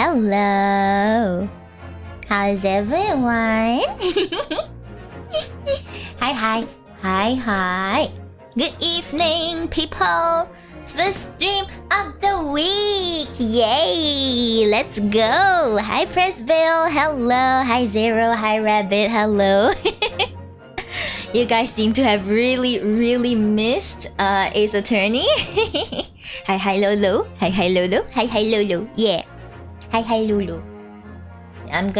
Hello. How's everyone? Hi. Good evening, people. First stream of the week. Yay. Let's go. Hi, Pressville. Hello. Hi, Zero. Hi, Rabbit. Hello. You guys seem to have really missed Ace Attorney. Hi, Lolo. Hi, Lolo. Hi, Lolo. Yeah. Hi, Lolo. I'm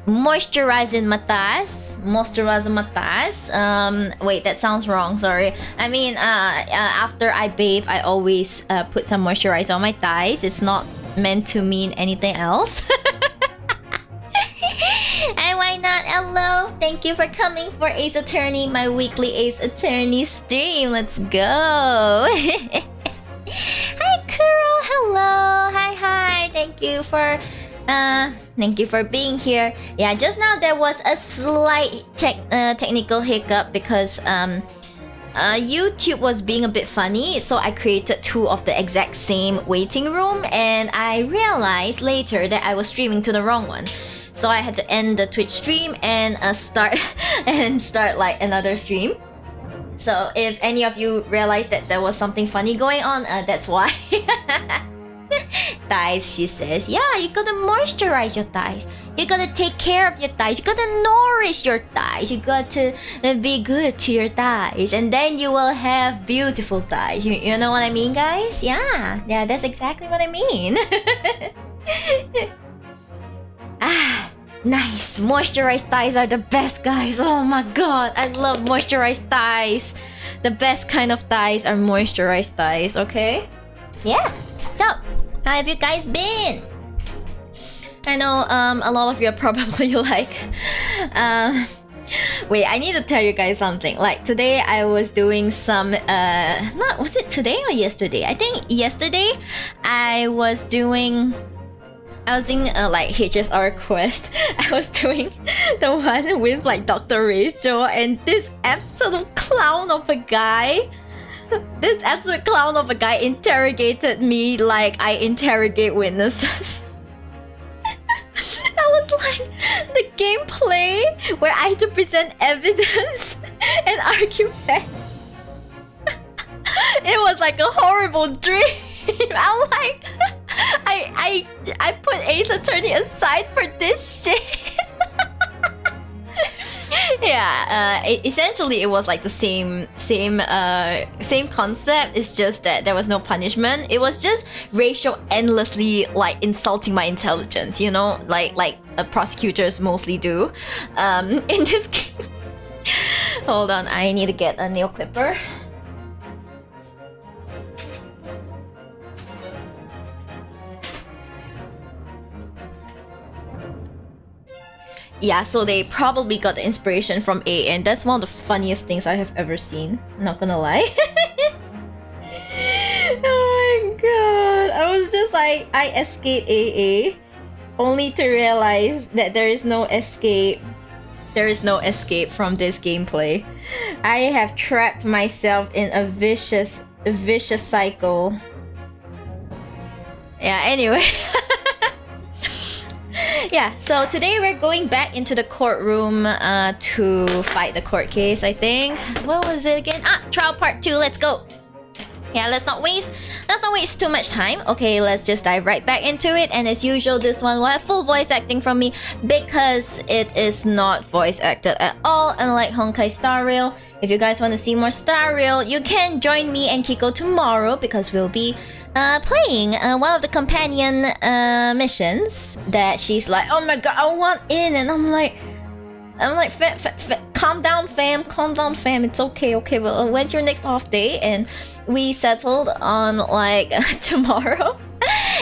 moisturizing my thighs. Wait, that sounds wrong. Sorry. I mean, after I bathe, I always put some moisturizer on my thighs. It's not meant to mean anything else. And why not? Hello. Thank you for coming for Ace Attorney, my weekly Ace Attorney stream. Let's go. Hi, Kuro. Hello. Hi. Thank you for being here. Yeah, just now there was a slight technical hiccup because YouTube was being a bit funny, so I created two of the exact same waiting room, and I realized later that I was streaming to the wrong one. So I had to end the Twitch stream and start like another stream. So if any of you realized that there was something funny going on, that's why. Thighs, she says. Yeah, you gotta moisturize your thighs. You gotta take care of your thighs. You gotta nourish your thighs. You got to be good to your thighs, and then you will have beautiful thighs. You know what I mean, guys? Yeah, that's exactly what I mean. Nice. Moisturized thighs are the best, guys. Oh my god, I love moisturized thighs. The best kind of thighs are moisturized thighs, okay? Yeah. So, how have you guys been? I know a lot of you are probably like wait, I need to tell you guys something. Like today I was doing some was it today or yesterday? I think yesterday I was doing like HSR quest. I was doing the one with like Dr. Rachel and this absolute clown of a guy. This absolute clown of a guy interrogated me like I interrogate witnesses. That was like the gameplay where I had to present evidence and argue back. It was like a horrible dream. I'm like, I put Ace Attorney aside for this shit. Yeah, essentially it was like the same concept. It's just that there was no punishment. It was just Rachel endlessly like insulting my intelligence, you know, like prosecutors mostly do. In this game. Hold on, I need to get a nail clipper. Yeah, so they probably got the inspiration from A, and that's one of the funniest things I have ever seen. Not gonna lie. Oh my god. I was just like, I escaped AA, only to realize that there is no escape. There is no escape from this gameplay. I have trapped myself in a vicious cycle. Yeah, anyway. Yeah, so today we're going back into the courtroom to fight the court case, I think. What was it again? Trial part 2, let's go. Yeah, let's not waste too much time. Okay, let's just dive right back into it. And as usual, this one will have full voice acting from me because it is not voice acted at all, unlike Honkai Star Rail. If you guys want to see more Star Rail, you can join me and Kiko tomorrow because we'll be playing one of the companion missions that she's like, oh my god, I want in, and I'm like, calm down fam, it's okay, well, when's your next off day? And we settled on like tomorrow.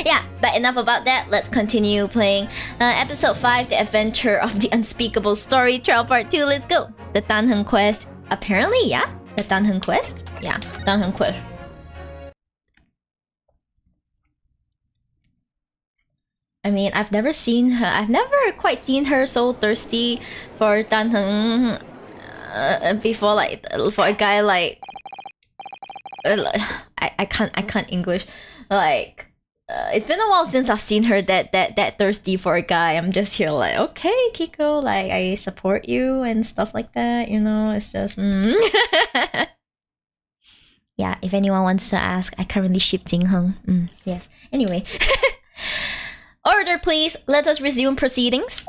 Yeah, but enough about that. Let's continue playing episode 5, The Adventure of the Unspeakable Story, Trial Part 2. Let's go. The Danheng Quest. Apparently, yeah, the Danheng Quest. Yeah, Danheng Quest. I mean, I've never quite seen her so thirsty for Danheng before, like, for a guy like... I can't English. Like, It's been a while since I've seen her that thirsty for a guy. I'm just here like, okay, Kiko, like I support you and stuff like that. You know, it's just. Yeah, if anyone wants to ask, I currently ship Jing Heng. Yes. Anyway. Order, please. Let us resume proceedings.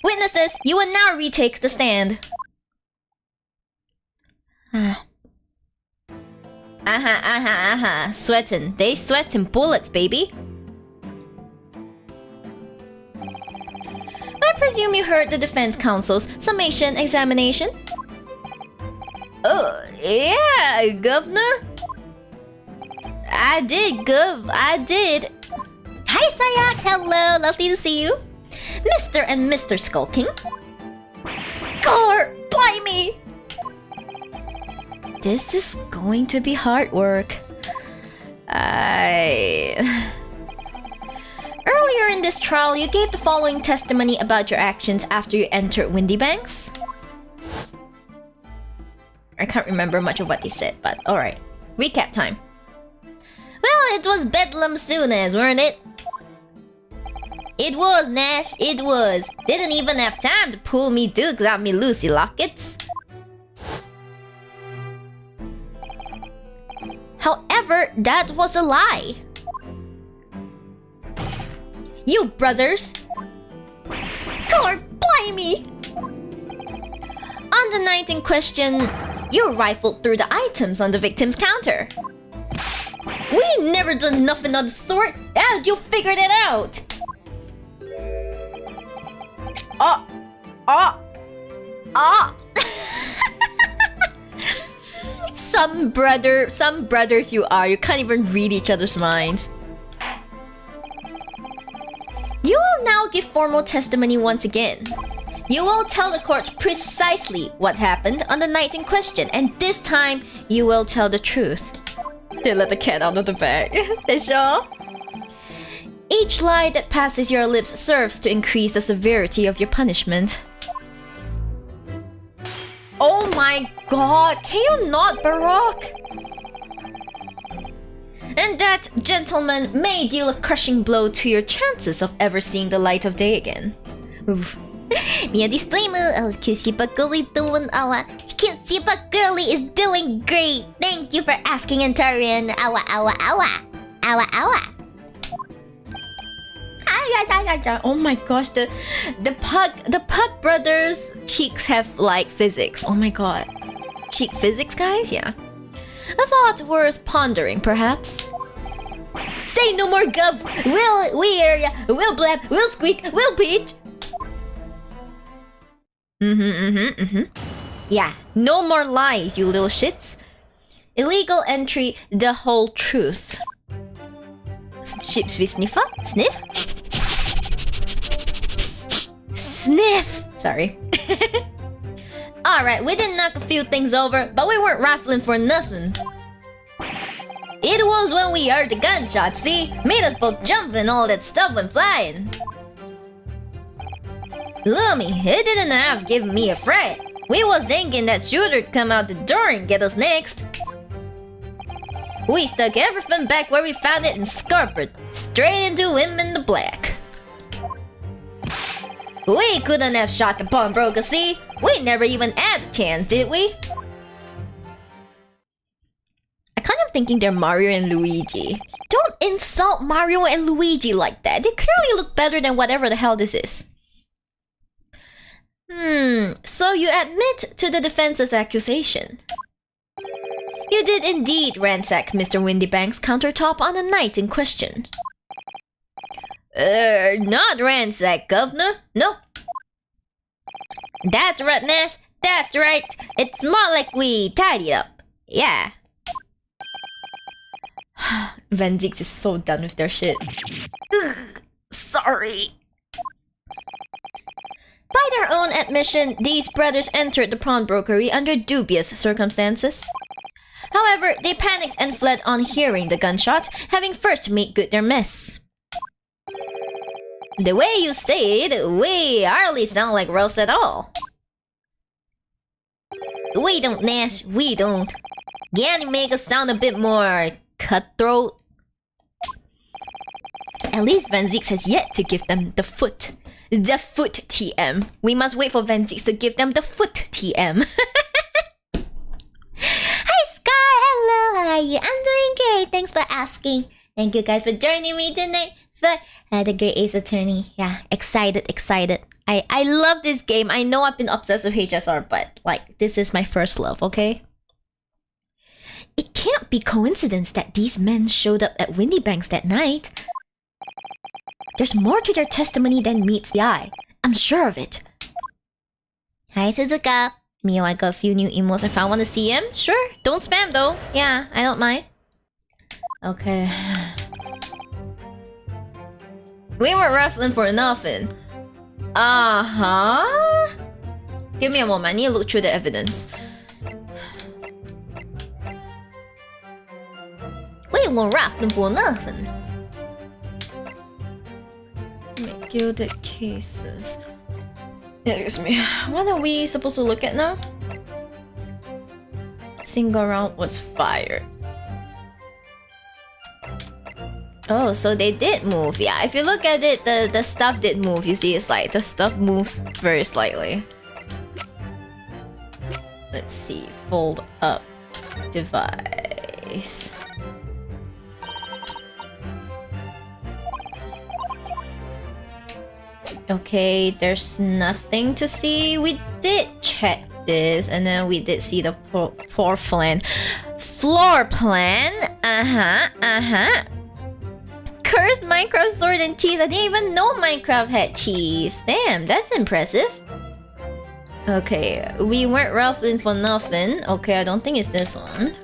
Witnesses, you will now retake the stand. Sweating. They sweating bullets, baby. I presume you heard the defense counsel's summation examination? Oh, yeah, Governor. I did, Gov. I did. Hi, Sayak. Hello. Lovely to see you. Mr. and Mr. Skulking. God, blimey. This is going to be hard work. Earlier in this trial, you gave the following testimony about your actions after you entered Windy Banks. I can't remember much of what they said, but alright. Recap time. Well, it was Bedlam soonest, weren't it? It was, Nash, it was. Didn't even have time to pull me dukes out me Lucy lockets. However, that was a lie. You brothers. God, blimey! On the night in question, you rifled through the items on the victim's counter. We never done nothing of the sort. How'd you figure that out? Some brothers you are. You can't even read each other's minds. You will now give formal testimony once again. You will tell the court precisely what happened on the night in question, and this time you will tell the truth. They let the cat out of the bag. They sure? Each lie that passes your lips serves to increase the severity of your punishment. Oh my god, can you not, Barack? And that, gentlemen, may deal a crushing blow to your chances of ever seeing the light of day again. Oof. Mia disclaimer, cute Shiba girly doing cute Shiba girly is doing great. Thank you for asking, Antarian. Oh my gosh, the Pug brothers' cheeks have like physics. Oh my god. Cheek physics, guys? Yeah. A thought worth pondering, perhaps. Say no more, Gub. We'll hear ya. We'll blab. We'll squeak. We'll peach. Yeah, no more lies, you little shits. Illegal entry, the whole truth. Ships we sniffer? Sniff? Sniff! Sorry. Alright, we did knock a few things over, but we weren't rifling for nothing. It was when we heard the gunshots, see? Made us both jump and all that stuff went flying. Lummy, it didn't have given me a fright. We was thinking that shooter'd come out the door and get us next. We stuck everything back where we found it and scarpered straight into him in the black. We couldn't have shot the pawnbroker, see? We never even had a chance, did we? I kind of thinking they're Mario and Luigi. Don't insult Mario and Luigi like that. They clearly look better than whatever the hell this is. So you admit to the defense's accusation. You did indeed ransack Mr. Windybank's countertop on the night in question. Not ransack, Governor. Nope. That's right, Nash. That's right. It's more like we tidied up. Yeah. Van Zix is so done with their shit. Ugh, sorry. By their own admission, these brothers entered the pawnbrokery under dubious circumstances. However, they panicked and fled on hearing the gunshot, having first made good their mess. The way you say it, we hardly sound like Rose at all. We don't, Nash, we don't. Can you make us sound a bit more cutthroat? At least Van Zieks has yet to give them the foot. The foot TM. We must wait for Van Zieks to give them the foot TM. Hi Sky, hello, how are you? I'm doing great, thanks for asking. Thank you guys for joining me tonight for the Great Ace Attorney. Yeah, excited. I love this game. I know I've been obsessed with HSR, but like, this is my first love, okay? It can't be coincidence that these men showed up at Windy Banks that night. There's more to their testimony than meets the eye. I'm sure of it. Hi Suzuka. Mio, I got a few new emotes if I want to see him. Sure, don't spam though. Yeah, I don't mind. Okay. We were ruffling for nothing. Uh-huh. Give me a moment, I need to look through the evidence. We were ruffling for nothing. Gilded cases. Excuse me. What are we supposed to look at now? Single round was fired. Oh, so they did move. Yeah, if you look at it, the stuff did move. You see, it's like the stuff moves very slightly. Let's see. Fold up device. Okay, there's nothing to see. We did check this, and then we did see the floor plan. Floor plan? Cursed Minecraft Sword and Cheese. I didn't even know Minecraft had cheese. Damn, that's impressive. Okay, we weren't ruffling for nothing. Okay, I don't think it's this one.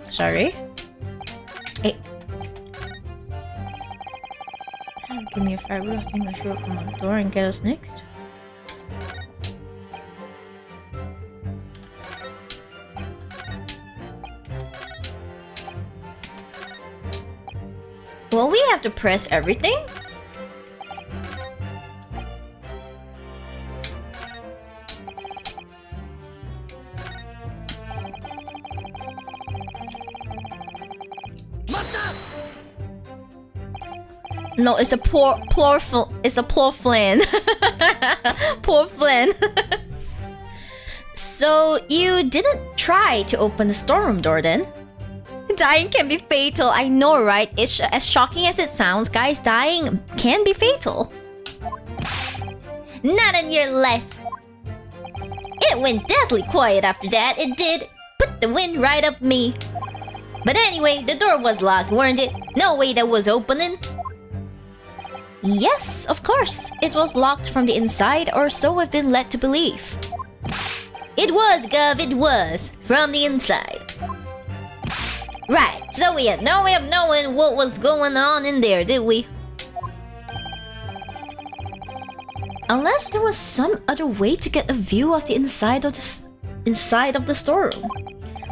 Sorry. Hey. Give me a fiber. I think I should open my door and get us next. Will we have to press everything? No, it's a poor flan. Poor flan. So you didn't try to open the storeroom door then? Dying can be fatal, I know, right? It's as shocking as it sounds, guys. Dying can be fatal. Not in your life. It went deathly quiet after that. It did. Put the wind right up me. But anyway, the door was locked, weren't it? No way that was opening. Yes, of course. It was locked from the inside, or so we've been led to believe. It was, Gov, it was. From the inside. Right, so we had no way of knowing what was going on in there, did we? Unless there was some other way to get a view of the inside of the storeroom.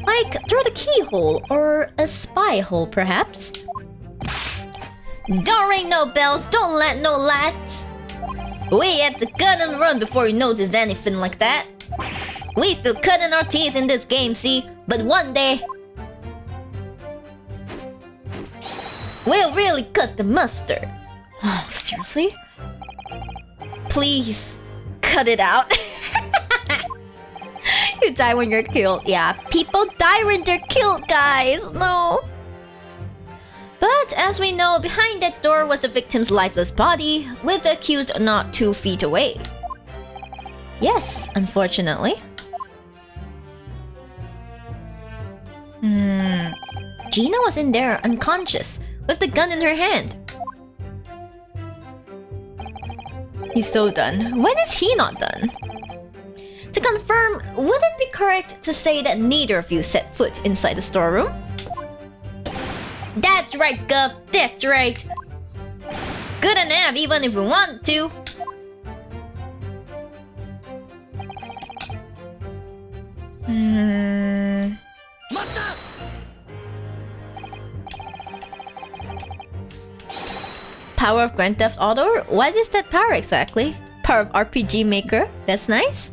Like through the keyhole, or a spy hole, perhaps? Don't ring no bells, don't let no lights. We had to cut and run before we noticed anything like that. We still cutting our teeth in this game, see? But one day we'll really cut the mustard. Oh, seriously? Please, cut it out. You die when you're killed. Yeah, people die when they're killed, guys. No. But as we know, behind that door was the victim's lifeless body, with the accused not 2 feet away. Yes, unfortunately. Gina was in there, unconscious, with the gun in her hand. He's so done. When is he not done? To confirm, would it be correct to say that neither of you set foot inside the storeroom? That's right, Gov. That's right. Good enough, even if we want to. Power of Grand Theft Auto? What is that power exactly? Power of RPG Maker? That's nice.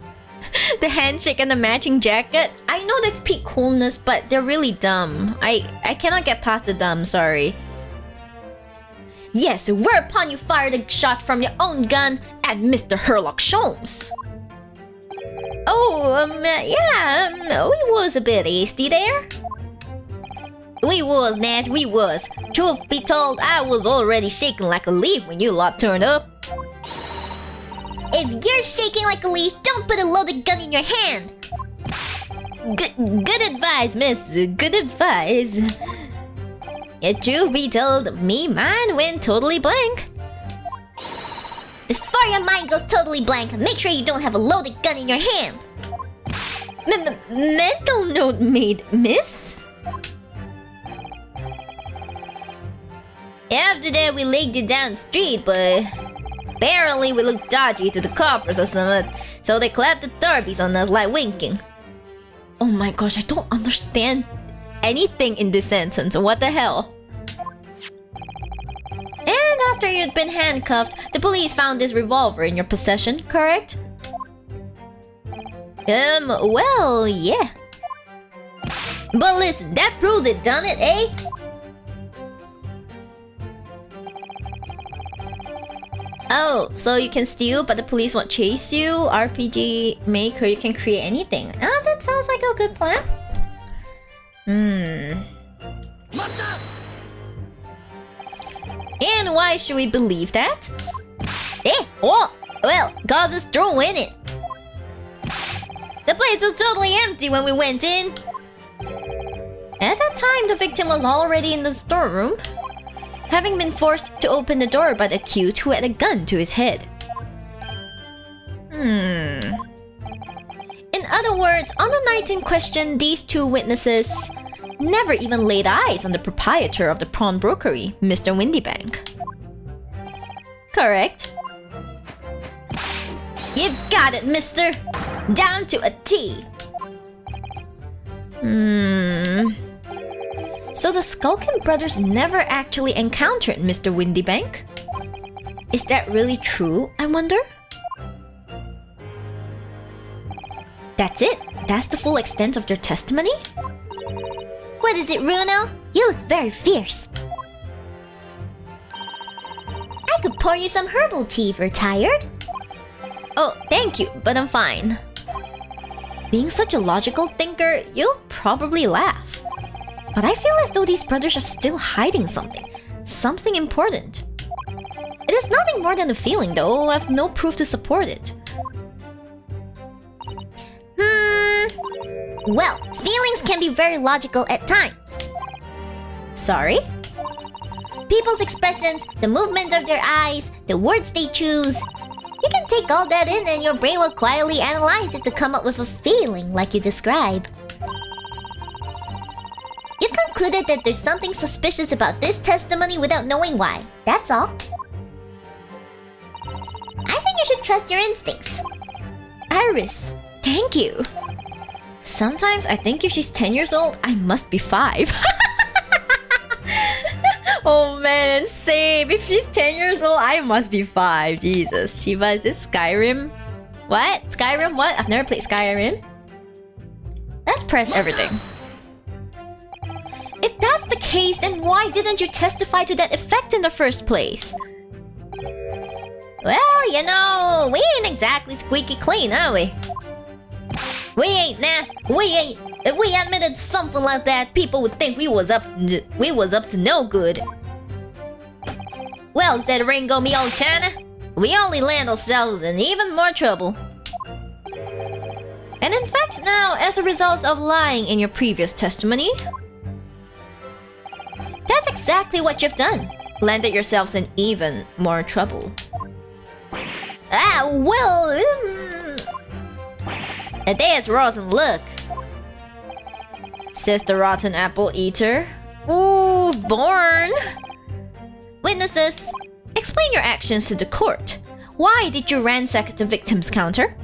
The handshake and the matching jacket. I know that's peak coolness, but they're really dumb. I cannot get past the dumb, sorry. Yes, whereupon you fired a shot from your own gun at Mr. Herlock Sholmes. Oh, we was a bit hasty there. We was, Nat, we was. Truth be told, I was already shaking like a leaf when you lot turned up. If you're shaking like a leaf, don't put a loaded gun in your hand. Good advice, miss. Good advice. Truth be told, mine went totally blank. Before your mind goes totally blank, make sure you don't have a loaded gun in your hand. Mental note made, miss. After that, we legged it down the street, but apparently we looked dodgy to the coppers or something, so they clapped the derbies on us like winking. Oh my gosh, I don't understand anything in this sentence. What the hell? And after you'd been handcuffed, the police found this revolver in your possession, correct? Well, yeah. But listen, that proved it, done it, eh? Oh, so you can steal, but the police won't chase you? RPG maker, you can create anything. Oh, that sounds like a good plan. And why should we believe that? Oh, well, cause it's true, innit? The place was totally empty when we went in. At that time, the victim was already in the storeroom, having been forced to open the door by the accused who had a gun to his head. In other words, on the night in question, these two witnesses never even laid eyes on the proprietor of the pawnbrokery, Mr. Windybank. Correct? You've got it, mister! Down to a T! So the Skulkin brothers never actually encountered Mr. Windybank? Is that really true, I wonder? That's it? That's the full extent of their testimony? What is it, Runo? You look very fierce. I could pour you some herbal tea if you're tired. Oh, thank you, but I'm fine. Being such a logical thinker, you'll probably laugh. But I feel as though these brothers are still hiding something. Something important. It is nothing more than a feeling, though. I have no proof to support it. Well, feelings can be very logical at times. Sorry? People's expressions, the movement of their eyes, the words they choose. You can take all that in and your brain will quietly analyze it to come up with a feeling like you describe. You've concluded that there's something suspicious about this testimony without knowing why. That's all. I think you should trust your instincts. Iris, thank you. Sometimes I think if she's 10 years old, I must be 5. Oh man, same. If she's 10 years old, I must be 5. Jesus. Shiba, is this Skyrim? What? Skyrim what? I've never played Skyrim. Let's press everything. If that's the case, then why didn't you testify to that effect in the first place? Well, you know, we ain't exactly squeaky clean, are we? We ain't, Nash. We ain't. If we admitted something like that, people would think we was up to no good. Well said, Ringo, me old China. We only land ourselves in even more trouble. And in fact now, as a result of lying in your previous testimony, that's exactly what you've done. Landed yourselves in even more trouble. A day's rotten luck, says the rotten apple eater. Ooh, born. Witnesses, explain your actions to the court. Why did you ransack the victim's counter?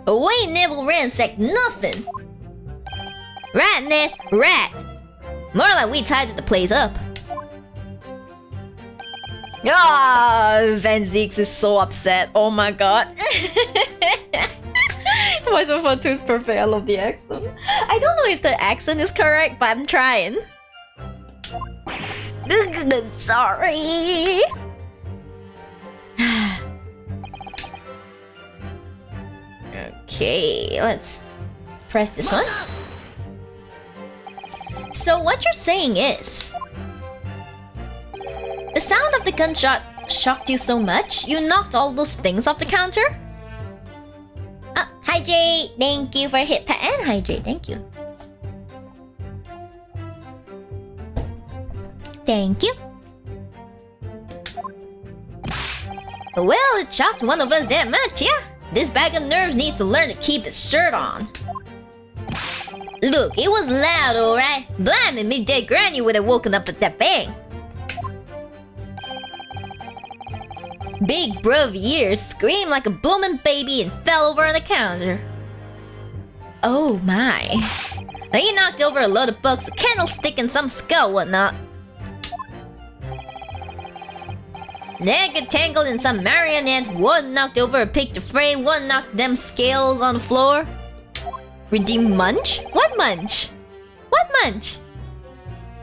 We never ransacked nothing. Rat, Nash, rat. More like we tied the place up. Ah, Van Zeeks is so upset. Oh my god. Voice of Fun 2 is perfect. I love the accent. I don't know if the accent is correct, but I'm trying. Sorry. Okay, let's press this one. So what you're saying is, the sound of the gunshot shocked you so much, you knocked all those things off the counter? Oh, hi Jay! Thank you for hit pat and hi Jay, thank you. Thank you. Well, it shocked one of us that much, yeah? This bag of nerves needs to learn to keep its shirt on. Look, it was loud, alright? Blimey, midday granny would have woken up at that bang. Big bro of years screamed like a blooming baby and fell over on the counter. Oh my. He knocked over a load of books, a candlestick and some skull whatnot. Then got tangled in some marionette. One knocked over a picture frame, one knocked them scales on the floor. Redeem munch? What munch? What munch?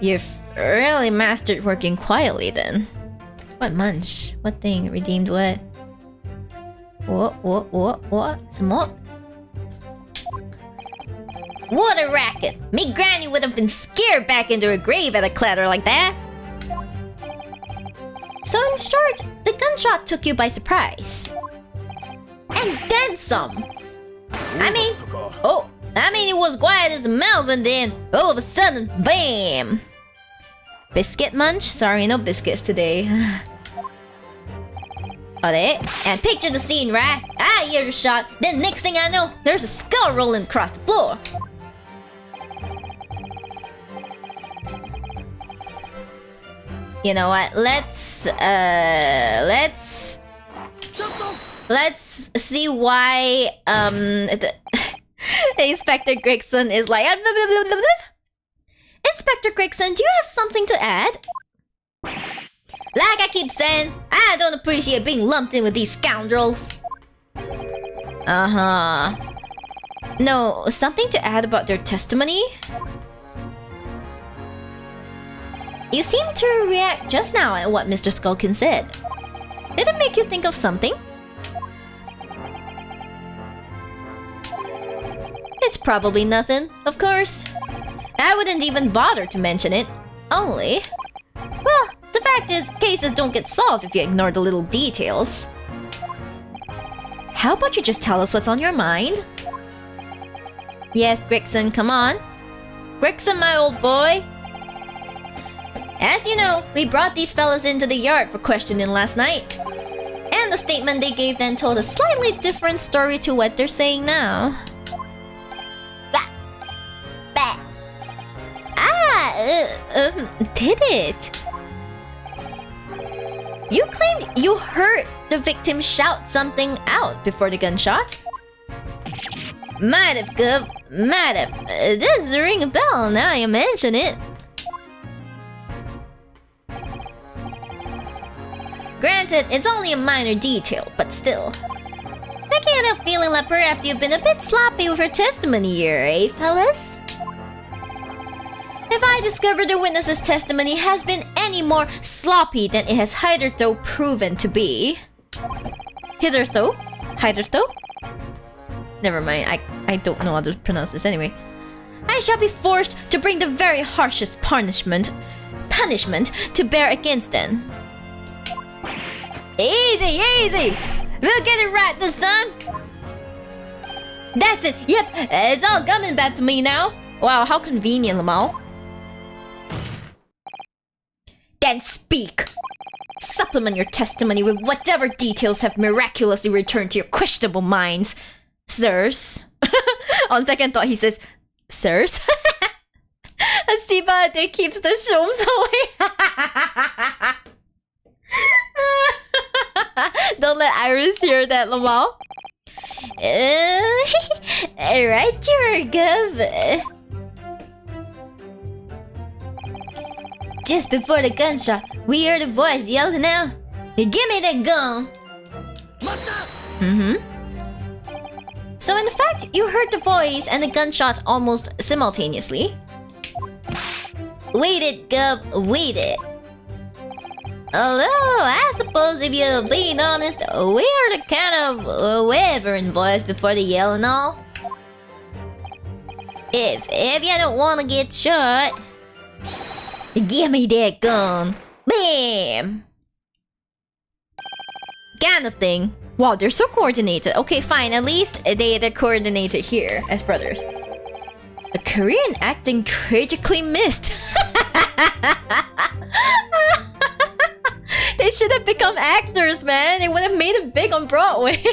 You've really mastered working quietly then. What munch? What thing? Redeemed what? What? Some more? What a racket! Me granny would have been scared back into her grave at a clatter like that. So in short, the gunshot took you by surprise. And then some. I mean, it was quiet as a mouse and then, all of a sudden, BAM! Biscuit munch? Sorry, no biscuits today. Alright, and picture the scene, right? I hear the shot, then next thing I know, there's a skull rolling across the floor. You know what? Let's see why Inspector Gregson is like Inspector Gregson, do you have something to add? Like I keep saying, I don't appreciate being lumped in with these scoundrels. No, something to add about their testimony? You seem to react just now at what Mr. Skulkin said. Did it make you think of something? It's probably nothing, of course. I wouldn't even bother to mention it. Only... well, the fact is, cases don't get solved if you ignore the little details. How about you just tell us what's on your mind? Yes, Gregson, come on. Gregson, my old boy. As you know, we brought these fellas into the yard for questioning last night. And the statement they gave then told a slightly different story to what they're saying now. Did it? You claimed you heard the victim shout something out before the gunshot? Might have, Gov. Might have. Does ring a bell now you mention it. Granted, it's only a minor detail, but still. I can't help feeling like perhaps you've been a bit sloppy with your testimony here, eh, fellas? If I discover the witness's testimony has been any more sloppy than it has hitherto proven to be... Hitherto? Never mind, I don't know how to pronounce this anyway. I shall be forced to bring the very harshest punishment to bear against them. Easy, easy! We'll get it right this time! That's it, yep, it's all coming back to me now. Wow, how convenient, Lamau. Then speak! Supplement your testimony with whatever details have miraculously returned to your questionable minds. Sirs. On second thought, he says, sirs? Shiba, they keeps the shows away. Don't let Iris hear that, Lamau. Right, you're good. Just before the gunshot, we heard a voice yelling out, "Give me that gun!" So in fact, you heard the voice and the gunshot almost simultaneously. Wait it, Gub, wait it. Although, I suppose if you're being honest, we are the kind of wavering voice before the yell and all. If you don't want to get shot, give me that gun. Bam! Kind of thing. Wow, they're so coordinated. Okay, fine. At least they're coordinated here as brothers. A Korean acting tragically missed. They should have become actors, man. They would have made it big on Broadway.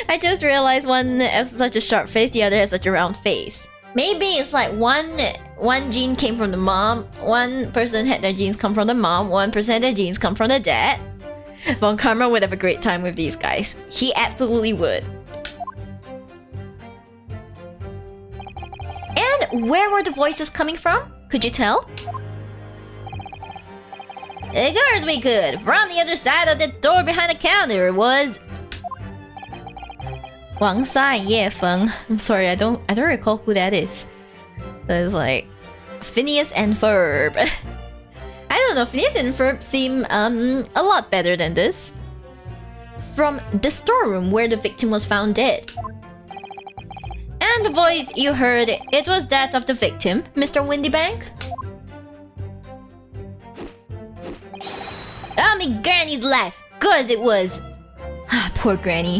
I just realized one has such a sharp face, the other has such a round face. Maybe it's like one gene came from the mom, one person had their genes come from the mom, 1% their genes come from the dad. Von Karma would have a great time with these guys. He absolutely would. And where were the voices coming from? Could you tell? Of course we could. From the other side of the door behind the counter it was. Wang Sai Yefeng. I'm sorry, I don't recall who that is. It's like Phineas and Ferb. I don't know, Phineas and Ferb seem a lot better than this. From the storeroom where the victim was found dead. And the voice you heard, it was that of the victim, Mr. Windybank. Oh, me granny's life, cause it was. Poor granny.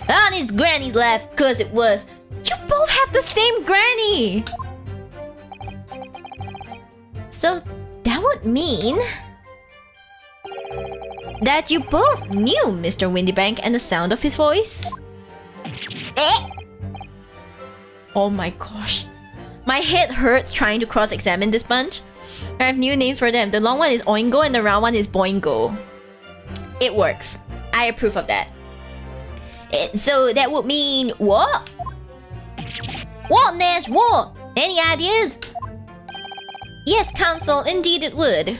On his granny's life, cause it was. You both have the same granny! So that would mean that you both knew Mr. Windybank and the sound of his voice? Oh my gosh. My head hurts trying to cross-examine this bunch. I have new names for them. The long one is Oingo and the round one is Boingo. It works. I approve of that. So that would mean what? What, Nash? What? Any ideas? Yes, Council, indeed it would.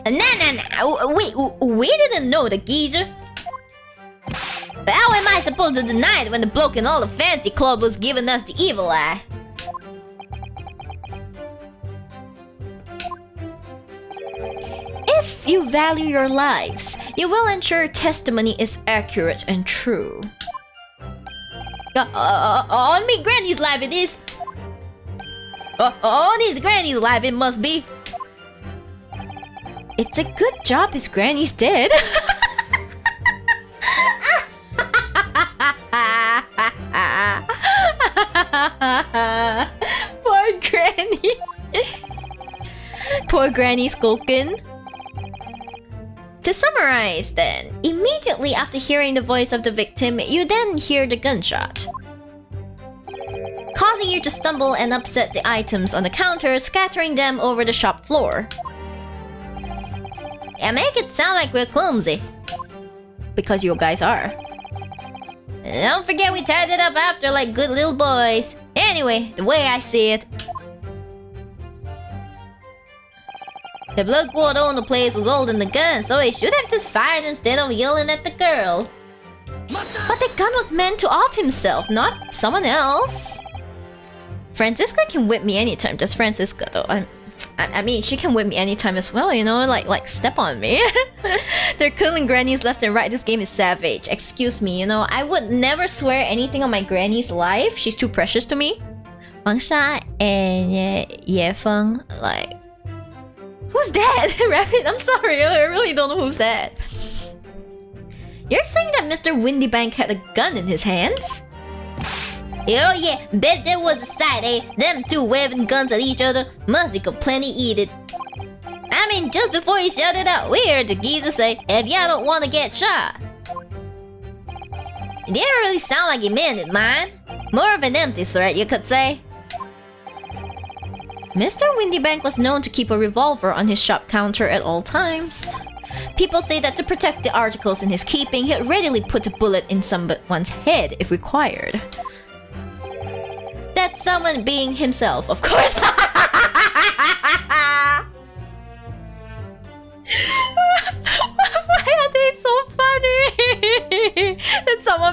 Nah. We didn't know the geezer. How am I supposed to deny it when the bloke in all the fancy club was giving us the evil eye? If you value your lives, you will ensure testimony is accurate and true. On me granny's life it is. On his granny's life it must be. It's a good job his granny's dead. Poor granny. Poor granny skulking. To summarize then, immediately after hearing the voice of the victim, you then hear the gunshot, causing you to stumble and upset the items on the counter, scattering them over the shop floor. Yeah, make it sound like we're clumsy. Because you guys are. Don't forget we tied it up after like good little boys. Anyway, the way I see it, the bloke who owned the place was holding the gun, so he should have just fired instead of yelling at the girl. But the gun was meant to off himself, not someone else. Francisca can whip me anytime, just Francisca though. I mean, she can whip me anytime as well, you know, like step on me. They're killing grannies left and right. This game is savage. Excuse me, you know, I would never swear anything on my granny's life. She's too precious to me. Wangsha and Yefeng, like. Who's that? Rabbit? I'm sorry, I really don't know who's that. You're saying that Mr. Windybank had a gun in his hands? Oh yeah, bet there was a sight, eh? Them two waving guns at each other must be plenty heated. I mean, just before he shouted out, we heard the geezer say, if y'all don't want to get shot. It didn't really sound like he meant it, man. More of an empty threat, you could say. Mr. Windybank was known to keep a revolver on his shop counter at all times. People say that to protect the articles in his keeping, he'd readily put a bullet in someone's head if required. That someone being himself, of course.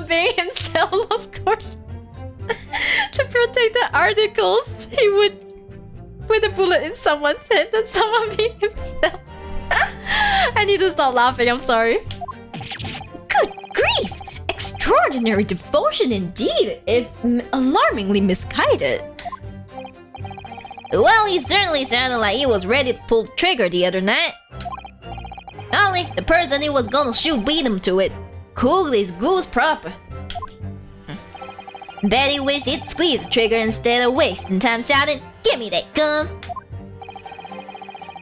being himself, of course. To protect the articles, he would put a bullet in someone's head and someone being himself. I need to stop laughing, I'm sorry. Good grief! Extraordinary devotion indeed, if alarmingly misguided. Well, he certainly sounded like he was ready to pull the trigger the other night. Only the person he was gonna shoot beat him to it. Cooled his goose proper. Bet he wished he'd squeeze the trigger instead of wasting time shouting, "Give me that gun!"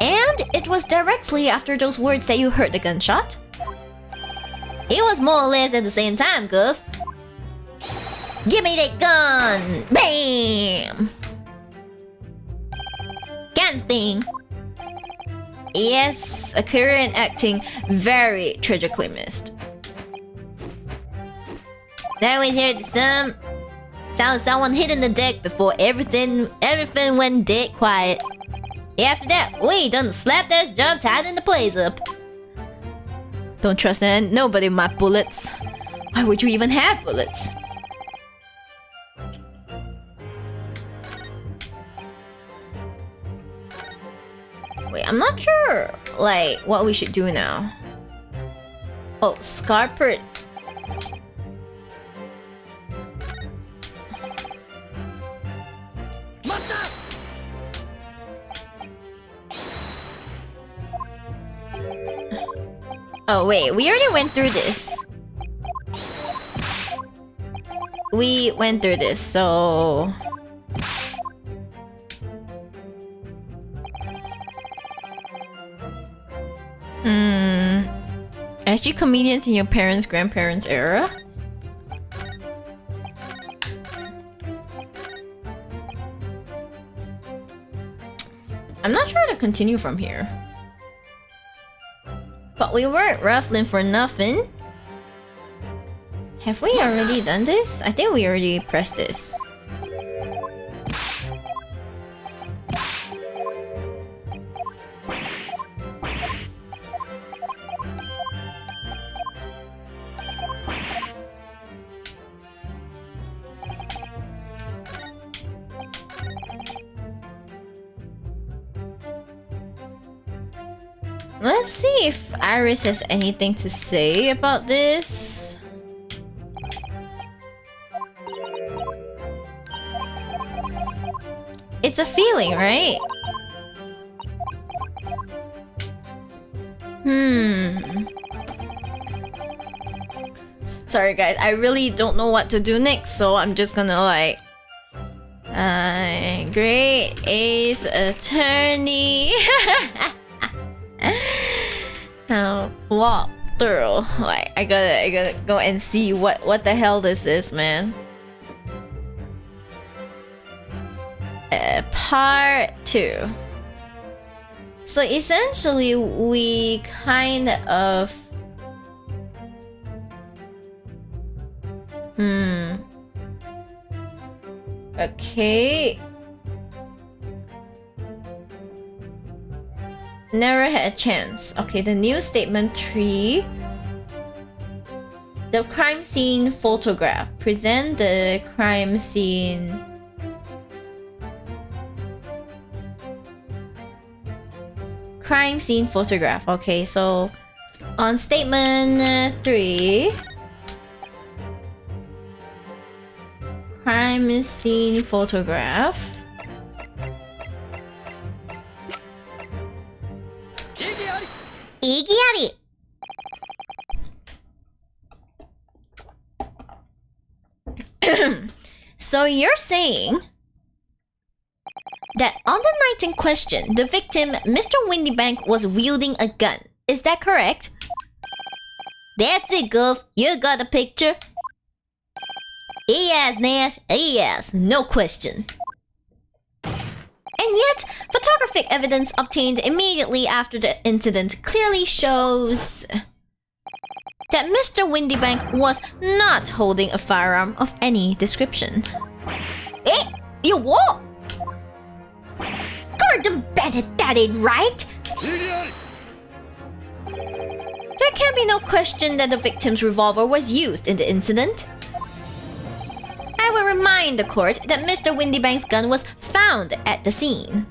And it was directly after those words that you heard the gunshot. It was more or less at the same time, Guff. Give me that gun! Bam! Gun thing. Yes, a career in acting very tragically missed. Now we heard some sound someone hitting the deck before everything went dead quiet. After that, we done the slapdash job tidying the place up. Don't trust nobody with my bullets. Why would you even have bullets? Wait, I'm not sure, like, what we should do now. Oh, Scarpert. Oh wait, we already went through this. We went through this, so... Actually, comedians in your parents' grandparents' era? I'm not sure how to continue from here. But we weren't ruffling for nothing. Have we already done this? I think we already pressed this. Let's see if Iris has anything to say about this. It's a feeling, right? Sorry guys, I really don't know what to do next, so I'm just gonna like... Great Ace Attorney. Now walk through. Like I gotta go and see what the hell this is, man. Part 2. So essentially we kind of okay. Never had a chance. Okay, the new statement 3. The crime scene photograph. Present the crime scene. Crime scene photograph. Okay, so on statement 3. Crime scene photograph. Igiari. So you're saying that on the night in question, the victim, Mr. Windybank, was wielding a gun. Is that correct? That's it, Goof. You got a picture? Yes, Nash. Yes, no question. And yet, photographic evidence obtained immediately after the incident clearly shows that Mr. Windybank was not holding a firearm of any description. Eh? You what? Gordon Bennett, that ain't right! There can be no question that the victim's revolver was used in the incident. remind the court that Mr. Windybank's gun was found at the scene.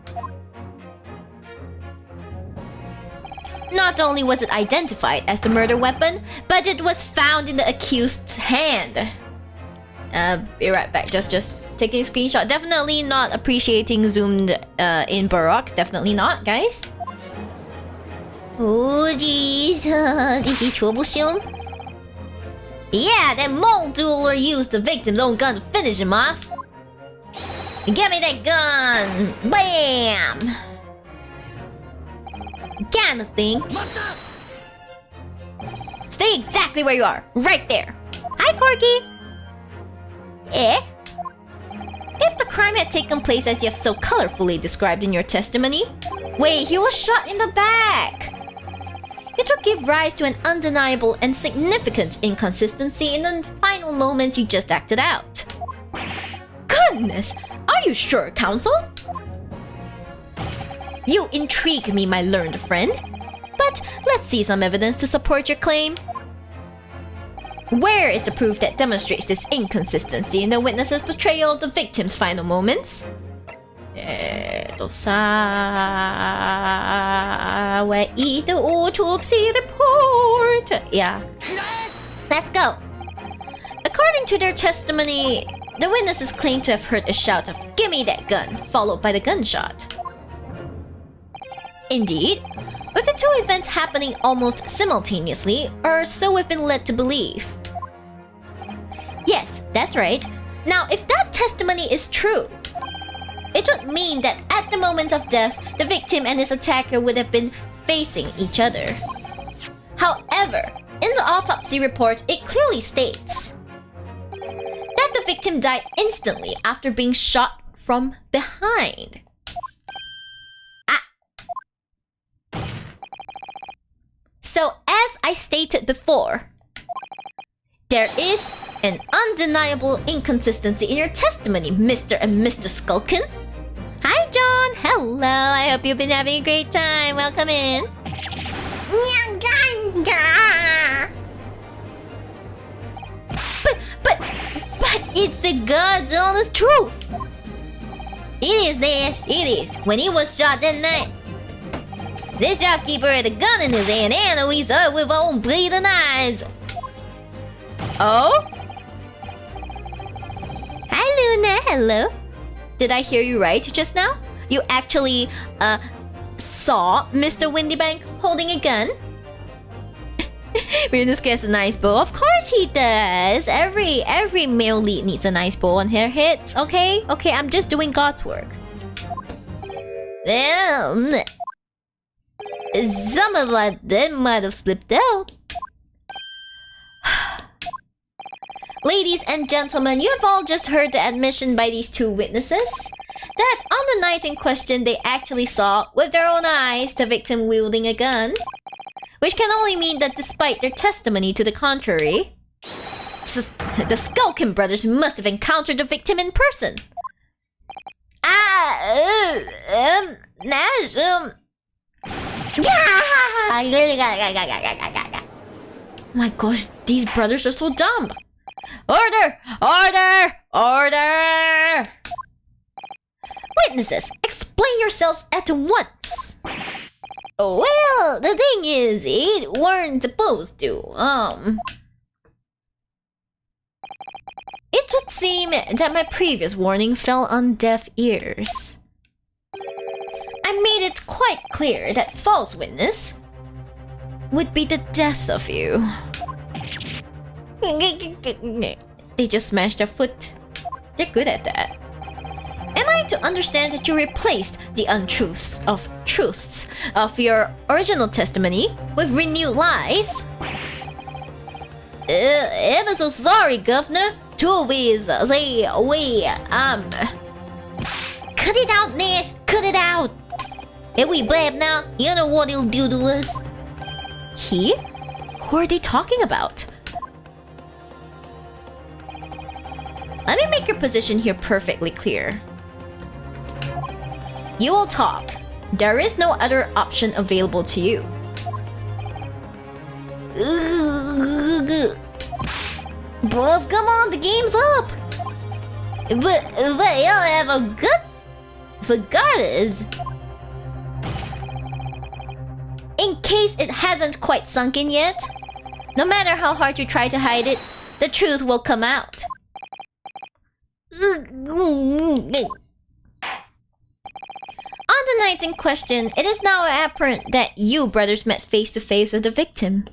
Not only was it identified as the murder weapon, but it was found in the accused's hand. Be right back. Just taking a screenshot. Definitely not appreciating zoomed in Baroque. Definitely not, guys. Oh jeez, did he troubleshoot? Yeah, that mole dueler used the victim's own gun to finish him off. Give me that gun! Bam! Kinda thing. Stay exactly where you are, right there. Hi, Corky. Eh? If the crime had taken place as you have so colorfully described in your testimony, wait, he was shot in the back. It would give rise to an undeniable and significant inconsistency in the final moments you just acted out. Goodness! Are you sure, counsel? You intrigue me, my learned friend. But let's see some evidence to support your claim. Where is the proof that demonstrates this inconsistency in the witness's portrayal of the victim's final moments? Where is the autopsy report? Yeah. Let's go. According to their testimony, the witnesses claim to have heard a shout of "Gimme that gun," followed by the gunshot. Indeed, with the two events happening almost simultaneously, or so we've been led to believe. Yes, that's right. Now, if that testimony is true, it would mean that at the moment of death, the victim and his attacker would have been facing each other. However, in the autopsy report, it clearly states that the victim died instantly after being shot from behind. So, as I stated before, there is an undeniable inconsistency in your testimony, Mr. and Mr. Skulkin. Hi, John. Hello. I hope you've been having a great time. Welcome in. But it's the God's honest truth. It is, Dash. It is. When he was shot that night, this shopkeeper had a gun in his hand, and we saw it with our own bleeding eyes. Oh? Hi, Luna. Hello. Did I hear you right just now? You actually, saw Mr. Windybank holding a gun? Venus gets a nice bow. Of course he does. Every male lead needs a nice bow on her hits. Okay? Okay, I'm just doing God's work. Some of them might have slipped out. Ladies and gentlemen, you have all just heard the admission by these two witnesses that on the night in question they actually saw with their own eyes the victim wielding a gun. Which can only mean that despite their testimony to the contrary, the Skulkin brothers must have encountered the victim in person. Nash, my gosh, these brothers are so dumb. Order! Order! Order! Witnesses, explain yourselves at once. Well, the thing is, it weren't supposed to, It would seem that my previous warning fell on deaf ears. I made it quite clear that false witness would be the death of you. They just smashed their foot. They're good at that. Am I to understand that you replaced the untruths of truths of your original testimony with renewed lies? Ever so sorry, Governor. Truth is, cut it out, Nash. Cut it out. If we blab now, you know what he'll do to us. He? Who are they talking about? Let me make your position here perfectly clear. You will talk. There is no other option available to you. Bruv, come on, the game's up! But you'll have a guts for garters. In case it hasn't quite sunk in yet, no matter how hard you try to hide it, the truth will come out. On the night in question, it is now apparent that you brothers met face to face with the victim.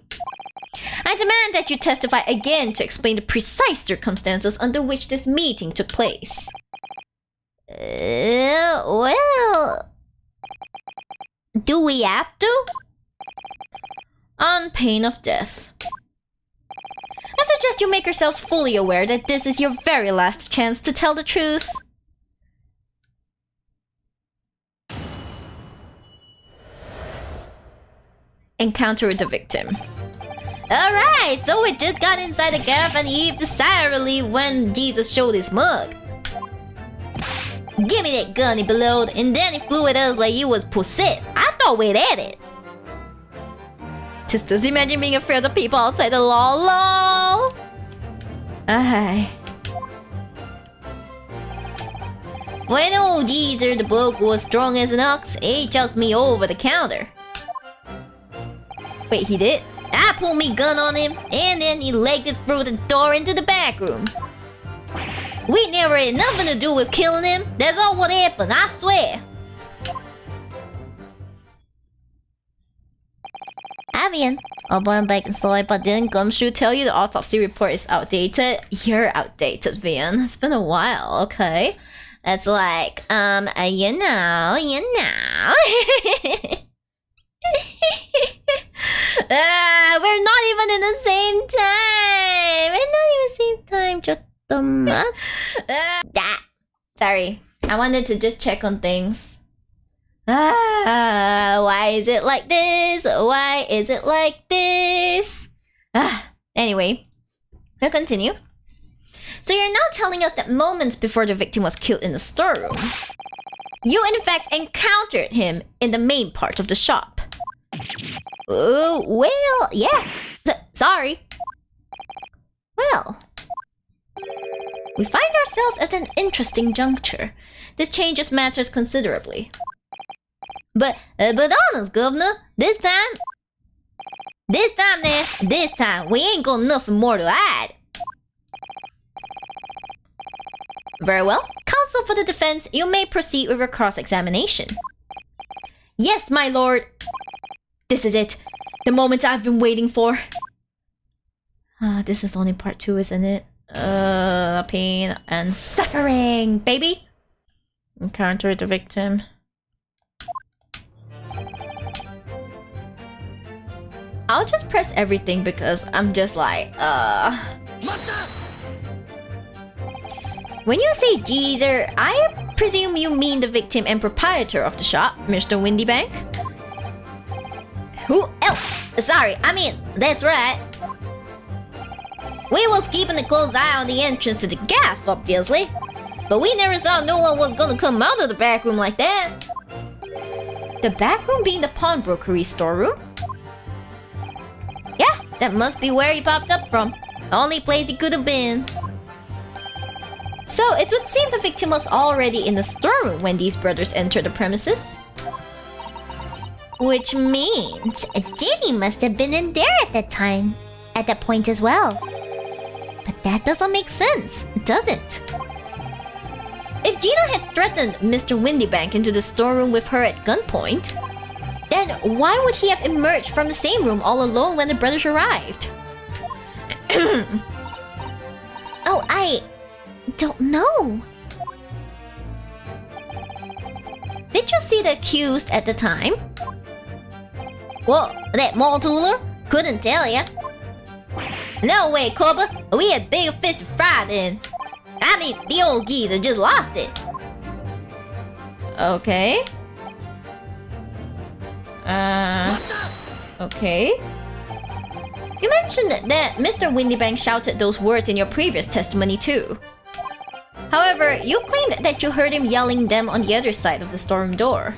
I demand that you testify again to explain the precise circumstances under which this meeting took place. Well... Do we have to? On pain of death. I suggest you make yourselves fully aware that this is your very last chance to tell the truth. Encounter with the victim. Alright, so we just got inside the cave and Eve desirably when Jesus showed his mug. Give me that gun, he bellowed, and then he flew at us like he was possessed. I thought we'd had it. Just imagine being afraid of people outside the law, lol. When old geezer the bloke was strong as an ox, he chucked me over the counter. Wait, he did? I pulled me gun on him, and then he legged it through the door into the back room. We never had nothing to do with killing him. That's all what happened, I swear. Avian, I'll buy him back inside, but then Gumshoe tell you the autopsy report is outdated. You're outdated, Vian. It's been a while, okay? That's like, you know. We're not even in the same time. We're not even the same time. Just sorry, I wanted to just check on things. Why is it like this? Why is it like this? Anyway, we'll continue. So you're now telling us that moments before the victim was killed in the storeroom, you in fact encountered him in the main part of the shop. Well, yeah. Sorry. Well, we find ourselves at an interesting juncture. This changes matters considerably. But honest, Governor, this time, we ain't got nothing more to hide. Very well. Counsel for the defense, you may proceed with your cross-examination. Yes, my lord. This is it. The moment I've been waiting for. This is only part 2, isn't it? Pain and suffering, baby. Encounter the victim. I'll just press everything because I'm just like, When you say geezer, I presume you mean the victim and proprietor of the shop, Mr. Windybank? Who else? Sorry, I mean, that's right. We was keeping a close eye on the entrance to the gaff, obviously. But we never thought no one was gonna come out of the back room like that. The back room being the pawnbrokery storeroom? Yeah, that must be where he popped up from. Only place he could have been. So it would seem the victim was already in the storeroom when these brothers entered the premises. Which means Ginny must have been in there at that time. At that point as well. But that doesn't make sense, does it? If Gina had threatened Mr. Windybank into the storeroom with her at gunpoint, then why would he have emerged from the same room all alone when the brothers arrived? Oh, I don't know. Did you see the accused at the time? Well, that mall tooler? Couldn't tell ya. No way, Cobra. We had bigger fish to fry then. I mean, the old geezer just lost it. Okay. Okay. You mentioned that Mr. Windybank shouted those words in your previous testimony too. However, you claimed that you heard him yelling them on the other side of the storeroom door.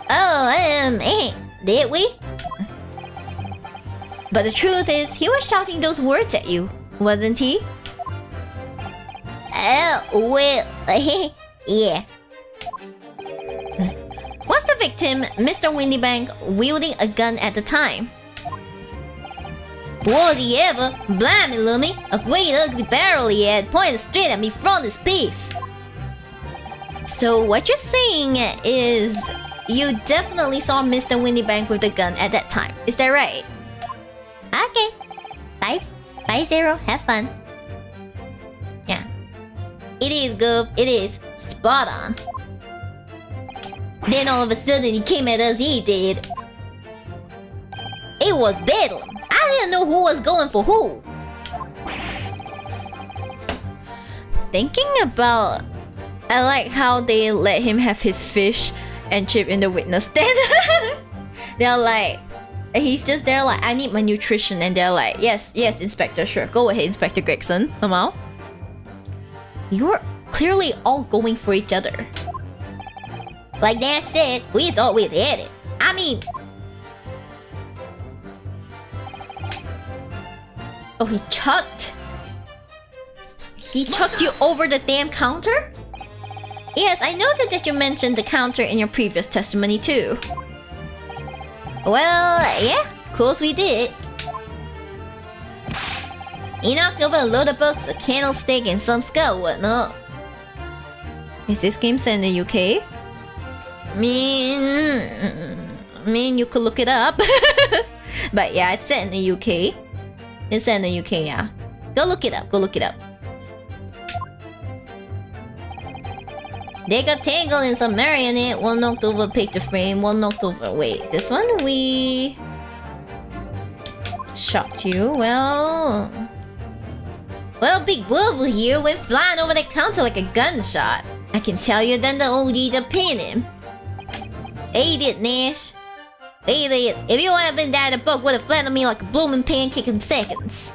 Oh, did we? But the truth is, he was shouting those words at you, wasn't he? Well, yeah. Was the victim Mr. Windybank wielding a gun at the time? Was he ever? Blimey, Lummy, a great ugly barrel he had pointed straight at me from his piece. So what you're saying is you definitely saw Mr. Windybank with the gun at that time. Is that right? Okay. Bye, Zero. Have fun. Yeah. It is, Gov. It is. Spot on. Then all of a sudden he came at us, he did. It was bedlam. I didn't know who was going for who. Thinking about... I like how they let him have his fish and chip in the witness stand. They're like... He's just there like, I need my nutrition. And they're like, yes, Inspector, sure. Go ahead, Inspector Gregson. You're clearly all going for each other. Like Dan said, we thought we'd had it. I mean... Oh, he chucked you over the damn counter? Yes, I noted that you mentioned the counter in your previous testimony too. Well, yeah, of course we did. He knocked over a load of books, a candlestick, and some skull whatnot. Is this game set in the UK? I mean, you could look it up. But yeah, it's set in the UK. It's set in the UK, yeah. Go look it up, They got tangled in some marionette. One knocked over a picture frame, one knocked over... Wait, this one we... shocked you, well... Well, Big Wolf here went flying over the counter like a gunshot. I can tell you then the OG just pinned him. Ate it, Nash. Ate it. If you hadn't been there, the book would have flattened me like a blooming pancake in seconds.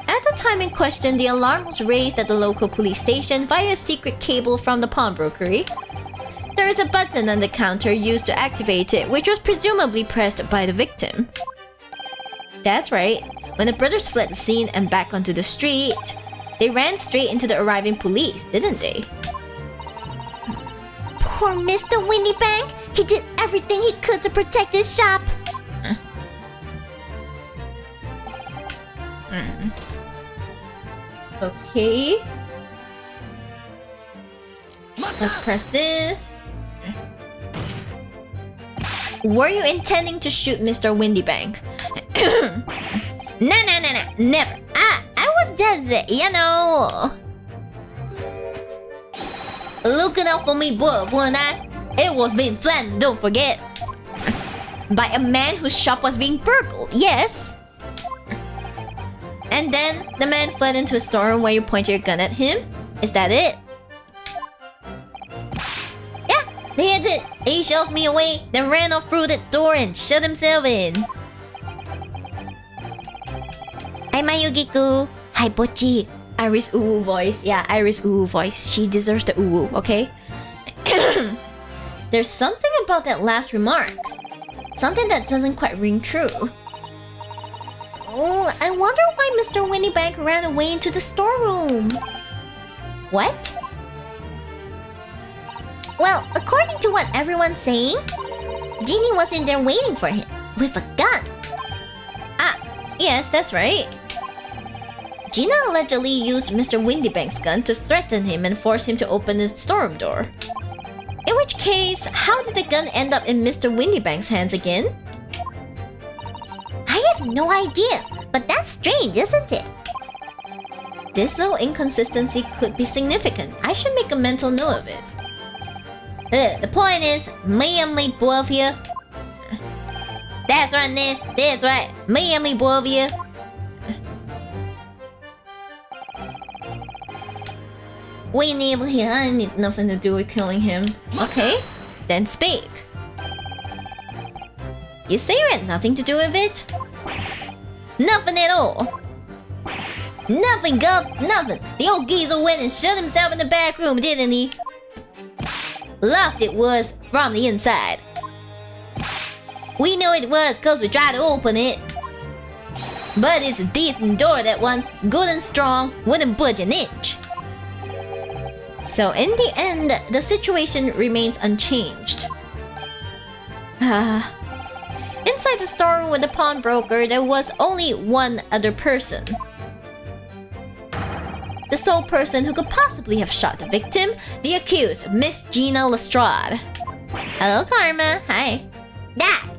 At the time in question, the alarm was raised at the local police station via a secret cable from the pawnbrokery. There is a button on the counter used to activate it, which was presumably pressed by the victim. That's right. When the brothers fled the scene and back onto the street, they ran straight into the arriving police, didn't they? Poor Mr. Windybank! He did everything he could to protect his shop! Okay. Let's press this. Were you intending to shoot Mr. Windybank? Nah, never. I was just, you know... looking out for me, boy, wasn't I? It was being flattened, don't forget. By a man whose shop was being burgled, yes. And then the man fled into a storeroom where you pointed your gun at him? Is that it? Yeah, that's it. He shoved me away, then ran off through the door and shut himself in. Hi, Mayugiku. Hi, Bochi. Iris Uwu voice. Yeah, Iris Uwu voice. She deserves the Uwu, okay? There's something about that last remark. Something that doesn't quite ring true. Oh, I wonder why Mr. Windybank ran away into the storeroom. What? Well, according to what everyone's saying, Genie was in there waiting for him with a gun. Ah, yes, that's right. Gina allegedly used Mr. Windybank's gun to threaten him and force him to open the storeroom door. In which case, how did the gun end up in Mr. Windybank's hands again? I have no idea, but that's strange, isn't it? This little inconsistency could be significant. I should make a mental note of it. The point is, me and me both here. That's right, Nash. That's right. Me and me both here. We never here. I need nothing to do with killing him. Okay, then speak. You say you had nothing to do with it? Nothing at all. Nothing, Gov. Nothing. The old geezer went and shut himself in the back room, didn't he? Locked it was from the inside. We know it was cause we tried to open it. But it's a decent door, that one. Good and strong, wouldn't budge an inch. So in the end, the situation remains unchanged. Inside the storeroom with the pawnbroker, there was only one other person. The sole person who could possibly have shot the victim, the accused, Miss Gina Lestrade. Hello, Karma. Hi. That!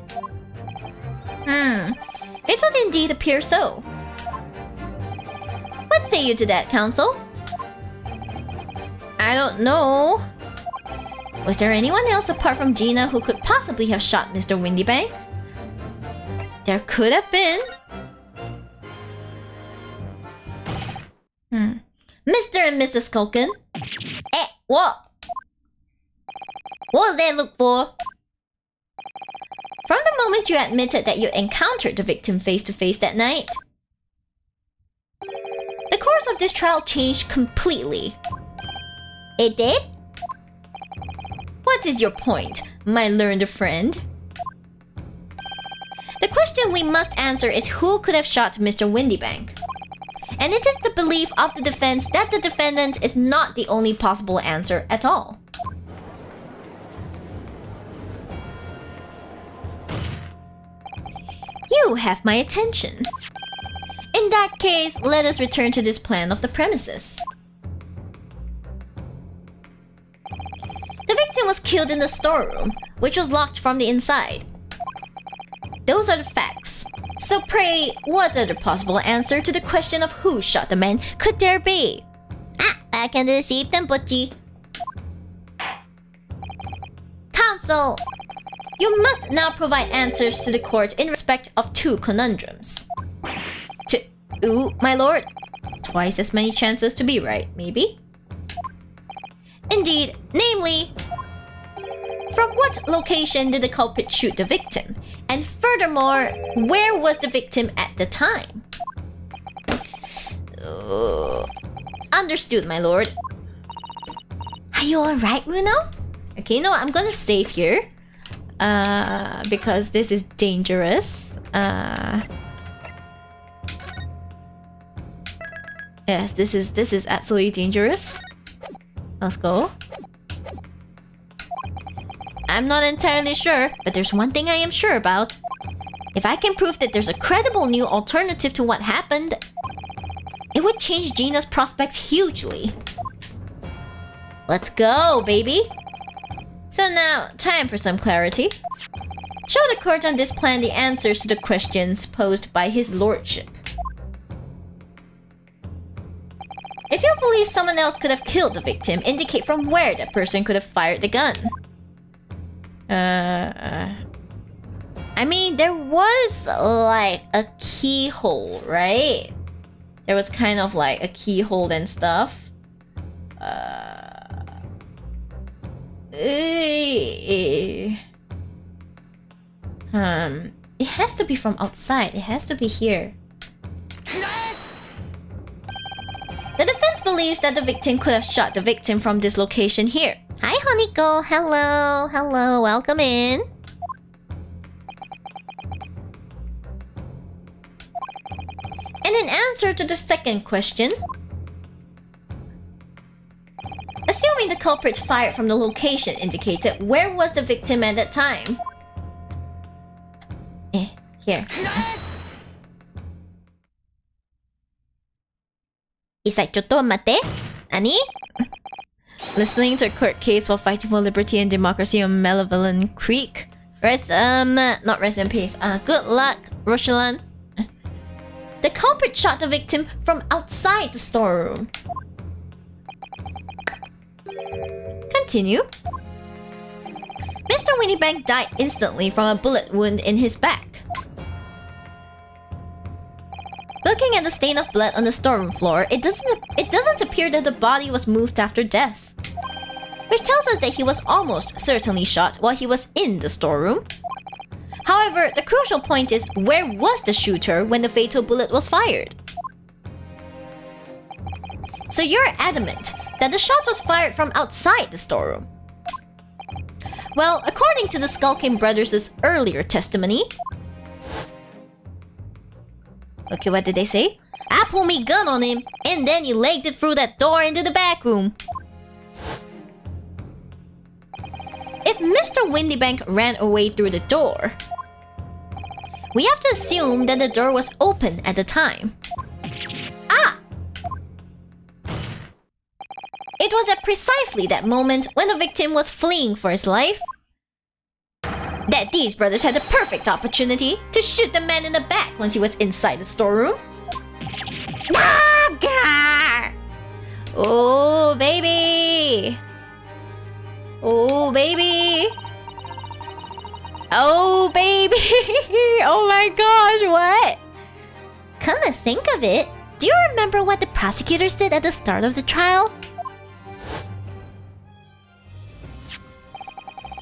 It would indeed appear so. What say you to that, Counsel? I don't know. Was there anyone else apart from Gina who could possibly have shot Mr. Windybank? There could have been. Mr. and Mr. Skulkin. What? What was that look for? From the moment you admitted that you encountered the victim face to face that night, the course of this trial changed completely. It did? What is your point, my learned friend? The question we must answer is who could have shot Mr. Windybank? And it is the belief of the defense that the defendant is not the only possible answer at all. You have my attention. In that case, let us return to this plan of the premises. The victim was killed in the storeroom, which was locked from the inside. Those are the facts. So pray, what other possible answer to the question of who shot the man could there be? Back in the Shibdom Butchie. Counsel! You must now provide answers to the court in respect of two conundrums. My lord. Twice as many chances to be right, maybe? Indeed, namely, from what location did the culprit shoot the victim? And furthermore, where was the victim at the time? Understood, my lord. Are you alright, Runo? Okay, no, I'm gonna save here. Because this is dangerous. Yes, this is absolutely dangerous. Let's go. I'm not entirely sure, but there's one thing I am sure about. If I can prove that there's a credible new alternative to what happened, it would change Gina's prospects hugely. Let's go, baby! So now, time for some clarity. Show the court on this plan the answers to the questions posed by his lordship. If you believe someone else could have killed the victim, indicate from where that person could have fired the gun. I mean, there was like a keyhole, right? There was kind of like a keyhole and stuff. It has to be from outside. It has to be here. The defense believes that the victim could have shot the victim from this location here. Hi, Honeyco. Hello. Hello. Welcome in. And in answer to the second question, assuming the culprit fired from the location indicated, where was the victim at that time? Here. Isai, chotto mate? Ani? Listening to a court case while fighting for liberty and democracy on Malevolent Creek. Not rest in peace. Good luck, Rochelan. The culprit shot the victim from outside the storeroom. Continue. Mr. Windybank died instantly from a bullet wound in his back. Looking at the stain of blood on the storeroom floor, it doesn't appear that the body was moved after death. Which tells us that he was almost certainly shot while he was in the storeroom. However, the crucial point is, where was the shooter when the fatal bullet was fired? So you're adamant that the shot was fired from outside the storeroom. Well, according to the Skulking Brothers' earlier testimony, Okay, what did they say? I pulled me gun on him, and then he legged it through that door into the back room. If Mr. Windybank ran away through the door, we have to assume that the door was open at the time. Ah! It was at precisely that moment when the victim was fleeing for his life that these brothers had the perfect opportunity to shoot the man in the back once he was inside the storeroom. Oh, baby! Oh, baby! Oh, baby! Oh my gosh, what? Come to think of it, do you remember what the prosecutors did at the start of the trial?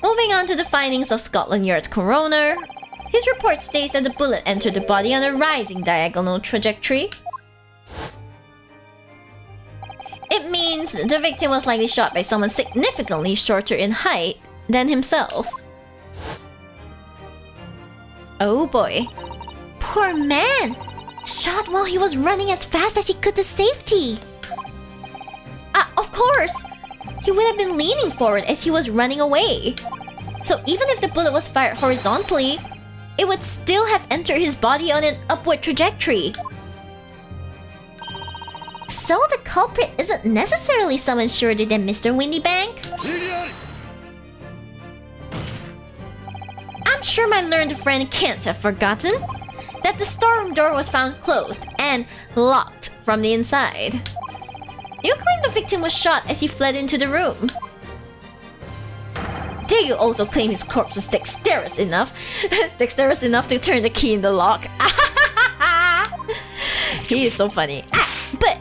Moving on to the findings of Scotland Yard's coroner, his report states that the bullet entered the body on a rising diagonal trajectory. It means the victim was likely shot by someone significantly shorter in height than himself. Oh boy. Poor man! Shot while he was running as fast as he could to safety. Of course! He would have been leaning forward as he was running away. So even if the bullet was fired horizontally, it would still have entered his body on an upward trajectory. So the culprit isn't necessarily someone shorter than Mr. Windybank? I'm sure my learned friend can't have forgotten that the storeroom door was found closed and locked from the inside. You claim the victim was shot as he fled into the room. Dare you also claim his corpse was dexterous enough to turn the key in the lock? He is so funny. But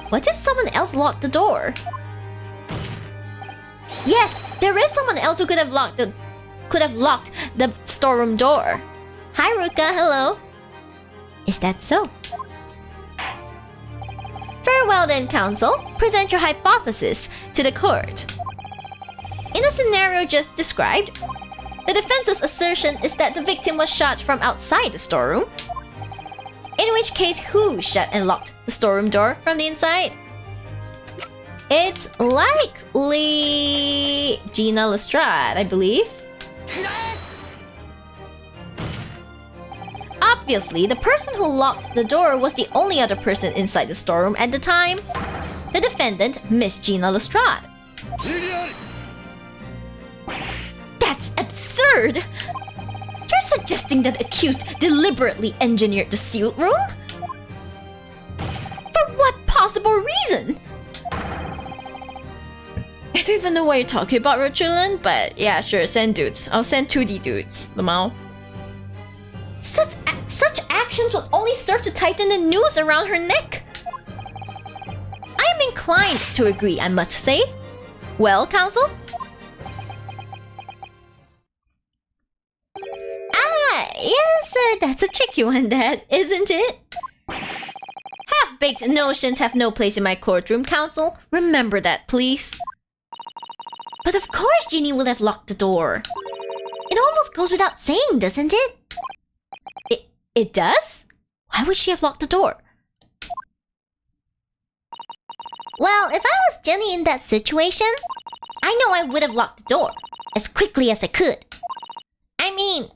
what if someone else locked the door? Yes, there is someone else who could have locked the storeroom door. Hi Ruka, hello. Is that so? Very well then, counsel. Present your hypothesis to the court. In the scenario just described, the defense's assertion is that the victim was shot from outside the storeroom. In which case, who shut and locked the storeroom door from the inside? It's likely Gina Lestrade, I believe. Obviously, the person who locked the door was the only other person inside the storeroom at the time. The defendant, Miss Gina Lestrade. That's absurd! You're suggesting that the accused deliberately engineered the sealed room? For what possible reason? I don't even know what you're talking about, Rochulin, but yeah, sure, send dudes. I'll send 2D dudes, Lamau. Such actions would only serve to tighten the noose around her neck. I am inclined to agree, I must say. Well, counsel? Yes, that's a tricky one, that, isn't it? Half-baked notions have no place in my courtroom, counsel. Remember that, please. But of course Jeannie would have locked the door. It almost goes without saying, doesn't it? It does? Why would she have locked the door? Well, if I was Jenny in that situation, I know I would have locked the door as quickly as I could. I mean,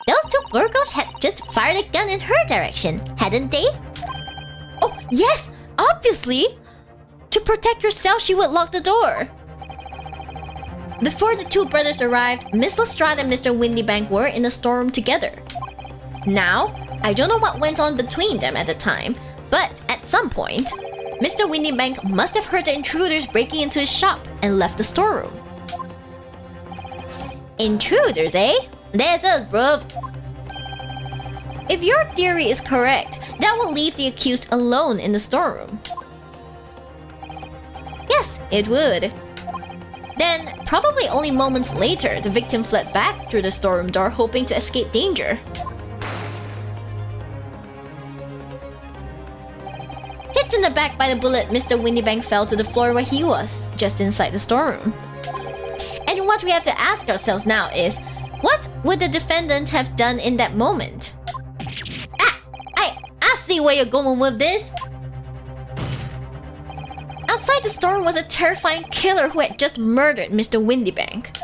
those two Burgos had just fired a gun in her direction, hadn't they? Oh, yes! Obviously! To protect yourself, she would lock the door. Before the two brothers arrived, Miss Lestrade and Mr. Windybank were in the storeroom together. Now, I don't know what went on between them at the time, but at some point, Mr. Windybank must have heard the intruders breaking into his shop and left the storeroom. Intruders, eh? That's us, bruv. If your theory is correct, that will leave the accused alone in the storeroom. Yes, it would. Then, probably only moments later, the victim fled back through the storeroom door hoping to escape danger. Hit in the back by the bullet, Mr. Windybank fell to the floor where he was, just inside the storeroom. And what we have to ask ourselves now is, What would the defendant have done in that moment? I see where you're going with this. Outside the store was a terrifying killer who had just murdered Mr. Windybank.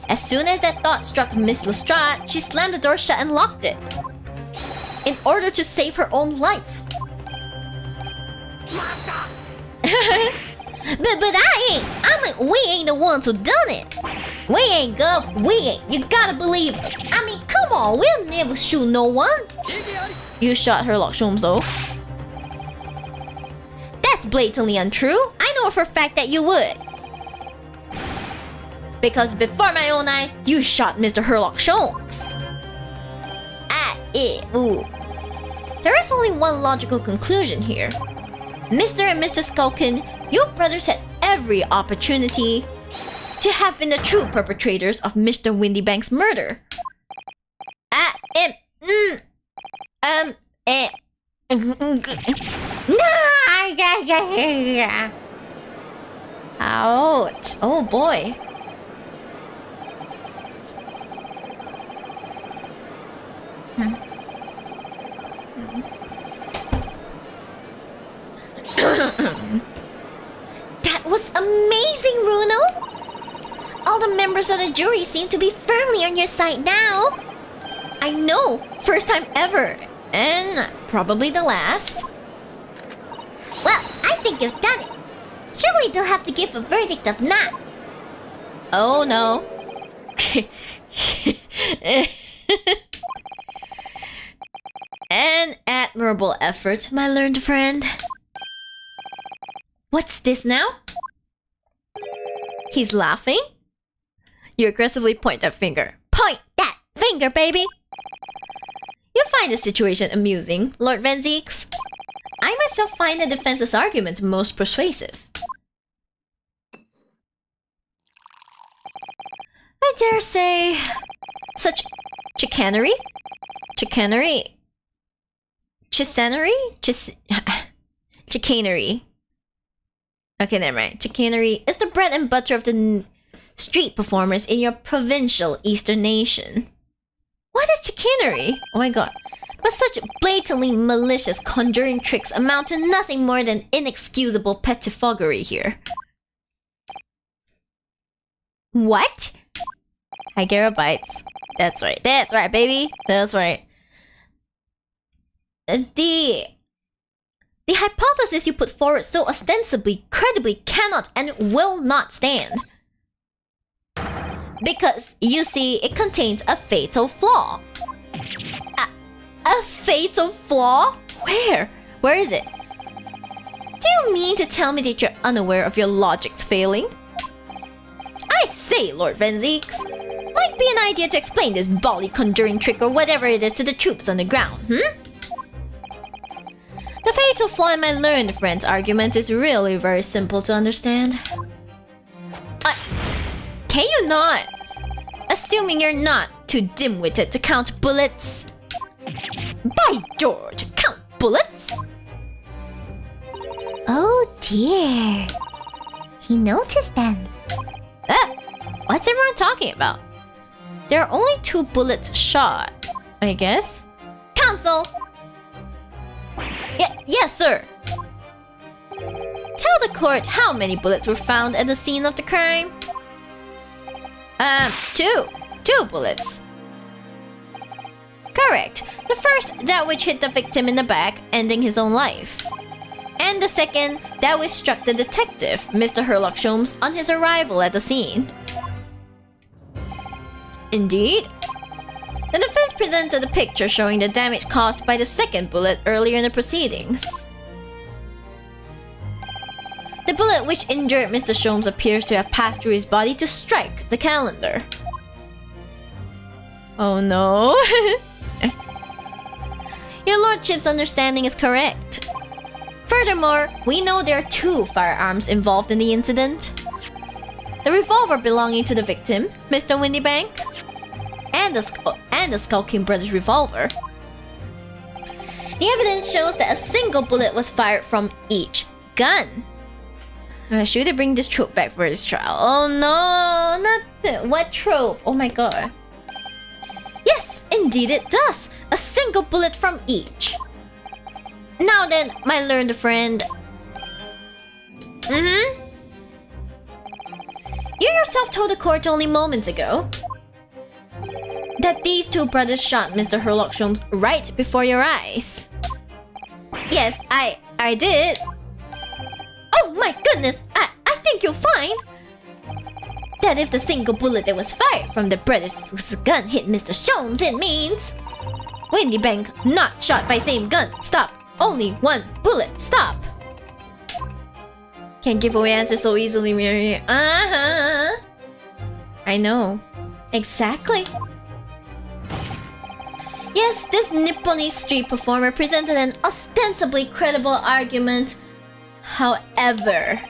As soon as that thought struck Miss Lestrade, she slammed the door shut and locked it. In order to save her own life. but we ain't the ones who done it. We ain't, Gov, we ain't. You gotta believe us. I mean, come on, we'll never shoot no one. You shot Sherlock Holmes though. That's blatantly untrue. I know for a fact that you would. Because before my own eyes, you shot Mr. Sherlock Holmes. Ooh. There is only one logical conclusion here. Mr. and Mr. Skulkin, you brothers had every opportunity to have been the true perpetrators of Mr. Windybank's murder. Ouch. Oh boy. That was amazing, Runo! All the members of the jury seem to be firmly on your side now. I know, first time ever, and probably the last. Well, I think you've done it. Surely they'll have to give a verdict of not. Oh no. An admirable effort, my learned friend. What's this now? He's laughing? You aggressively point that finger. Point that finger, baby! You find the situation amusing, Lord Van Zeeks. I myself find the defense's argument most persuasive. I dare say... such chicanery? Chicanery? Chicanery? Chicanery. Okay, never mind. Chicanery is the bread and butter of the street performers in your provincial eastern nation. What is chicanery? Oh my god. But such blatantly malicious conjuring tricks amount to nothing more than inexcusable pettifoggery here. What? Hygerobites. That's right, baby. That's right. The hypothesis you put forward so ostensibly, credibly cannot and will not stand. Because, you see, it contains a fatal flaw. A fatal flaw? Where? Where is it? Do you mean to tell me that you're unaware of your logic's failing? I say, Lord Van Zeeks, might be an idea to explain this bally conjuring trick or whatever it is to the troops on the ground, The fatal flaw in my learned friend's argument is really very simple to understand. Can you not? Assuming you're not too dim-witted to count bullets. By George, count bullets? Oh dear. He noticed them. What's everyone talking about? There are only 2 bullets shot, I guess. Counsel! Yes, sir. Tell the court how many bullets were found at the scene of the crime. 2 bullets. Correct. The first, that which hit the victim in the back, ending his own life. And the second, that which struck the detective, Mr. Sherlock Holmes, on his arrival at the scene. Indeed. The defense presented a picture showing the damage caused by the second bullet earlier in the proceedings. The bullet which injured Mr. Holmes appears to have passed through his body to strike the calendar. Oh no. Your lordship's understanding is correct. Furthermore, we know there are 2 firearms involved in the incident. The revolver belonging to the victim, Mr. Windybank, and the Skulking Brothers revolver. The evidence shows that a single bullet was fired from each gun. Should they bring this trope back for this trial? Oh no, not what trope? Oh my god. Indeed it does! A single bullet from each. Now then, my learned friend. You yourself told the court only moments ago that these two brothers shot Mr. Herlock Sholmes right before your eyes. Yes, I did. Oh my goodness, I think you'll find that if the single bullet that was fired from the brothers' gun hit Mr. Sholmes, it means Windy Bank not shot by same gun. Stop. Only one bullet. Stop. Can't give away answers so easily, Miyori. I know. Exactly. Yes, this Nipponese street performer presented an ostensibly credible argument. However,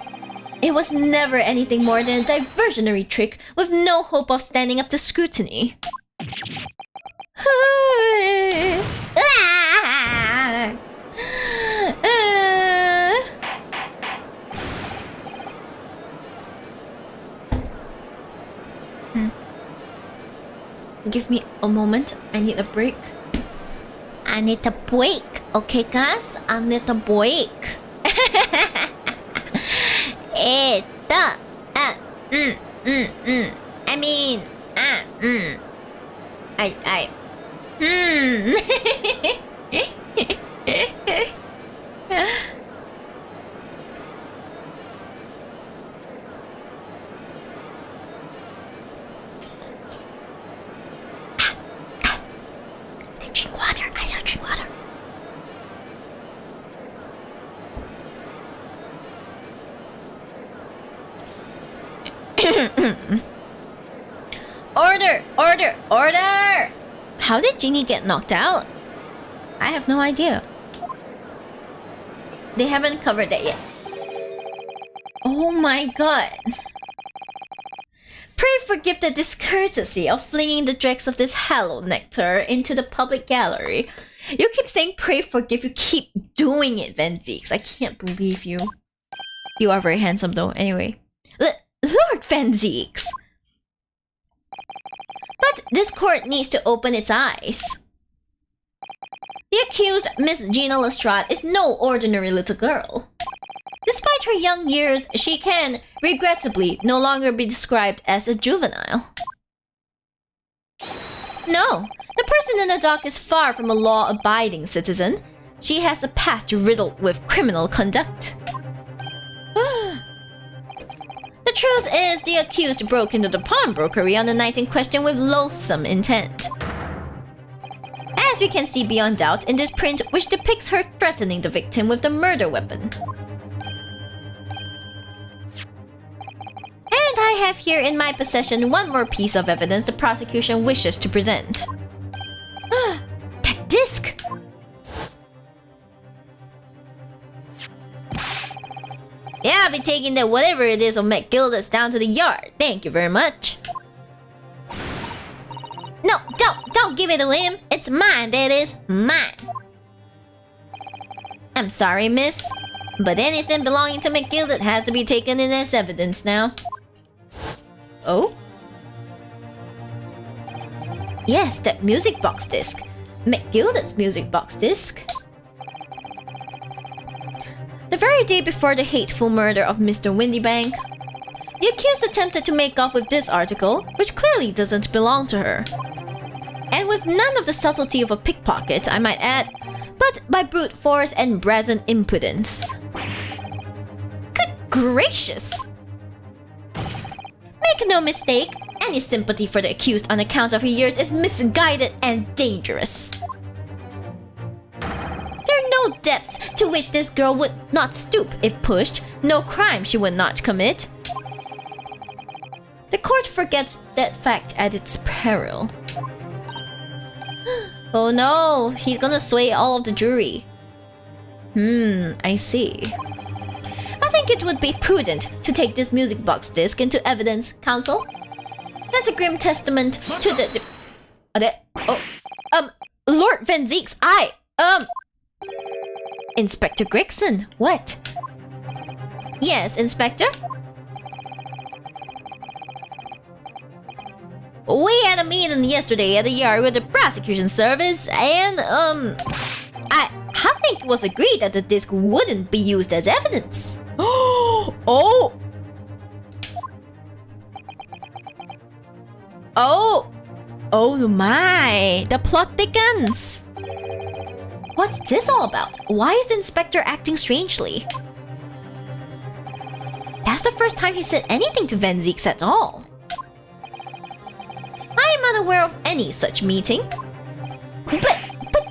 it was never anything more than a diversionary trick with no hope of standing up to scrutiny. Give me a moment. I need a break. I need a break. Okay, guys? I need a break. I mean, drink water. I shall drink water. Order! Order! Order! How did Genie get knocked out? I have no idea. They haven't covered that yet. Oh my god. Pray forgive the discourtesy of flinging the dregs of this hallowed nectar into the public gallery. You keep saying pray forgive, you keep doing it, Vanzeeks. I can't believe you. You are very handsome though, anyway. Lord Vanzeeks! But this court needs to open its eyes. The accused, Miss Gina Lestrade, is no ordinary little girl. Despite her young years, she can, regrettably, no longer be described as a juvenile. No, the person in the dock is far from a law-abiding citizen. She has a past riddled with criminal conduct. The truth is, the accused broke into the pawnbrokery on the night in question with loathsome intent. As we can see beyond doubt in this print, which depicts her threatening the victim with the murder weapon. And I have here in my possession one more piece of evidence the prosecution wishes to present. That disc! Yeah, I'll be taking that whatever it is of McGilda's down to the yard. Thank you very much. No, don't give it to him. It's mine, that is. Mine. I'm sorry, miss. But anything belonging to McGilda has to be taken in as evidence now. Oh? Yes, that music box disc. McGilda's music box disc. The very day before the hateful murder of Mr. Windybank, the accused attempted to make off with this article, which clearly doesn't belong to her. And with none of the subtlety of a pickpocket, I might add, but by brute force and brazen impudence. Good gracious! Make no mistake, any sympathy for the accused on account of her years is misguided and dangerous. There are no depths to which this girl would not stoop if pushed, no crime she would not commit. The court forgets that fact at its peril. Oh no, he's gonna sway all of the jury. I see. I think it would be prudent to take this music box disc into evidence, counsel. As a grim testament to the... Lord Vanzeeks, Inspector Gregson, what? Yes, Inspector? We had a meeting yesterday at the yard with the prosecution service, and I think it was agreed that the disc wouldn't be used as evidence. Oh! Oh my! The plot thickens! What's this all about? Why is the inspector acting strangely? That's the first time he said anything to Van Zieks at all. I am unaware of any such meeting. But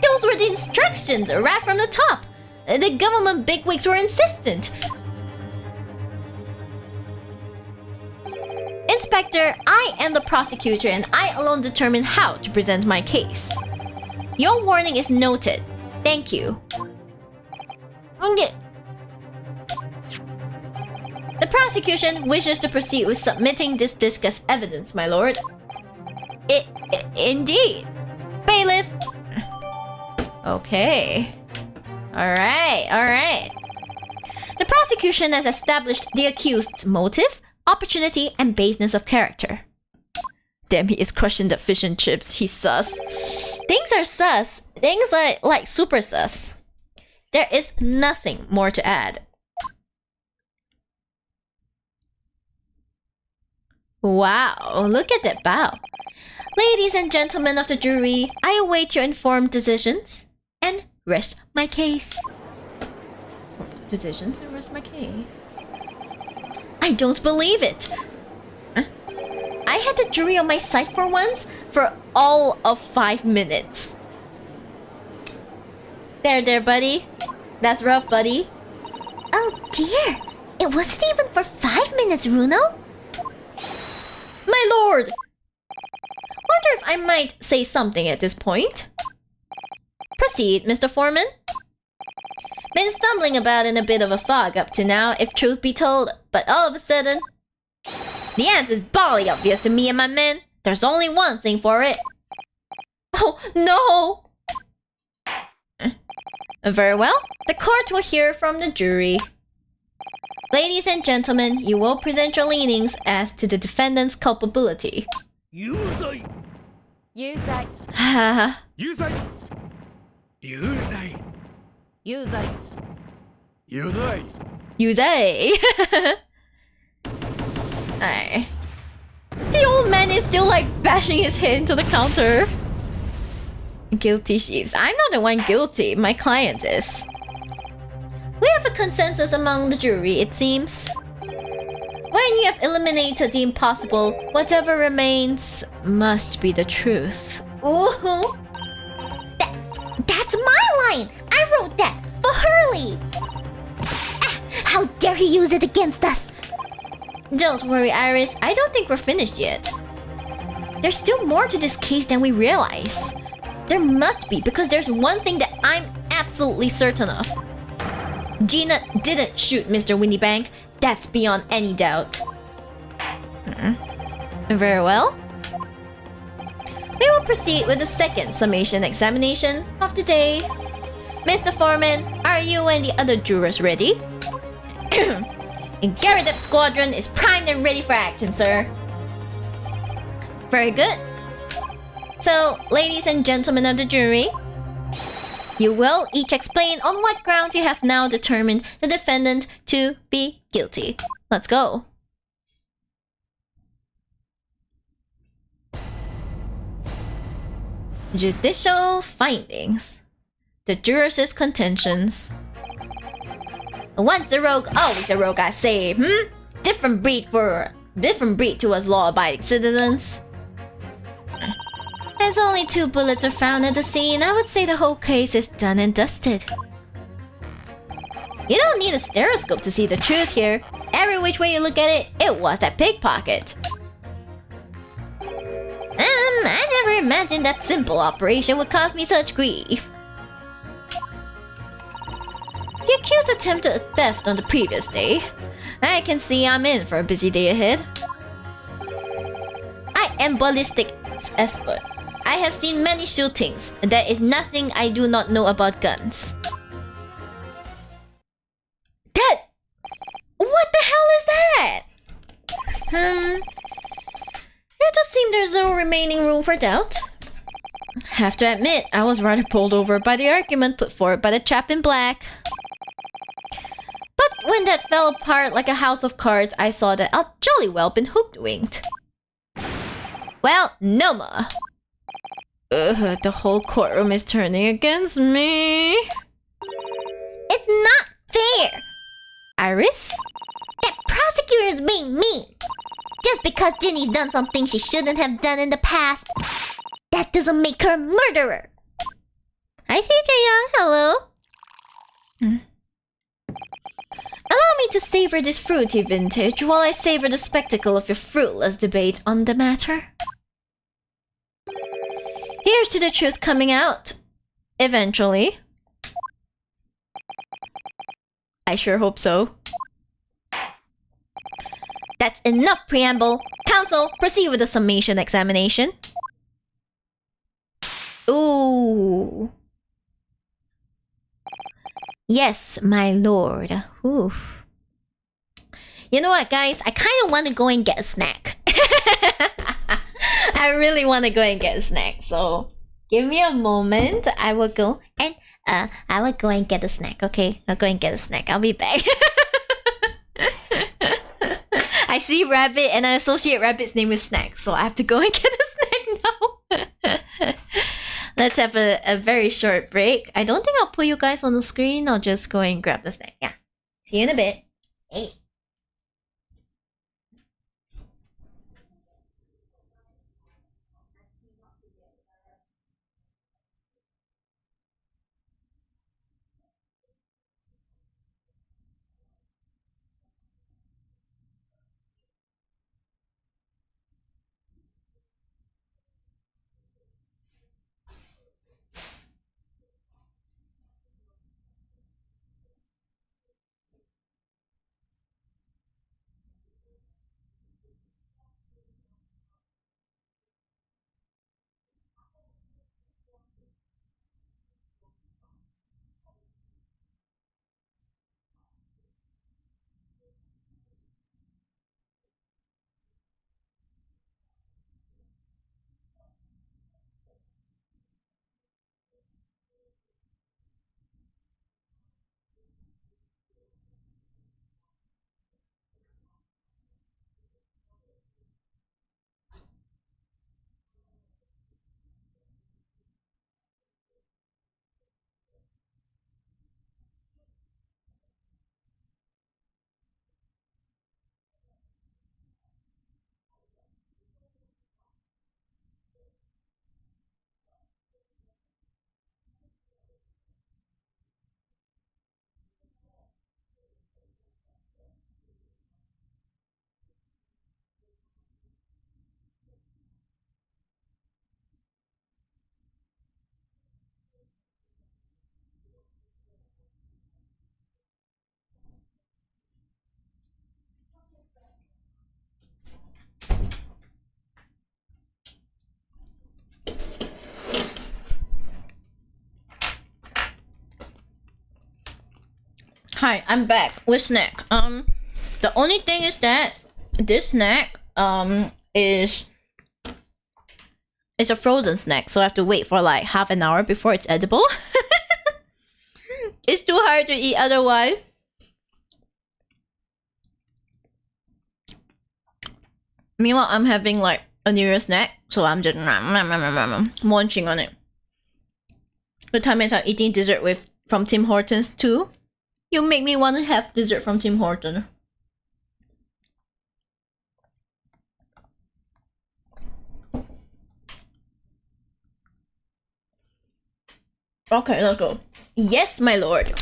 those were the instructions right from the top. The government bigwigs were insistent. Inspector, I am the prosecutor and I alone determine how to present my case. Your warning is noted. Thank you. The prosecution wishes to proceed with submitting this disc as evidence, my lord. Indeed. Bailiff. Okay. Alright. The prosecution has established the accused's motive, opportunity, and baseness of character. Damn, he is crushing the fish and chips. He's sus. Things are sus. Things are like super sus. There is nothing more to add. Wow, look at that bow. Ladies and gentlemen of the jury, I await your informed decisions and rest my case. Decisions and rest my case? I don't believe it. Huh? I had the jury on my side for once for all of 5 minutes. There, buddy. That's rough, buddy. Oh dear. It wasn't even for 5 minutes, Runo. My lord! Wonder if I might say something at this point. Proceed, Mr. Foreman. Been stumbling about in a bit of a fog up to now, if truth be told, but all of a sudden... The answer is bally obvious to me and my men. There's only one thing for it. Oh, no! Very well. The court will hear from the jury. Ladies and gentlemen, you will present your leanings as to the defendant's culpability. Yuzai. Aye. The old man is still like bashing his head into the counter. Guilty Shibs. I'm not the one guilty, my client is. We have a consensus among the jury, it seems. When you have eliminated the impossible, whatever remains must be the truth. Ooh. That's my line! I wrote that for Hurley! How dare he use it against us! Don't worry, Iris. I don't think we're finished yet. There's still more to this case than we realize. There must be, because there's one thing that I'm absolutely certain of. Gina didn't shoot Mr. Windybank. That's beyond any doubt. Very well. We will proceed with the second summation examination of the day. Mr. Foreman, are you and the other jurors ready? Garridep Squadron is primed and ready for action, sir. Very good. So, ladies and gentlemen of the jury, you will each explain on what grounds you have now determined the defendant to be guilty. Let's go. Judicial findings. The jurors' contentions. Once a rogue, always a rogue, I say. Different breed to us law-abiding citizens. As only 2 bullets are found at the scene, I would say the whole case is done and dusted. You don't need a stereoscope to see the truth here. Every which way you look at it, it was that pickpocket. I never imagined that simple operation would cause me such grief. The accused attempted theft on the previous day. I can see I'm in for a busy day ahead. I am ballistics expert. I have seen many shootings, and there is nothing I do not know about guns. That... What the hell is that? You just seem to there's no remaining room for doubt. Have to admit, I was rather pulled over by the argument put forward by the chap in black. But when that fell apart like a house of cards, I saw that I'd jolly well been hoodwinked. Well, no more. The whole courtroom is turning against me. It's not fair! Iris? That prosecutor's being mean. Just because Ginny's done something she shouldn't have done in the past, that doesn't make her a murderer. Hi, CJ Young. Hello. Allow me to savor this fruity vintage while I savor the spectacle of your fruitless debate on the matter. Here's to the truth coming out. Eventually. I sure hope so. That's enough preamble. Counsel, proceed with the summation examination. Ooh. Yes, my lord. Ooh. You know what, guys? I kind of want to go and get a snack. I really want to go and get a snack. So, give me a moment. I will go and get a snack. Okay, I'll go and get a snack. I'll be back. I see Rabbit and I associate Rabbit's name with snack, so I have to go and get a snack now. Let's have a very short break. I don't think I'll put you guys on the screen. I'll just go and grab the snack. Yeah. See you in a bit. Hey. Hi, I'm back with snack. The only thing is that this snack is a frozen snack, so I have to wait for like half an hour before it's edible. It's too hard to eat otherwise. Meanwhile, I'm having like a New Year's snack, so I'm just munching on it. The time is I'm eating dessert from Tim Hortons too. You make me want to have dessert from Tim Hortons. Okay, let's go. Yes, my lord.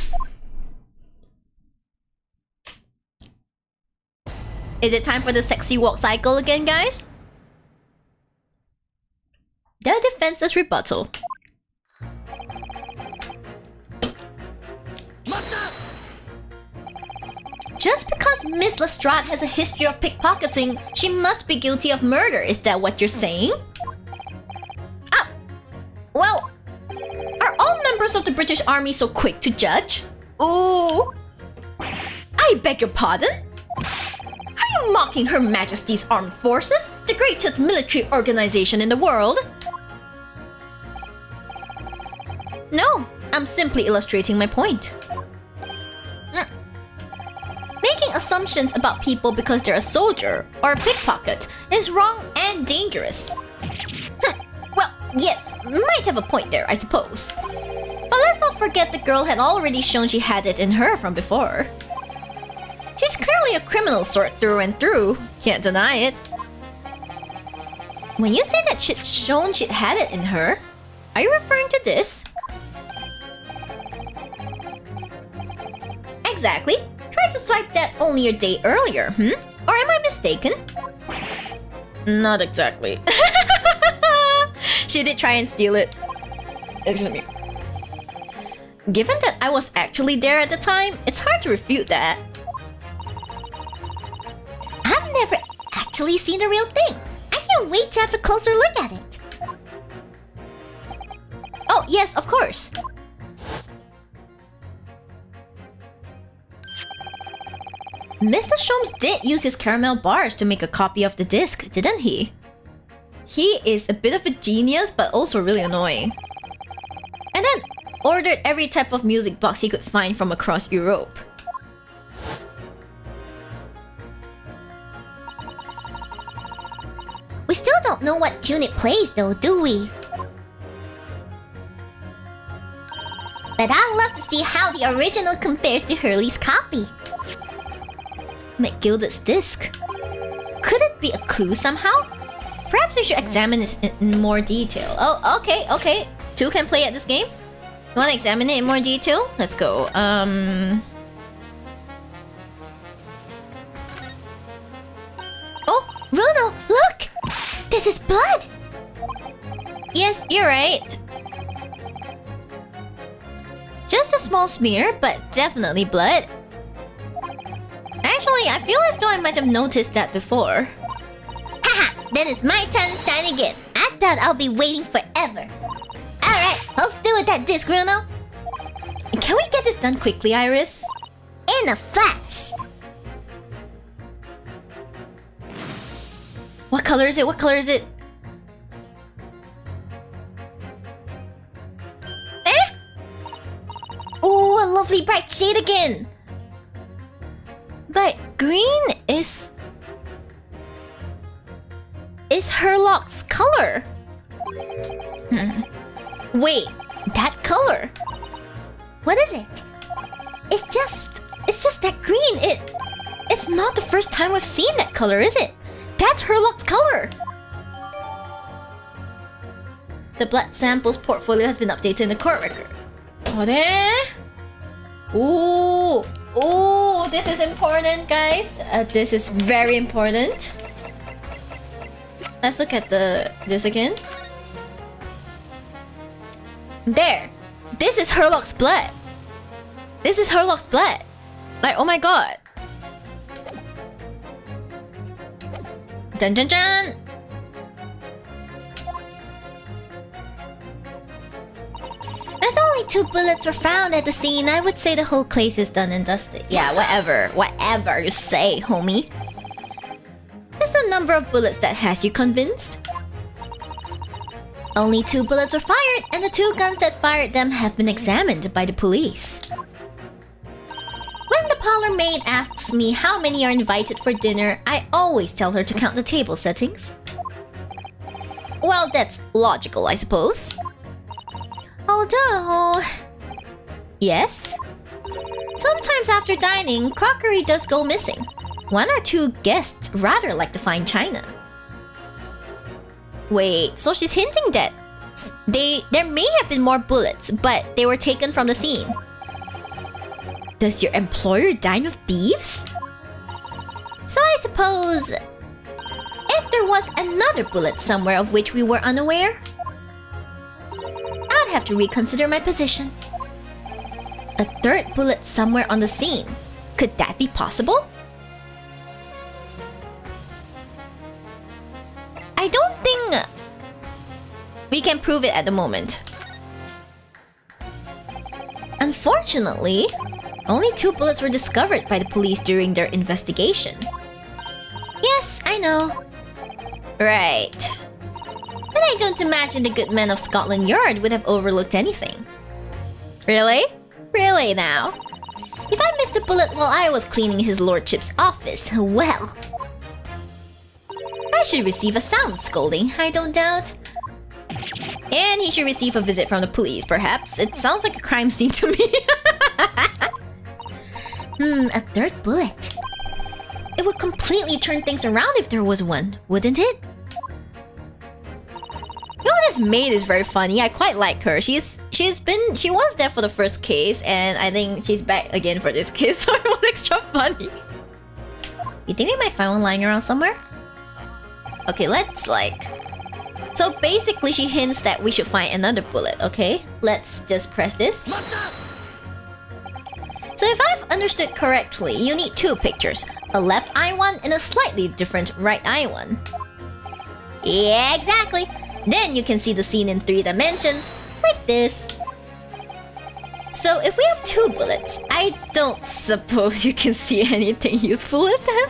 Is it time for the sexy walk cycle again, guys? The defenseless rebuttal. Just because Miss Lestrade has a history of pickpocketing, she must be guilty of murder. Is that what you're saying? Ah! Well, are all members of the British Army so quick to judge? Ooh! I beg your pardon? Are Are you mocking Her Majesty's Armed Forces, the greatest military organization in the world? No, I'm simply illustrating my point. Making assumptions about people because they're a soldier or a pickpocket is wrong and dangerous. Well, yes, might have a point there, I suppose. But let's not forget the girl had already shown she had it in her from before. She's clearly a criminal sort through and through, can't deny it. When you say that she'd shown she'd had it in her, are you referring to this? Exactly. Tried to swipe that only a day earlier, Or am I mistaken? Not exactly. She did try and steal it. Excuse me. Given that I was actually there at the time, it's hard to refute that. I've never actually seen the real thing. I can't wait to have a closer look at it. Oh, yes, of course. Mr. Sholmes did use his caramel bars to make a copy of the disc, didn't he? He is a bit of a genius, but also really annoying. And then ordered every type of music box he could find from across Europe. We still don't know what tune it plays though, do we? But I'd love to see how the original compares to Hurley's copy. McGilded's disc. Could it be a clue somehow? Perhaps we should examine this in more detail. Oh, okay. 2 can play at this game? You wanna examine it in more detail? Let's go. Oh, Bruno, look! This is blood! Yes, you're right. Just a small smear, but definitely blood. Actually, I feel as though I might have noticed that before. Haha, then it's my time to shine again. I thought I'll be waiting forever. Alright, hold still with that disc, Bruno. Can we get this done quickly, Iris? In a flash. What color is it? What color is it? Eh? Oh, a lovely bright shade again. But green is Herlock's color. Wait, that color? What is it? It's just that green. It's not the first time we've seen that color, is it? That's Herlock's color. The blood samples portfolio has been updated in the court record. Ooh, this is important, guys. This is very important. Let's look at this again. There. This is Herlock's blood. This is Herlock's blood. Like, oh my god. Dun dun dun. As only 2 bullets were found at the scene, I would say the whole case is done and dusted. Yeah, whatever you say, homie. Is the number of bullets that has you convinced? Only 2 bullets were fired, and the 2 guns that fired them have been examined by the police. When the parlor maid asks me how many are invited for dinner, I always tell her to count the table settings. Well, that's logical, I suppose. Although... Yes? Sometimes after dining, crockery does go missing. 1 or 2 guests rather like the fine china. Wait, so she's hinting that there may have been more bullets, but they were taken from the scene. Does your employer dine with thieves? So I suppose... if there was another bullet somewhere of which we were unaware, I'd have to reconsider my position. A 3rd bullet somewhere on the scene. Could that be possible? I don't think we can prove it at the moment. Unfortunately, only 2 bullets were discovered by the police during their investigation. know. Right. And I don't imagine the good men of Scotland Yard would have overlooked anything. Really? Really now? If I missed a bullet while I was cleaning his lordship's office, well... I should receive a sound scolding, I don't doubt. And he should receive a visit from the police, perhaps. It sounds like a crime scene to me. A third bullet. It would completely turn things around if there was one, wouldn't it? You know, this maid is very funny. I quite like her. She was there for the first case, and I think she's back again for this case, so it was extra funny. You think we might find one lying around somewhere? Okay, let's So basically she hints that we should find another bullet, okay? Let's just press this. So if I've understood correctly, you need two pictures. A left eye one and a slightly different right eye one. Yeah, exactly! Then you can see the scene in 3 dimensions, like this. So if we have 2 bullets, I don't suppose you can see anything useful with them?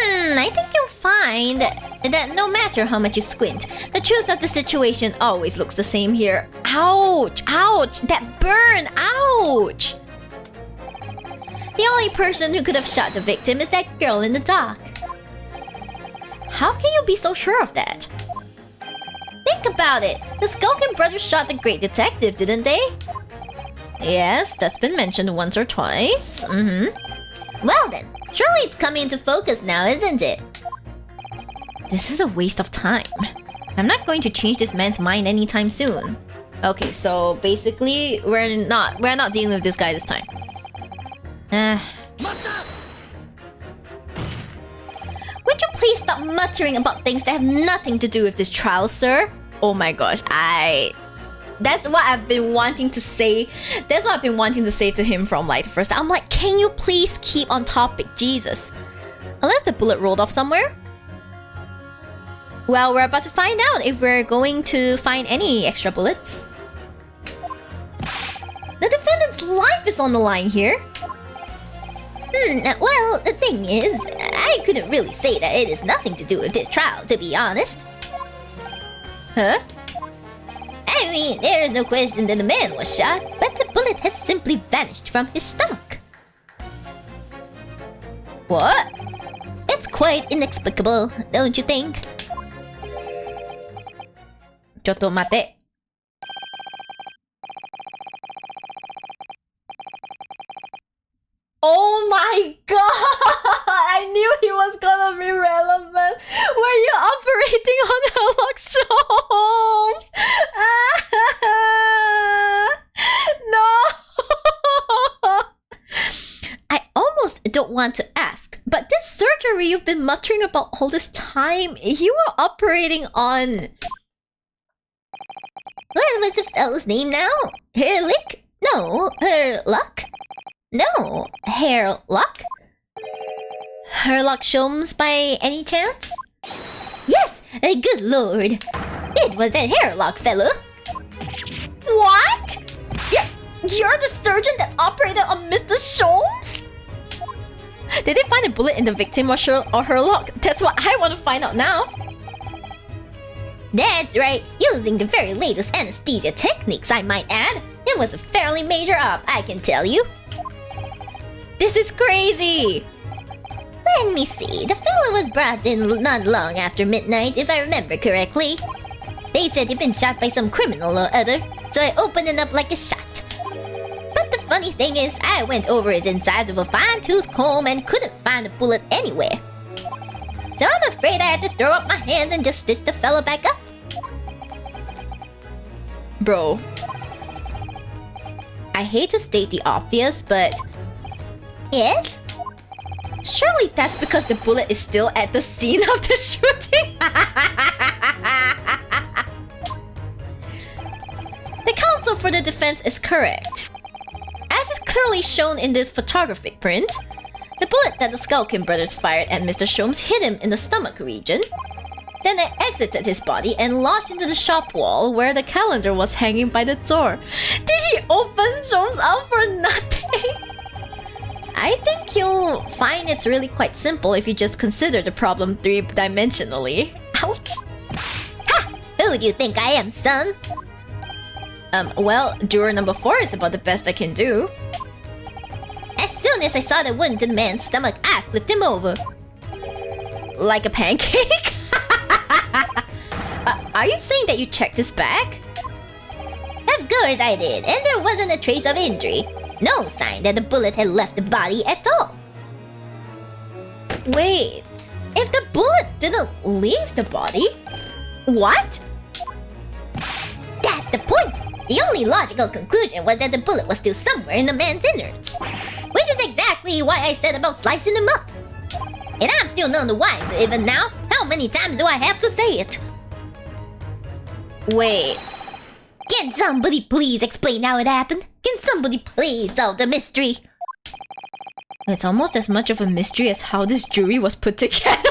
I think you'll find that no matter how much you squint, the truth of the situation always looks the same here. Ouch! Ouch! That burn! Ouch! The only person who could have shot the victim is that girl in the dock. How can you be so sure of that? Think about it. The Skulkin brothers shot the great detective, didn't they? Yes, that's been mentioned once or twice. Well then, surely it's coming into focus now, isn't it? This is a waste of time. I'm not going to change this man's mind anytime soon. Okay, so basically, we're not dealing with this guy this time. Would you please stop muttering about things that have nothing to do with this trial, sir? Oh my gosh, that's what I've been wanting to say. That's what I've been wanting to say to him from like the first time. I'm like, can you please keep on topic, Jesus? Unless the bullet rolled off somewhere. Well, we're about to find out if we're going to find any extra bullets. The defendant's life is on the line here. Well, the thing is, I couldn't really say that it has nothing to do with this trial, to be honest. Huh? I mean, there is no question that the man was shot, but the bullet has simply vanished from his stomach. What? It's quite inexplicable, don't you think? ちょっと待て. Oh my god! I knew he was gonna be relevant! Were you operating on Herlock Sholmes? No! I almost don't want to ask, but this surgery you've been muttering about all this time, you were operating on... What was the fellow's name now? Herlick? No, Herlock? No, Herlock? Herlock Sholmes by any chance? Yes! Good lord! It was that Herlock fellow! What? You're the surgeon that operated on Mr. Sholmes? Did they find a bullet in the victim or Herlock? That's what I want to find out now! That's right, using the very latest anesthesia techniques, I might add. It was a fairly major op, I can tell you. This is crazy! Let me see, the fellow was brought in not long after midnight, if I remember correctly. They said he'd been shot by some criminal or other, so I opened it up like a shot. But the funny thing is, I went over his insides with a fine-tooth comb and couldn't find a bullet anywhere. So I'm afraid I had to throw up my hands and just stitch the fella back up. Bro. I hate to state the obvious, but... Yes? Surely that's because the bullet is still at the scene of the shooting? The counsel for the defense is correct. As is clearly shown in this photographic print, the bullet that the Skulkin brothers fired at Mr. Sholmes hit him in the stomach region. Then it exited his body and lodged into the shop wall where the calendar was hanging by the door. Did he open Sholmes out for nothing? I think you'll find it's really quite simple if you just consider the problem three-dimensionally. Ouch! Ha! Who do you think I am, son? Well, juror number 4 is about the best I can do. As soon as I saw the wounded man's stomach, I flipped him over. Like a pancake? Are you saying that you checked his back? Of course I did, and there wasn't a trace of injury. No sign that the bullet had left the body at all. Wait, if the bullet didn't leave the body? What? That's the point! The only logical conclusion was that the bullet was still somewhere in the man's innards. Which is exactly why I said about slicing him up. And I'm still none the wiser even now. How many times do I have to say it? Wait. Can somebody please explain how it happened? Can somebody please solve the mystery? It's almost as much of a mystery as how this jury was put together.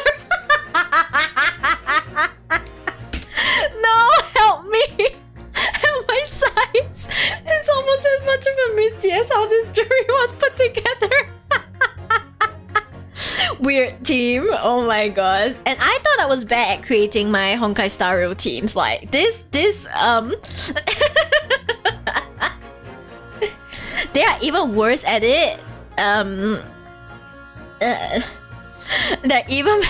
No, help me! Help my sides! It's almost as much of a mystery as how this jury was put together. Weird team, oh my gosh. And I thought I was bad at creating my Honkai Star Rail teams. Like, they are even worse at it. They're even...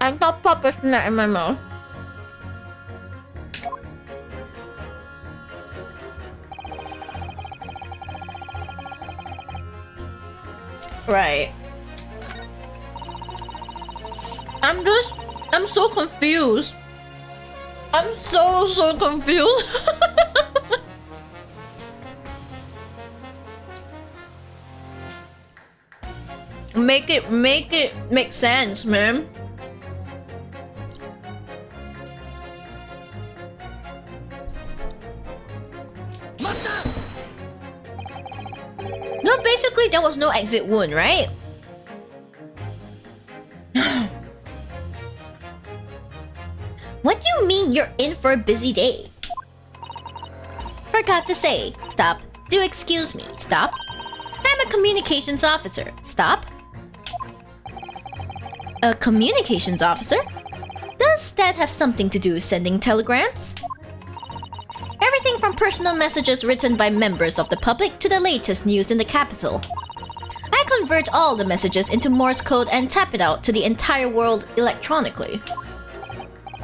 I got pop a snack in my mouth. Right. I'm so confused. I'm so confused. Make it make sense, man. No, basically there was no exit wound, right? What do you mean you're in for a busy day? Forgot to say. Stop. Do excuse me. Stop. I'm a communications officer. Stop. A communications officer? Does that have something to do with sending telegrams? Everything from personal messages written by members of the public to the latest news in the capital. I convert all the messages into Morse code and tap it out to the entire world electronically.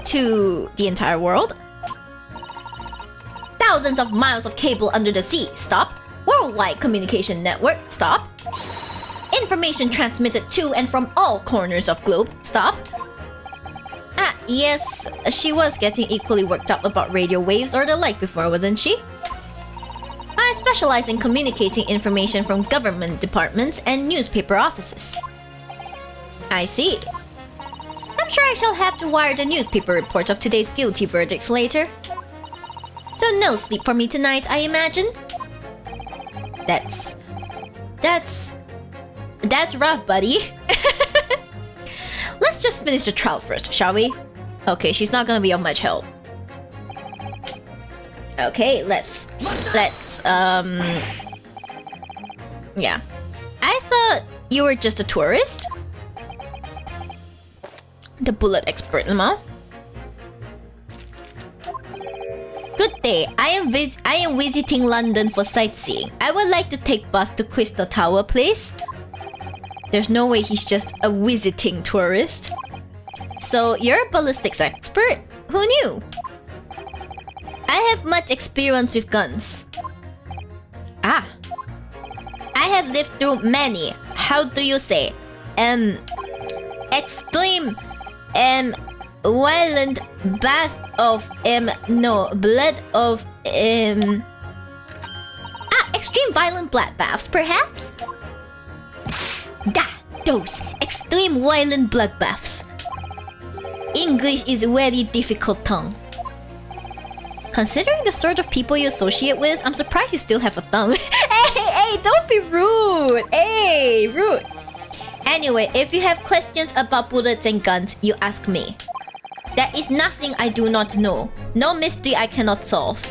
To the entire world? Thousands of miles of cable under the sea. Stop. Worldwide communication network. Stop. Information transmitted to and from all corners of globe. Stop. Ah, yes, she was getting equally worked up about radio waves or the like before, wasn't she? I specialize in communicating information from government departments and newspaper offices. I see. I'm sure I shall have to wire the newspaper reports of today's guilty verdicts later. So no sleep for me tonight, I imagine? That's rough, buddy. Let's just finish the trial first, shall we? Okay, she's not gonna be of much help. Okay, let's yeah. I thought you were just a tourist. The bullet expert, Lama. Good day. I am visiting London for sightseeing. I would like to take bus to Crystal Tower, please. There's no way he's just a visiting tourist. So you're a ballistics expert? Who knew? I have much experience with guns. Ah. I have lived through many, how do you say, extreme, violent bath of, blood of, extreme violent blood baths, perhaps? Those extreme violent bloodbaths. English is very difficult tongue. Considering the sort of people you associate with, I'm surprised you still have a tongue. Hey, don't be rude. Hey, rude. Anyway, if you have questions about bullets and guns, you ask me. There is nothing I do not know. No mystery I cannot solve.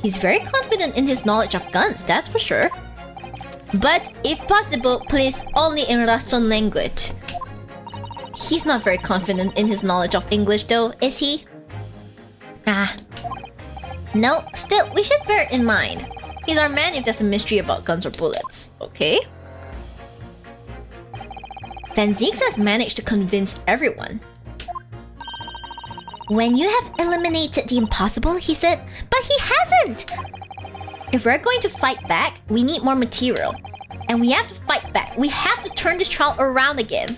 He's very confident in his knowledge of guns, that's for sure. But if possible, please only in Russian language. He's not very confident in his knowledge of English though, is he? Ah. No, still, we should bear it in mind. He's our man if there's a mystery about guns or bullets, okay? Van Zieks has managed to convince everyone. When you have eliminated the impossible, he said, but he hasn't! If we're going to fight back, we need more material. And we have to fight back. We have to turn this trial around again.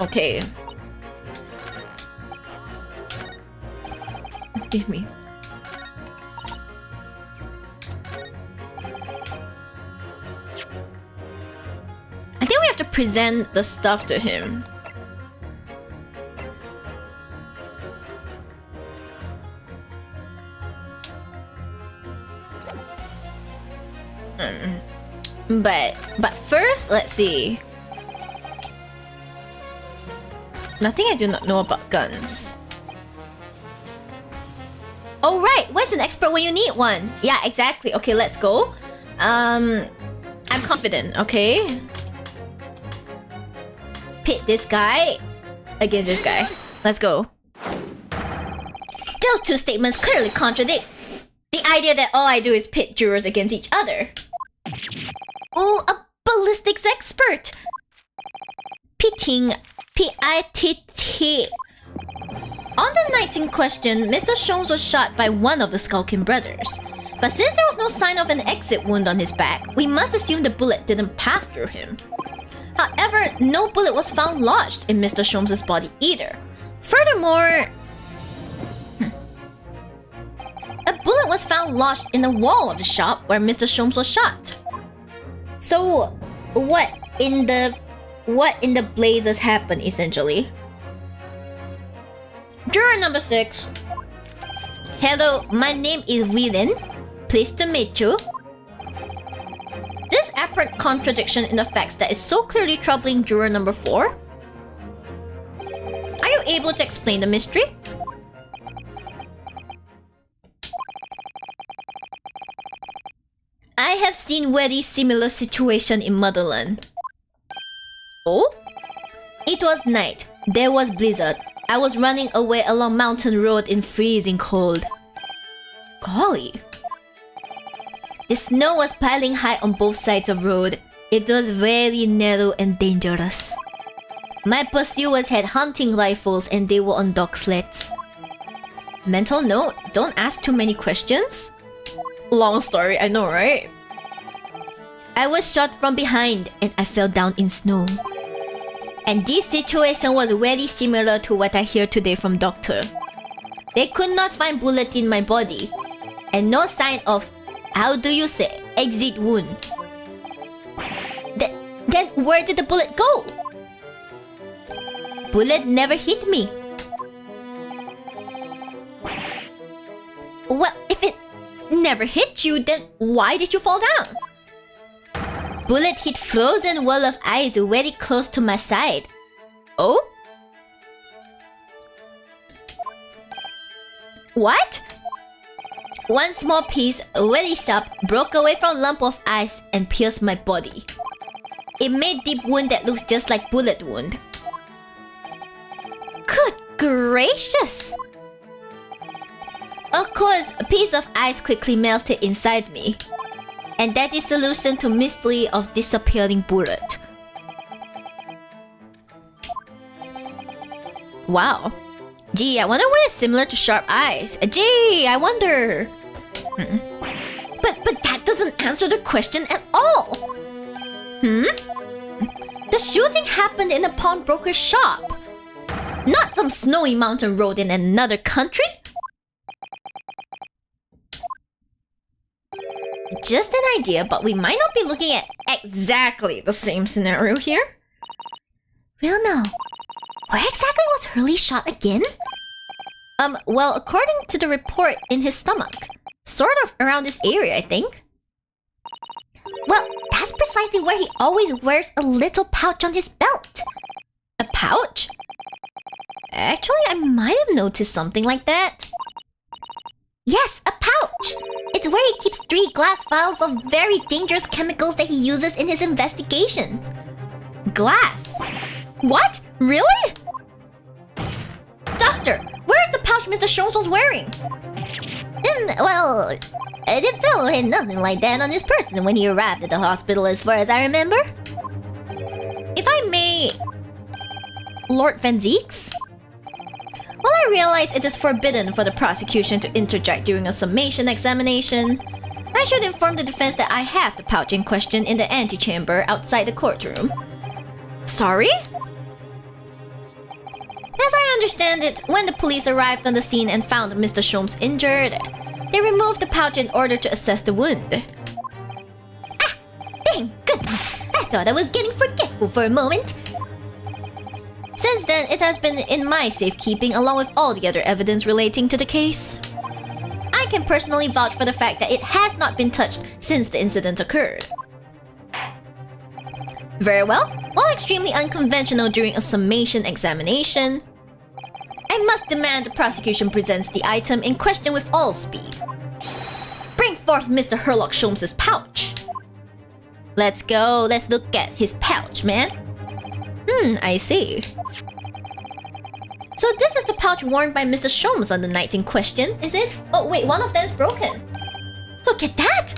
Okay. Give me. I think we have to present the stuff to him. But first, let's see. Nothing I do not know about guns. Oh right, where's an expert when you need one? Yeah, exactly. Okay, let's go. I'm confident, okay? Pit this guy against this guy. Let's go. Those two statements clearly contradict the idea that all I do is pit jurors against each other. Oh, a ballistics expert! Pitting. P-I-T-T. On the night in question, Mr. Sholmes was shot by one of the skulking brothers. But since there was no sign of an exit wound on his back, we must assume the bullet didn't pass through him. However, no bullet was found lodged in Mr. Sholmes' body either. Furthermore, a bullet was found lodged in the wall of the shop where Mr. Sholmes was shot. So, what in the blazes happened essentially? Juror number 6. Hello, my name is Whelan. Pleased to meet you. This apparent contradiction in the facts that is so clearly troubling juror number 4. Are you able to explain the mystery? I have seen very similar situation in motherland. Oh? It was night. There was blizzard. I was running away along mountain road in freezing cold. Golly. The snow was piling high on both sides of road. It was very narrow and dangerous. My pursuers had hunting rifles and they were on dog sleds. Mental note, don't ask too many questions. Long story, I know, right? I was shot from behind and I fell down in snow. And this situation was very similar to what I hear today from doctor. They could not find bullet in my body. And no sign of, how do you say, exit wound. Then where did the bullet go? Bullet never hit me. Well, if it never hit you, then why did you fall down? Bullet hit frozen wall of ice very close to my side. Oh? What? One small piece, very sharp, broke away from lump of ice and pierced my body. It made deep wound that looks just like bullet wound. Good gracious! Of course, a piece of ice quickly melted inside me. And that is solution to mystery of disappearing bullet. Wow. Gee, I wonder what is similar to sharp eyes. Gee, I wonder. But that doesn't answer the question at all. The shooting happened in a pawnbroker's shop. Not some snowy mountain road in another country. Just an idea, but we might not be looking at exactly the same scenario here. Well, no. Where exactly was Hurley shot again? Well, according to the report, in his stomach. Sort of around this area, I think. Well, that's precisely where he always wears a little pouch on his belt. A pouch? Actually, I might have noticed something like that. Yes, a pouch! It's where he keeps 3 glass vials of very dangerous chemicals that he uses in his investigations. Glass? What? Really? Doctor, where's the pouch Mr. Sholmes was wearing? Well, the fellow had nothing like that on his person when he arrived at the hospital as far as I remember. If I may... Lord Van Zeeks? While I realize it is forbidden for the prosecution to interject during a summation examination, I should inform the defense that I have the pouch in question in the antechamber outside the courtroom. Sorry? As I understand it, when the police arrived on the scene and found Mr. Sholmes injured, they removed the pouch in order to assess the wound. Ah! Thank goodness! I thought I was getting forgetful for a moment. Since then, it has been in my safekeeping along with all the other evidence relating to the case. I can personally vouch for the fact that it has not been touched since the incident occurred. Very well. While extremely unconventional during a summation examination, I must demand the prosecution presents the item in question with all speed. Bring forth Mr. Herlock Sholmes' pouch. Let's go. Let's look at his pouch, man. I see. So this is the pouch worn by Mr. Sholmes on the night in question, is it? Oh wait, one of them is broken. Look at that!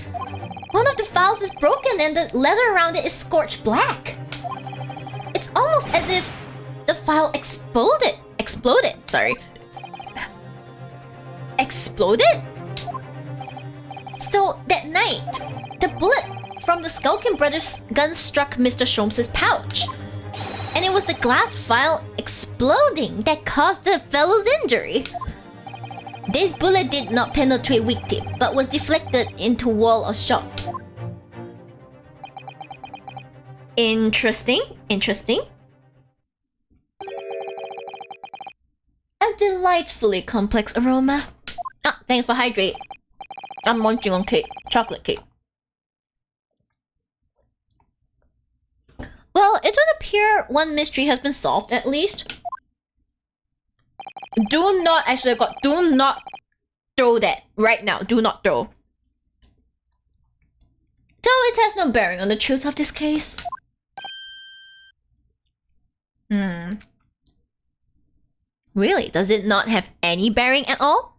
One of the files is broken and the leather around it is scorched black. It's almost as if the file exploded. Exploded. So that night, the bullet from the Skulkin brothers' gun struck Mr. Sholmes' pouch. And it was the glass vial exploding that caused the fellow's injury. This bullet did not penetrate victim, but was deflected into wall or shop. Interesting. A delightfully complex aroma. Thanks for hydrate. I'm munching on cake. Chocolate cake. Well, it would appear one mystery has been solved, at least. Do not throw that right now. Do not throw. Though it has no bearing on the truth of this case. Really? Does it not have any bearing at all?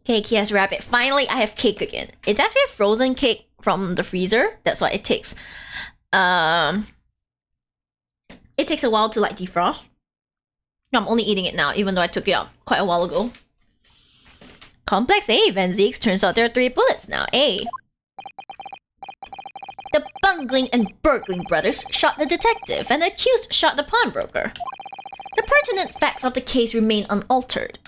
Cake, yes, rabbit. Finally, I have cake again. It's actually a frozen cake from the freezer. That's why it takes... It takes a while to like defrost. I'm only eating it now, even though I took it out quite a while ago. Complex A, Van Zeeks. Turns out there are 3 bullets now. A. The bungling and burgling brothers shot the detective, and the accused shot the pawnbroker. The pertinent facts of the case remain unaltered.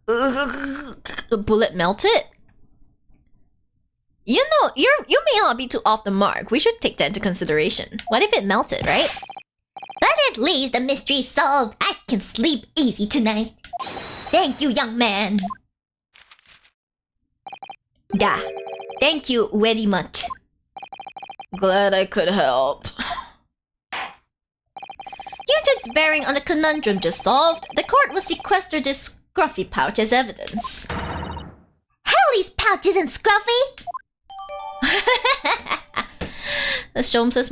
The bullet melted? You know, you may not be too off the mark. We should take that into consideration. What if it melted, right? But at least the mystery's solved. I can sleep easy tonight. Thank you, young man. Yeah, thank you very much. Glad I could help. Due to its bearing on the conundrum just solved, the court will sequester this scruffy pouch as evidence. Hellie's pouch isn't scruffy! The Sholmes'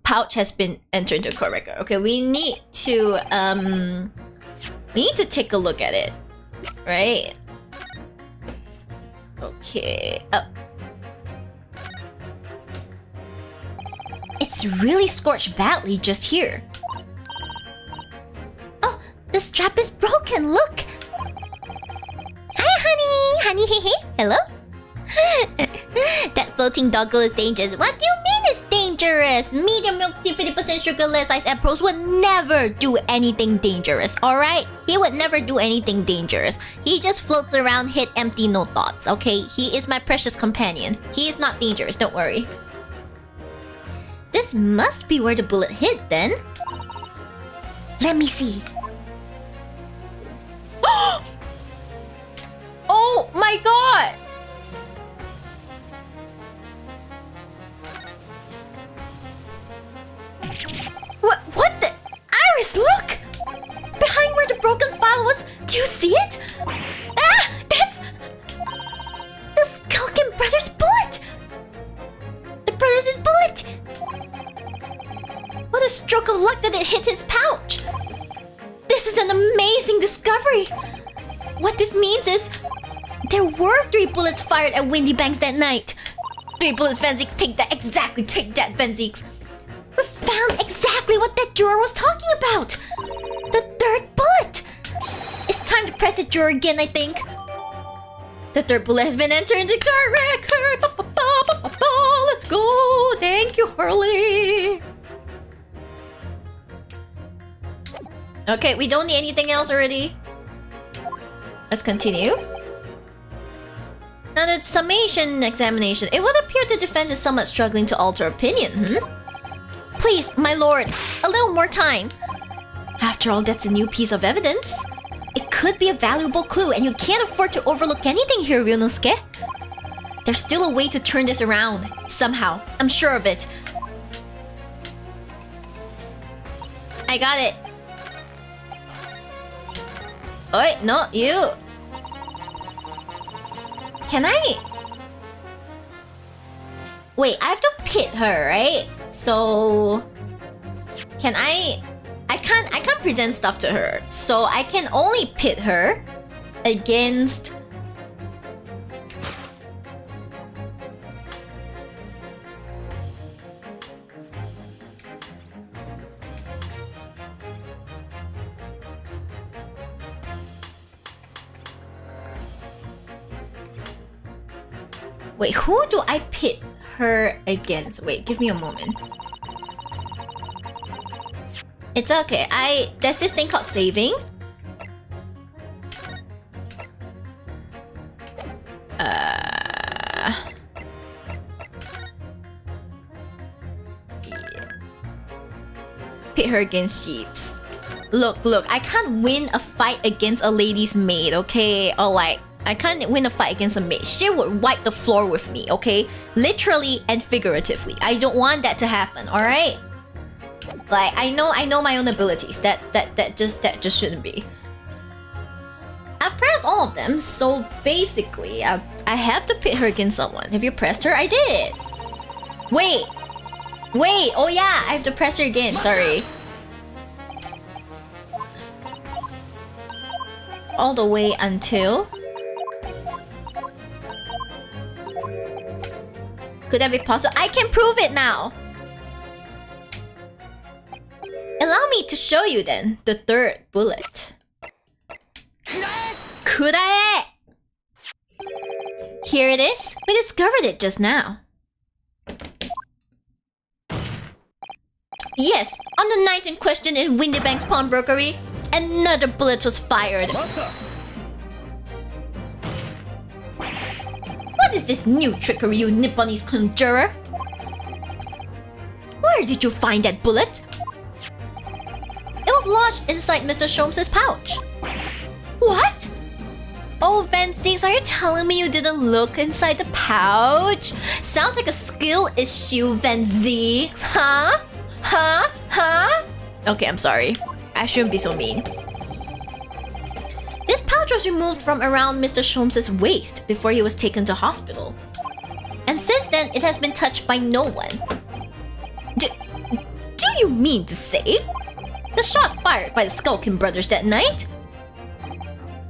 pouch has been entered into court record. Okay, we need to take a look at it, right? Okay. It's really scorched badly just here. Oh, the strap is broken. Look. Hi, honey. Hello. That floating doggo is dangerous. What do you mean it's dangerous? Medium milk tea, 50% sugar, less ice, and pros would never do anything dangerous, alright? He would never do anything dangerous. He just floats around, hit empty, no thoughts, okay? He is my precious companion. He is not dangerous, don't worry. This must be where the bullet hit, then. Let me see. Oh my god! What the? Iris, look! Do you see it? Ah! That's... the Skulkin Brothers bullet! The Brothers' bullet! What a stroke of luck that it hit his pouch! This is an amazing discovery! What this means is... there were 3 bullets fired at Windy Banks that night. 3 bullets, Vanzeeks. Take that. Exactly. Take that, Vanzeeks. We found exactly what that drawer was talking about. The 3rd bullet. It's time to press the drawer again, I think. The 3rd bullet has been entered into car record. Ba, ba, ba, ba, ba, ba. Let's go. Thank you, Hurley. Okay, we don't need anything else already. Let's continue. Now the summation examination. It would appear the defense is somewhat struggling to alter opinion, Please, my lord, a little more time. After all, that's a new piece of evidence. It could be a valuable clue, and you can't afford to overlook anything here, Ryunosuke. There's still a way to turn this around. Somehow. I'm sure of it. I got it. Oi, no, you. Can I... wait, I have to pit her, right? So... can I can't present stuff to her. So I can only pit her against... wait, who do I pit her against? Wait, give me a moment. It's okay. There's this thing called saving. Yeah. Pit her against Shibs. Look, I can't win a fight against a lady's maid, okay? Or like, I can't win a fight against a maid. She would wipe the floor with me, okay? Literally and figuratively. I don't want that to happen, alright? Like, I know my own abilities. That just shouldn't be. I've pressed all of them, so basically, I have to pit her against someone. Have you pressed her? I did. Wait, oh yeah, I have to press her again, sorry. All the way until... could that be possible? I can prove it now! Allow me to show you then the 3rd bullet. Kurae! Here it is. We discovered it just now. Yes, on the night in question in Windy Bank's pawnbrokery, another bullet was fired. What is this new trickery, you Nipponese conjurer? Where did you find that bullet? It was lodged inside Mr. Sholmes' pouch. What? Oh, Vanzeeks, are you telling me you didn't look inside the pouch? Sounds like a skill issue, Vanzeeks. Huh? Okay, I'm sorry. I shouldn't be so mean. This pouch was removed from around Mr. Sholmes' waist before he was taken to hospital. And since then, it has been touched by no one. Do you mean to say the shot fired by the Skulkin brothers that night?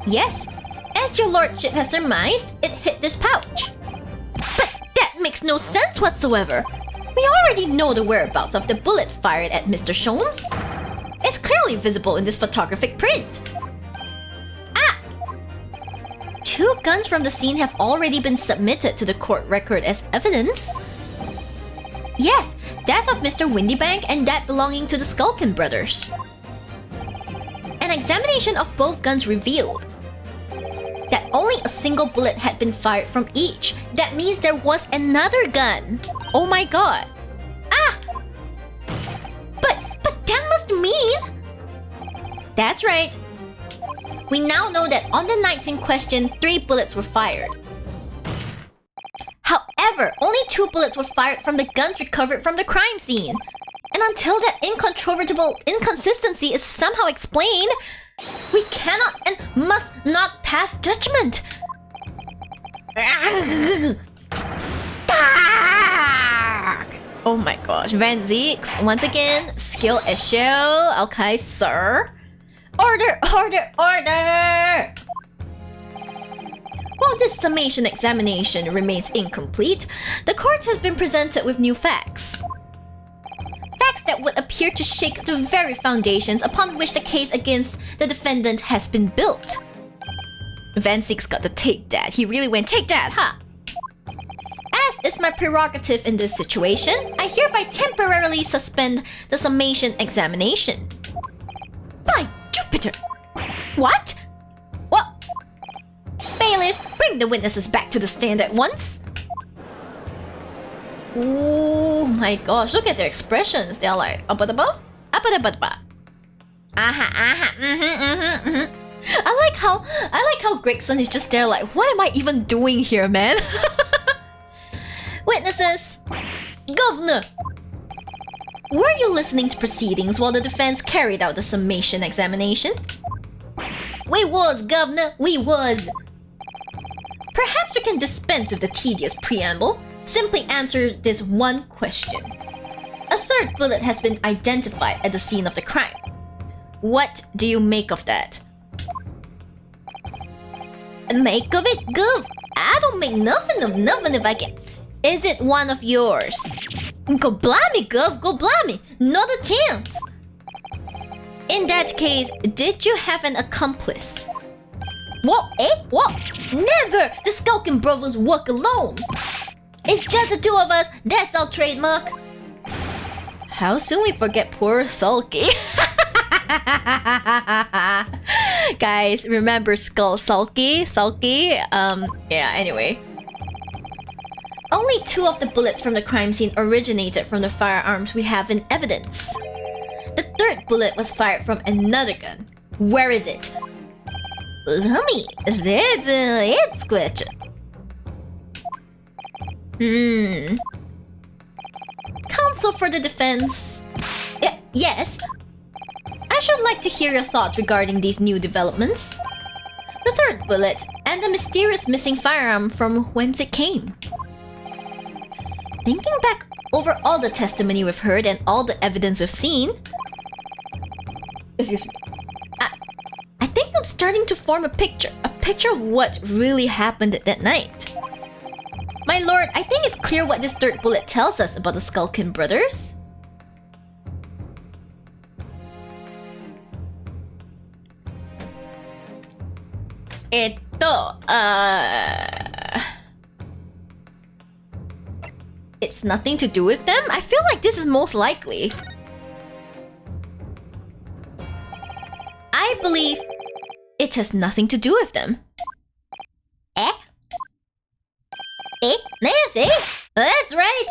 Yes, as your lordship has surmised, it hit this pouch. But that makes no sense whatsoever. We already know the whereabouts of the bullet fired at Mr. Sholmes. It's clearly visible in this photographic print. 2 guns from the scene have already been submitted to the court record as evidence. Yes, that of Mr. Windybank and that belonging to the Skulkin brothers. An examination of both guns revealed that only a single bullet had been fired from each. That means there was another gun. Oh my god. But that must mean... That's right. We now know that on the night in question, 3 bullets were fired. However, only 2 bullets were fired from the guns recovered from the crime scene. And until that incontrovertible inconsistency is somehow explained, We cannot and must not pass judgment. Oh my gosh, Van Zeeks, once again, skill issue. Okay, sir. Order, order, order! While this summation examination remains incomplete, the court has been presented with new facts. Facts that would appear to shake the very foundations upon which the case against the defendant has been built. Van Zeeks got the take that. He really went, take that, huh? As is my prerogative in this situation, I hereby temporarily suspend the summation examination. By Jupiter! What? What? Bailiff, bring the witnesses back to the stand at once. Oh my gosh, look at their expressions. They're like, abadaba? Abadabadaba. Aha, aha, I like how Gregson is just there like, what am I even doing here, man? Witnesses! Governor! Were you listening to proceedings while the defense carried out the summation examination? We was, Governor, we was! Perhaps we can dispense with the tedious preamble. Simply answer this one question. A third bullet has been identified at the scene of the crime. What do you make of that? Make of it, Gov? I don't make nothing of nothing if I can... Is it one of yours? Go blimey, Gov, go blimey. Not a chance. In that case, did you have an accomplice? What? Eh? What? Never! The Skulking Brothers work alone. It's just the two of us. That's our trademark. How soon we forget poor Sulky. Guys, remember Sulky? Yeah, anyway. Only 2 of the bullets from the crime scene originated from the firearms we have in evidence. The third bullet was fired from another gun. Where is it? Lummy, there's a head scratcher. Counsel for the defense. Yes. I should like to hear your thoughts regarding these new developments. The third bullet and the mysterious missing firearm from whence it came. Thinking back over all the testimony we've heard and all the evidence we've seen... Excuse me. I think I'm starting to form a picture of what really happened that night. My lord, I think it's clear what this third bullet tells us about the Skulkin brothers. It's nothing to do with them? I feel like this is most likely. I believe it has nothing to do with them. Eh? Eh? Nancy? That's right!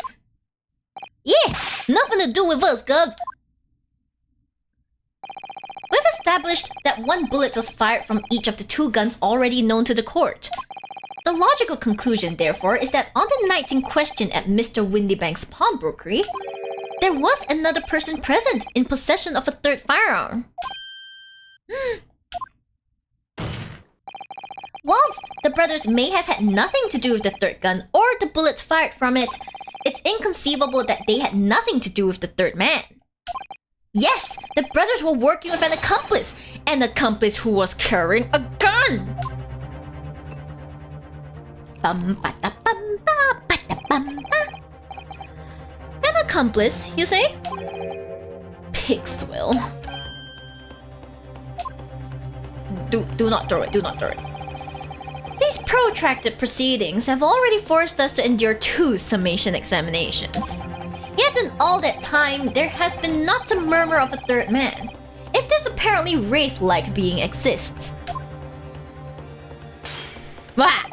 Yeah, nothing to do with us, Gov. We've established that 1 bullet was fired from each of the 2 guns already known to the court. The logical conclusion, therefore, is that on the night in question at Mr. Windybank's pawnbrokery, there was another person present in possession of a third firearm. Whilst the brothers may have had nothing to do with the third gun or the bullets fired from it, it's inconceivable that they had nothing to do with the third man. Yes, the brothers were working with an accomplice who was carrying a gun! An accomplice, you say? Pigswill. Do not throw it, do not throw it. These protracted proceedings have already forced us to endure 2 summation examinations. Yet in all that time, there has been not a murmur of a third man, if this apparently wraith-like being exists. Wah!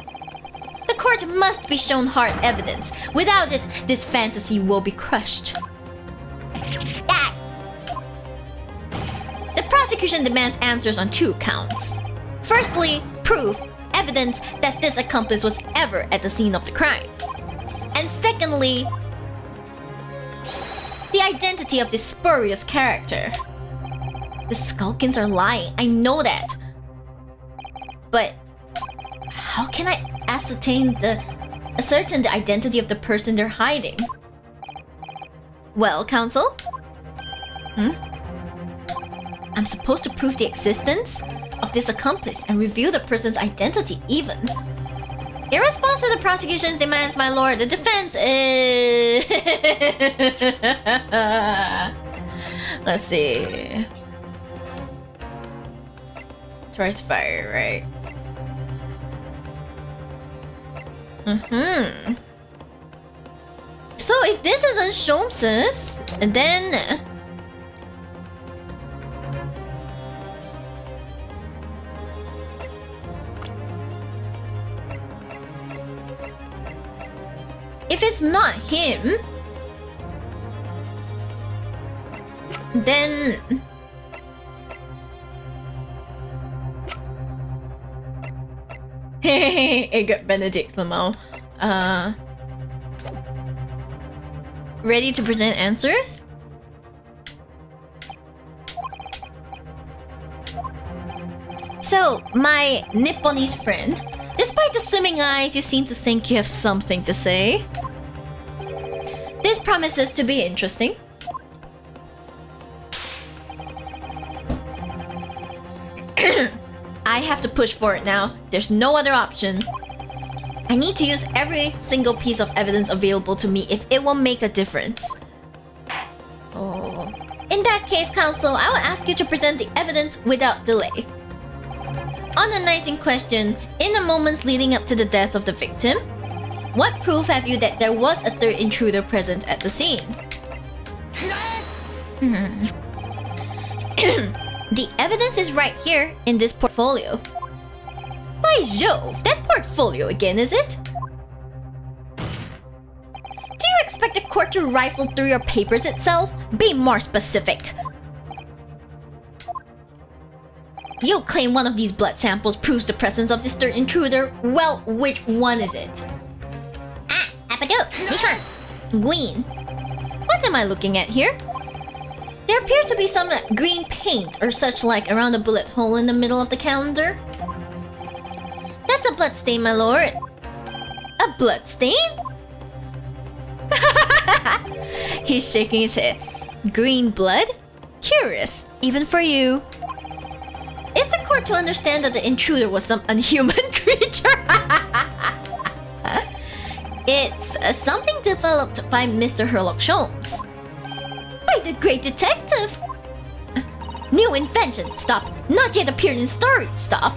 The court must be shown hard evidence. Without it, this fantasy will be crushed. Ah! The prosecution demands answers on 2 counts. Firstly, proof, evidence that this accomplice was ever at the scene of the crime. And secondly, the identity of this spurious character. The Skulkins are lying. I know that. But how can I ascertain the identity of the person they're hiding? Well, Council? I'm supposed to prove the existence of this accomplice and reveal the person's identity even. In response to the prosecution's demands, my lord, the defense is... Let's see. Twice fire, right? So if this isn't Shoms's, then... If it's not him, then... Hey, got Benedict Lamau. Ready to present answers? So, my Nipponese friend, despite the swimming eyes, you seem to think you have something to say. This promises to be interesting. I have to push for it now. There's no other option. I need to use every single piece of evidence available to me if it will make a difference. Oh. In that case, Counsel, I will ask you to present the evidence without delay. On the night in question, in the moments leading up to the death of the victim, what proof have you that there was a third intruder present at the scene? The evidence is right here in this portfolio. By Jove, that portfolio again, is it? Do you expect the court to rifle through your papers itself? Be more specific. You claim one of these blood samples proves the presence of this third intruder. Well, which one is it? Ah, Apado, this one. Green. What am I looking at here? There appears to be some green paint or such like around the bullet hole in the middle of the calendar. That's a blood stain, my lord. A blood stain? He's shaking his head. Green blood? Curious, even for you. Is the court to understand that the intruder was some unhuman creature? It's something developed by Mr. Herlock Sholmes. By the great detective! New invention, stop. Not yet appeared in story, stop.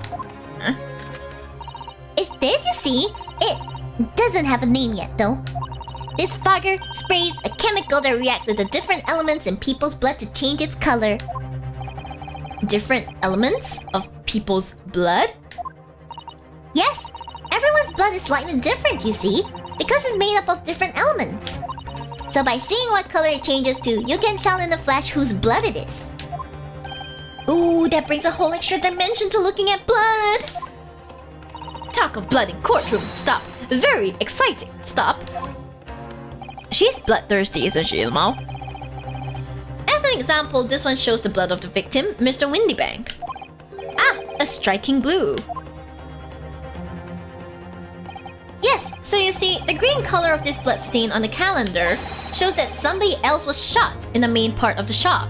It's this, you see? It doesn't have a name yet, though. This fogger sprays a chemical that reacts with the different elements in people's blood to change its color. Different elements of people's blood? Yes, everyone's blood is slightly different, you see, because it's made up of different elements. So by seeing what color it changes to, you can tell in a flash whose blood it is. Ooh, that brings a whole extra dimension to looking at blood! Talk of blood in courtroom, stop. Very exciting, stop. She's bloodthirsty, isn't she, Ilmao? As an example, this one shows the blood of the victim, Mr. Windybank. Ah, a striking blue. Yes, so you see, the green color of this blood stain on the calendar shows that somebody else was shot in the main part of the shop.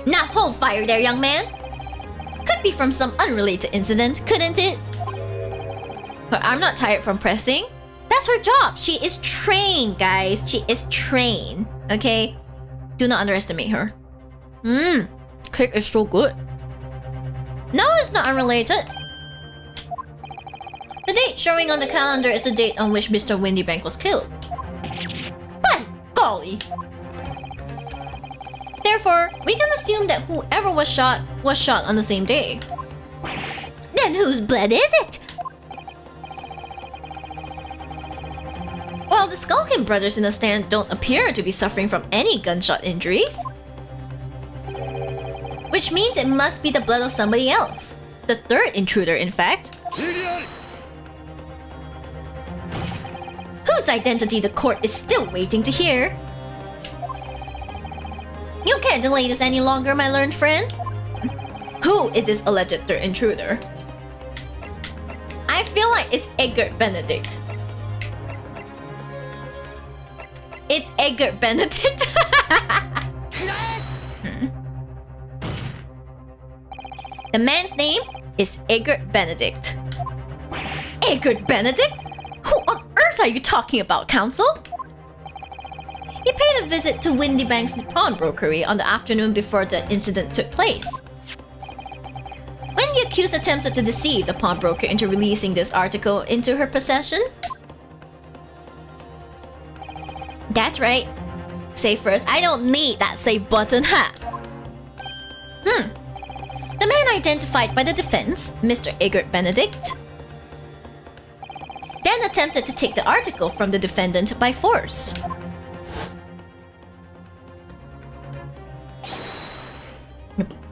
Now hold fire there, young man. Could be from some unrelated incident, couldn't it? But I'm not tired from pressing. That's her job. She is trained, guys. She is trained. Okay? Do not underestimate her. Cake is so good. No, it's not unrelated. The date showing on the calendar is the date on which Mr. Windybank was killed. By golly! Therefore, we can assume that whoever was shot on the same day. Then whose blood is it? Well, the Skulkin brothers in the stand don't appear to be suffering from any gunshot injuries. Which means it must be the blood of somebody else. The third intruder, in fact. Whose identity the court is still waiting to hear. You can't delay this any longer, my learned friend. Who is this alleged intruder? I feel like it's Edgar Benedict. It's Edgar Benedict. The man's name is Edgar Benedict. Edgar Benedict? Who on earth are you talking about, Council? He paid a visit to Windy Bank's pawnbrokery on the afternoon before the incident took place. When the accused attempted to deceive the pawnbroker into releasing this article into her possession. That's right. Save first. I don't need that save button, ha! The man identified by the defense, Mr. Egert Benedict, then attempted to take the article from the defendant by force.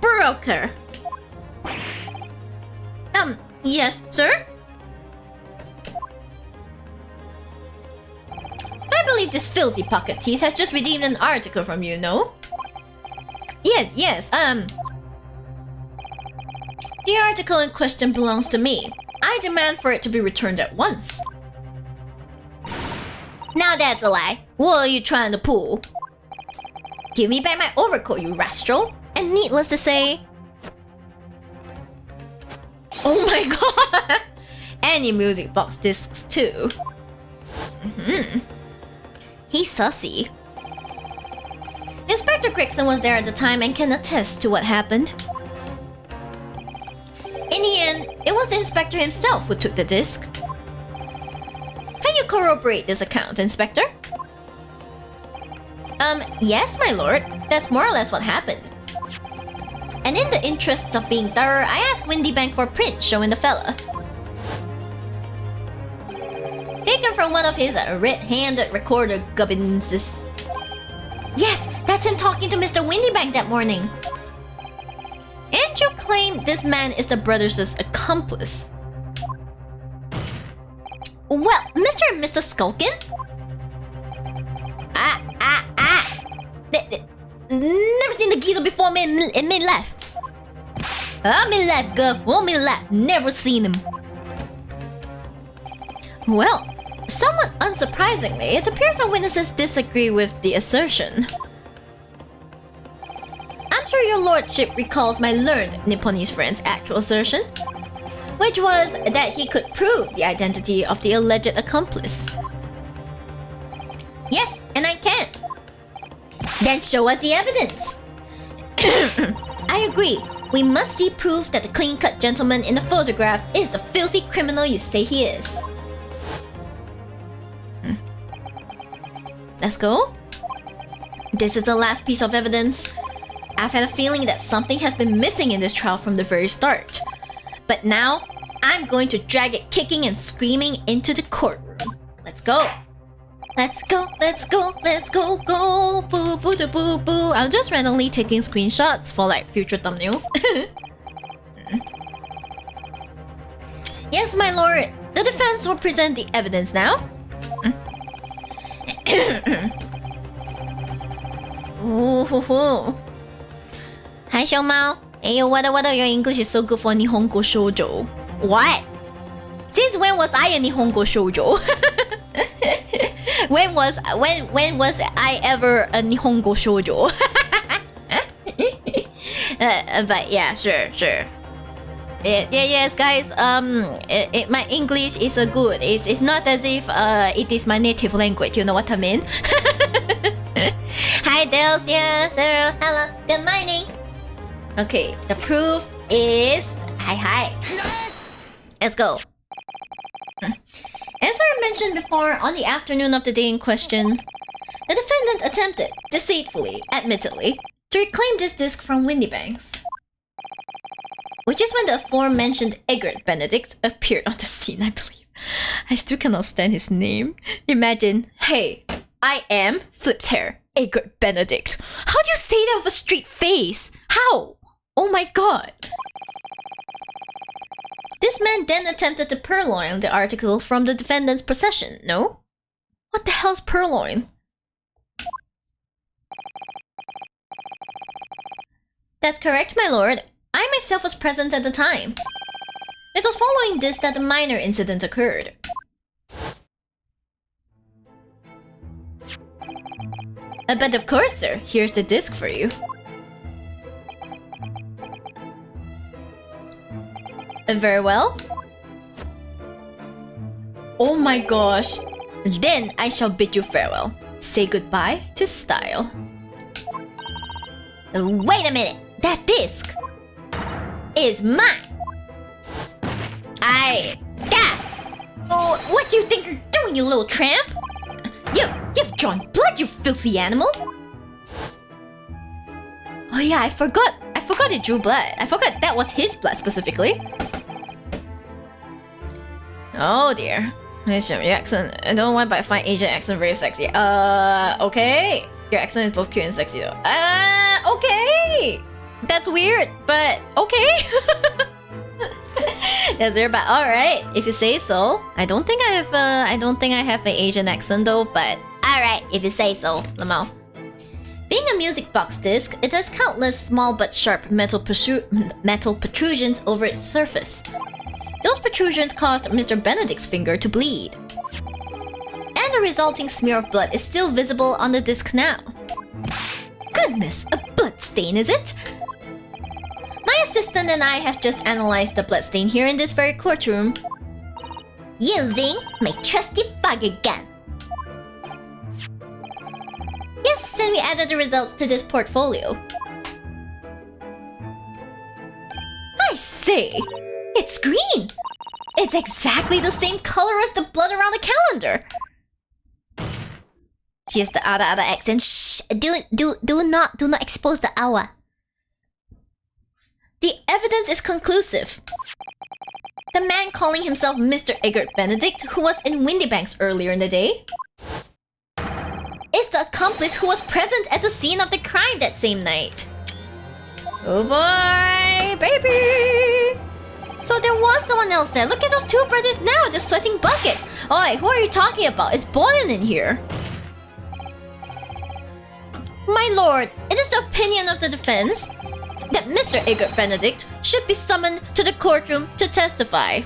Broker. Yes, sir? I believe this filthy pocket thief has just redeemed an article from you, no? Yes, the article in question belongs to me. I demand for it to be returned at once. Now that's a lie. What are you trying to pull? Give me back my overcoat, you rascal. And needless to say... Oh my god! Any music box discs too. He's sussy. Inspector Gregson was there at the time and can attest to what happened. In the end, it was the inspector himself who took the disc. Can you corroborate this account, Inspector? Yes, my lord. That's more or less what happened. And in the interests of being thorough, I asked Windy Bank for a print showing the fella. Taken from one of his red-handed recorder gubbins. Yes, that's him talking to Mr. Windy Bank that morning. And you claim this man is the brothers' accomplice? Well, Mr. and Mr. Skulkin? Never seen the geezer before me left. Me left, Guff. Me left. Never seen him. Well, somewhat unsurprisingly, it appears that witnesses disagree with the assertion. I'm sure your lordship recalls my learned Nipponese friend's actual assertion, which was that he could prove the identity of the alleged accomplice. Yes, and I can. Then show us the evidence. I agree. We must see proof that the clean-cut gentleman in the photograph is the filthy criminal you say he is. Let's go. This is the last piece of evidence. I've had a feeling that something has been missing in this trial from the very start. But now, I'm going to drag it kicking and screaming into the courtroom. Let's go. Let's go, let's go, let's go, go. Boo, boo, da, boo, boo. I'm just randomly taking screenshots for like future thumbnails. Yes, my lord. The defense will present the evidence now. Ooh. Hi, 小猫. Hey, yo, what? Your English is so good for Nihongo Shoujo. What? Since when was I a Nihongo Shoujo? When was I ever a Nihongo Shoujo? But yeah, sure. Yes, guys. My English is good. It's not as if it is my native language. You know what I mean? Hi, Dels. Yes, sir. Hello. Good morning. Okay, the proof is hi. Let's go. As I mentioned before, on the afternoon of the day in question, the defendant attempted, deceitfully, admittedly, to reclaim this disc from Windy Banks. Which is when the aforementioned Egert Benedict appeared on the scene, I believe. I still cannot stand his name. Imagine, hey, I am, flipped hair, Egert Benedict. How do you say that with a straight face? How? Oh my god. This man then attempted to purloin the article from the defendant's possession, no? What the hell's purloin? That's correct, my lord. I myself was present at the time. It was following this that the minor incident occurred. But of course, sir. Here's the disc for you. Very well. Oh my gosh. Then I shall bid you farewell. Say goodbye to style. Wait a minute! That disc is mine! Oh, what do you think you're doing, you little tramp? You've drawn blood, you filthy animal! Oh yeah, I forgot it drew blood. I forgot that was his blood specifically. Oh dear. Your accent. I don't know why, but I find Asian accent very sexy. Okay. Your accent is both cute and sexy though. Okay. That's weird, but okay. That's weird, but alright. If you say so. I don't think I have an Asian accent though, but alright, if you say so, Lamau. Being a music box disc, it has countless small but sharp metal protrusions over its surface. Those protrusions caused Mr. Benedict's finger to bleed. And the resulting smear of blood is still visible on the disc now. Goodness, a blood stain, is it? My assistant and I have just analyzed the blood stain here in this very courtroom. Using my trusty fogger gun. Yes, and we added the results to this portfolio. I say! It's green! It's exactly the same color as the blood around the calendar! Here's the other accent. Shh! Do not expose the hour. The evidence is conclusive. The man calling himself Mr. Egbert Benedict, who was in Windybanks earlier in the day, is the accomplice who was present at the scene of the crime that same night. Oh boy, baby! So there was someone else there. Look at those two brothers now, they're sweating buckets. Oi, who are you talking about? It's boiling in here. My lord, it is the opinion of the defense that Mr. Egbert Benedict should be summoned to the courtroom to testify.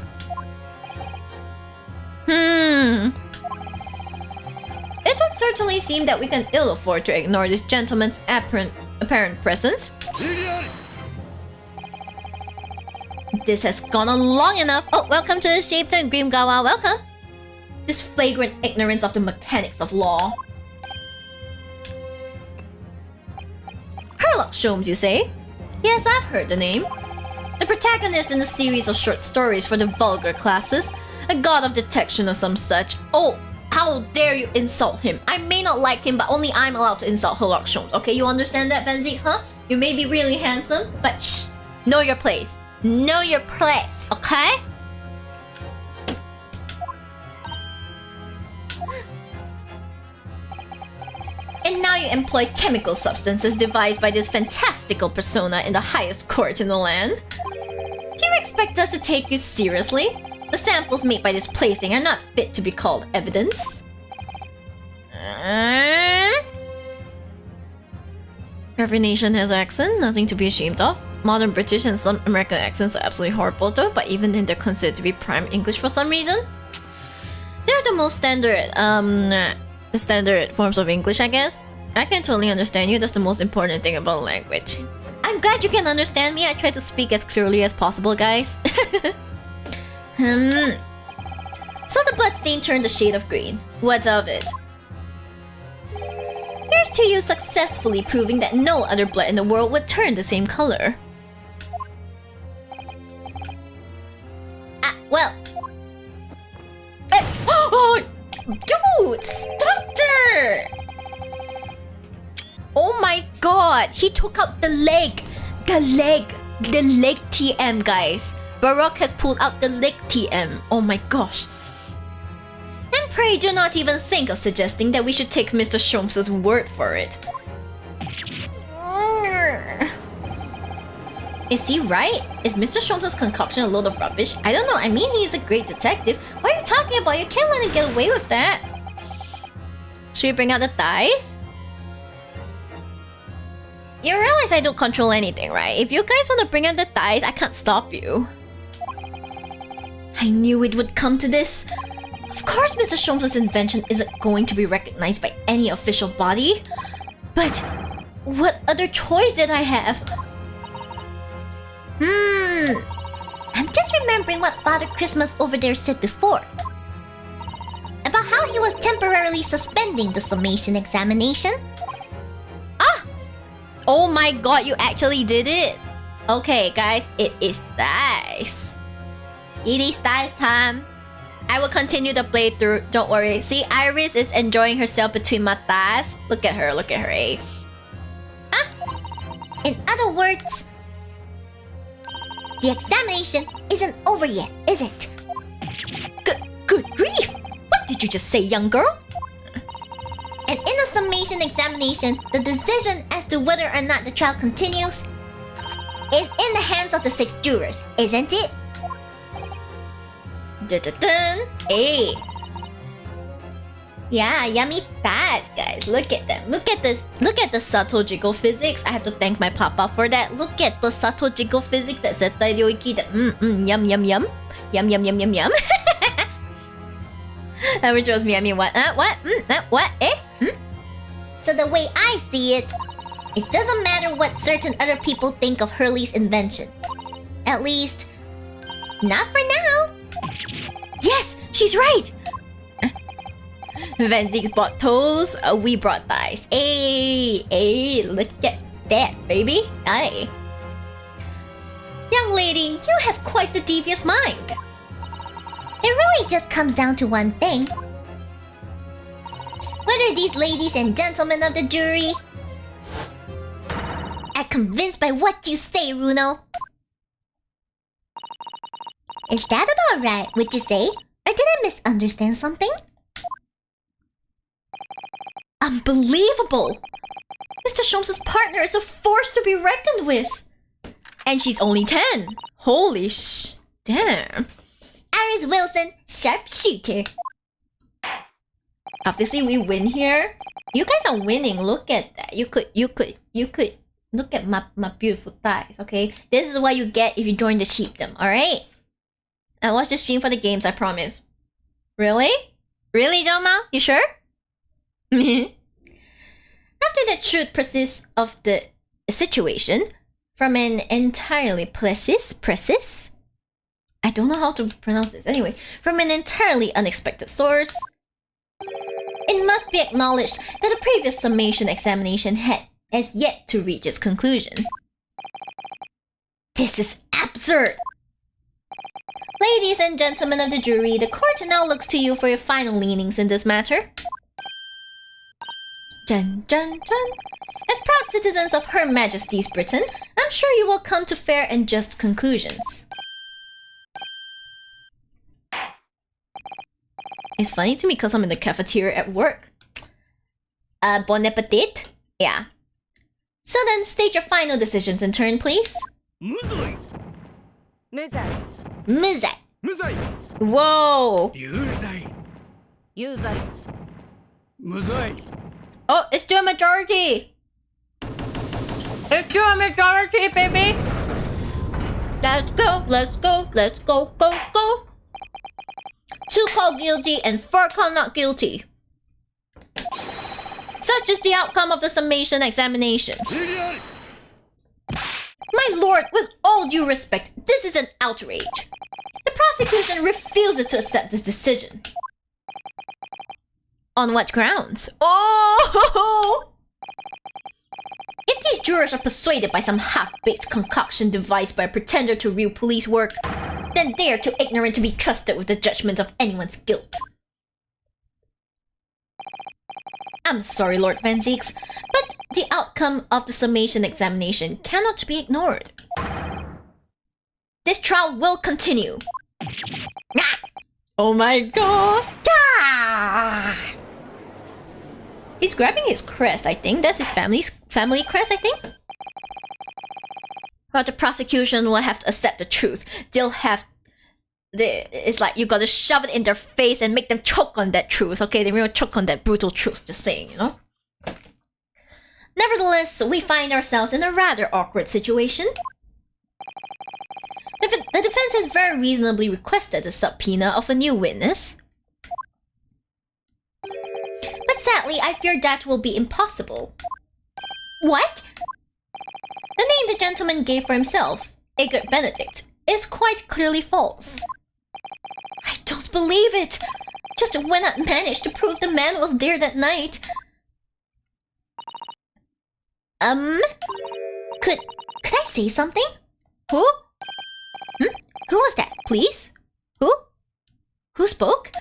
It would certainly seem that we can ill afford to ignore this gentleman's apparent presence. This has gone on long enough. Oh, welcome to the Shibdom Grimgawa. Welcome. This flagrant ignorance of the mechanics of law. Sherlock Holmes, you say? Yes, I've heard the name. The protagonist in a series of short stories for the vulgar classes. A god of detection or some such. Oh, how dare you insult him? I may not like him, but only I'm allowed to insult Sherlock Holmes. Okay, you understand that, Benedict, huh? You may be really handsome, but shh! Know your place. Know your place, okay? And now you employ chemical substances devised by this fantastical persona in the highest court in the land? Do you expect us to take you seriously? The samples made by this plaything are not fit to be called evidence. Every nation has accent, nothing to be ashamed of. Modern British and some American accents are absolutely horrible though, but even then they're considered to be prime English for some reason. They're the most standard forms of English, I guess. I can totally understand you, that's the most important thing about language. I'm glad you can understand me, I try to speak as clearly as possible, guys. So the bloodstain turned a shade of green. What of it? Here's to you successfully proving that no other blood in the world would turn the same color. Well. Oh, dude! Doctor! Oh my god! He took out the leg! The leg TM, guys. Baroque has pulled out the leg TM. Oh my gosh. And pray do not even think of suggesting that we should take Mr. Sholmes' word for it. Is he right? Is Mr. Sholmes' concoction a load of rubbish? I don't know, I mean he's a great detective. What are you talking about? You can't let him get away with that. Should we bring out the thighs? You realize I don't control anything, right? If you guys want to bring up the dice, I can't stop you. I knew it would come to this. Of course Mr. Sholmes' invention isn't going to be recognized by any official body. But what other choice did I have? I'm just remembering what Father Christmas over there said before. About how he was temporarily suspending the summation examination. Oh my god, you actually did it! Okay, guys, it is dice. It is dice time. I will continue the playthrough, don't worry. See, Iris is enjoying herself between my thighs. Look at her, eh? In other words, the examination isn't over yet, is it? Good grief! What did you just say, young girl? And in the summation examination, the decision as to whether or not the trial continues is in the hands of the 6 jurors, isn't it? Dun-dun-dun. Hey. Yeah, yummy thighs, guys. Look at them. Look at this. Look at the subtle jiggle physics. I have to thank my papa for that. Look at the subtle jiggle physics that zettai de oiki that yum yum yum. Yum yum yum yum yum. Which was me, I mean what? What? So the way I see it, it doesn't matter what certain other people think of Hurley's invention. At least, not for now. Yes, she's right. Van Zieks brought toes, we brought thighs. Hey, look at that, baby. Aye. Young lady, you have quite the devious mind. It really just comes down to one thing. Whether these ladies and gentlemen of the jury are convinced by what you say, Runo. Is that about right, would you say? Or did I misunderstand something? Unbelievable! Mr. Sholmes' partner is a force to be reckoned with. And she's only 10. Holy damn. Iris Wilson, sharpshooter. Obviously, we win here. You guys are winning. Look at that. You could. Look at my beautiful thighs, okay? This is what you get if you join the Shibdom, alright? I watch the stream for the games, I promise. Really? Really, Joma? You sure? After the truth persists of the situation, from an entirely precis? I don't know how to pronounce this. Anyway, from an entirely unexpected source, it must be acknowledged that the previous summation examination has yet to reach its conclusion. This is absurd! Ladies and gentlemen of the jury, the court now looks to you for your final leanings in this matter. Dun dun dun. As proud citizens of Her Majesty's Britain, I'm sure you will come to fair and just conclusions. It's funny to me because I'm in the cafeteria at work. Bon appetit? Yeah. So then, state your final decisions in turn, please. Muzai. Whoa! Oh, it's still a majority! It's still a majority, baby! Let's go. 2 called guilty and 4 called not guilty. Such is the outcome of the summation examination. My lord, with all due respect, this is an outrage. The prosecution refuses to accept this decision. On what grounds? Oh! If these jurors are persuaded by some half-baked concoction devised by a pretender to real police work, then they are too ignorant to be trusted with the judgment of anyone's guilt. I'm sorry, Lord Van Zieks, but the outcome of the summation examination cannot be ignored. This trial will continue. Oh my gosh! He's grabbing his crest, I think. That's his family crest, I think. But the prosecution will have to accept the truth. It's like you gotta shove it in their face and make them choke on that truth, okay? They will choke on that brutal truth, just saying, you know? Nevertheless, we find ourselves in a rather awkward situation. The defense has very reasonably requested a subpoena of a new witness. But sadly, I fear that will be impossible. What? The name the gentleman gave for himself, Egert Benedict, is quite clearly false. I don't believe it! Just when I managed to prove the man was there that night. Could I say something? Who? Who was that, please? Who? Who spoke?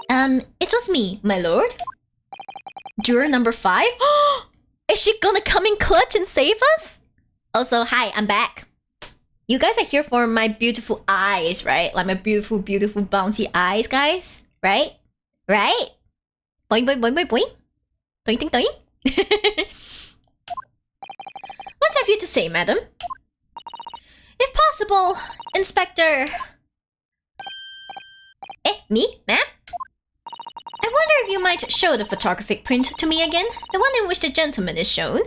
It was me, my lord. Juror number 5? Is she gonna come in clutch and save us? Also, hi, I'm back. You guys are here for my beautiful eyes, right? Like my beautiful, beautiful bouncy eyes, guys. Right? Right? Boing, boing, boing, boing, boing. Doing, doing, doing. What have you to say, madam? If possible, Inspector... Me, ma'am? I wonder if you might show the photographic print to me again, the one in which the gentleman is shown.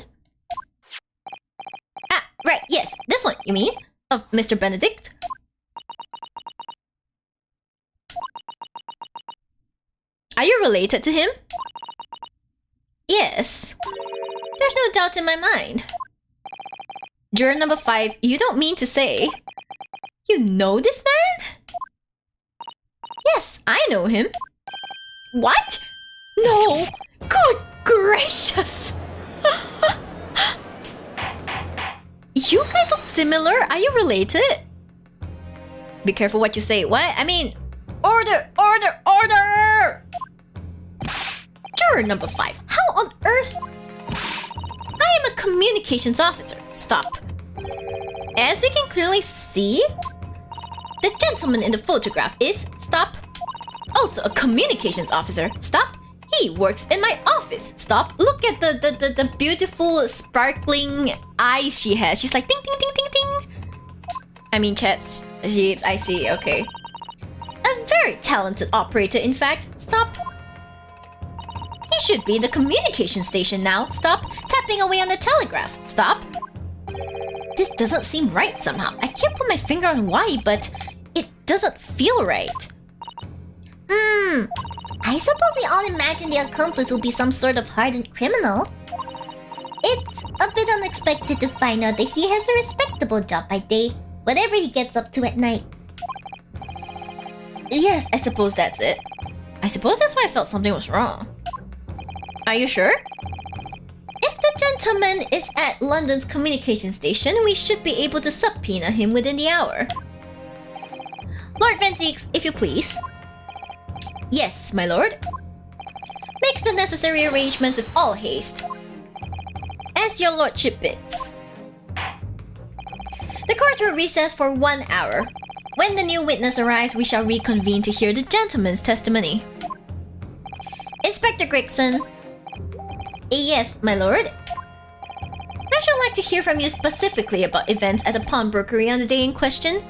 Ah, right, yes, this one, you mean? Of Mr. Benedict? Are you related to him? Yes. There's no doubt in my mind. Juror number 5, you don't mean to say... You know this man? Yes, I know him. What? No! Good gracious! You guys look similar. Are you related? Be careful what you say. What? I mean, order, order, order! Juror number 5, how on earth? I am a communications officer. Stop. As we can clearly see, the gentleman in the photograph is, stop, also a communications officer. Stop. He works in my office. Stop. Look at the beautiful sparkling eyes she has. She's like ding ding ding ding ding. I mean chats. Shibs, I see, okay. A very talented operator, in fact. Stop. He should be in the communication station now. Stop. Tapping away on the telegraph. Stop. This doesn't seem right somehow. I can't put my finger on why, but it doesn't feel right. I suppose we all imagine the accomplice will be some sort of hardened criminal. It's a bit unexpected to find out that he has a respectable job by day, whatever he gets up to at night. Yes, I suppose that's it. I suppose that's why I felt something was wrong. Are you sure? If the gentleman is at London's communication station, we should be able to subpoena him within the hour. Lord Ventix, if you please. Yes, my lord. Make the necessary arrangements with all haste. As your lordship bids. The court will recess for 1 hour. When the new witness arrives, we shall reconvene to hear the gentleman's testimony. Inspector Gregson. Yes, my lord. I should like to hear from you specifically about events at the pawnbrokery on the day in question.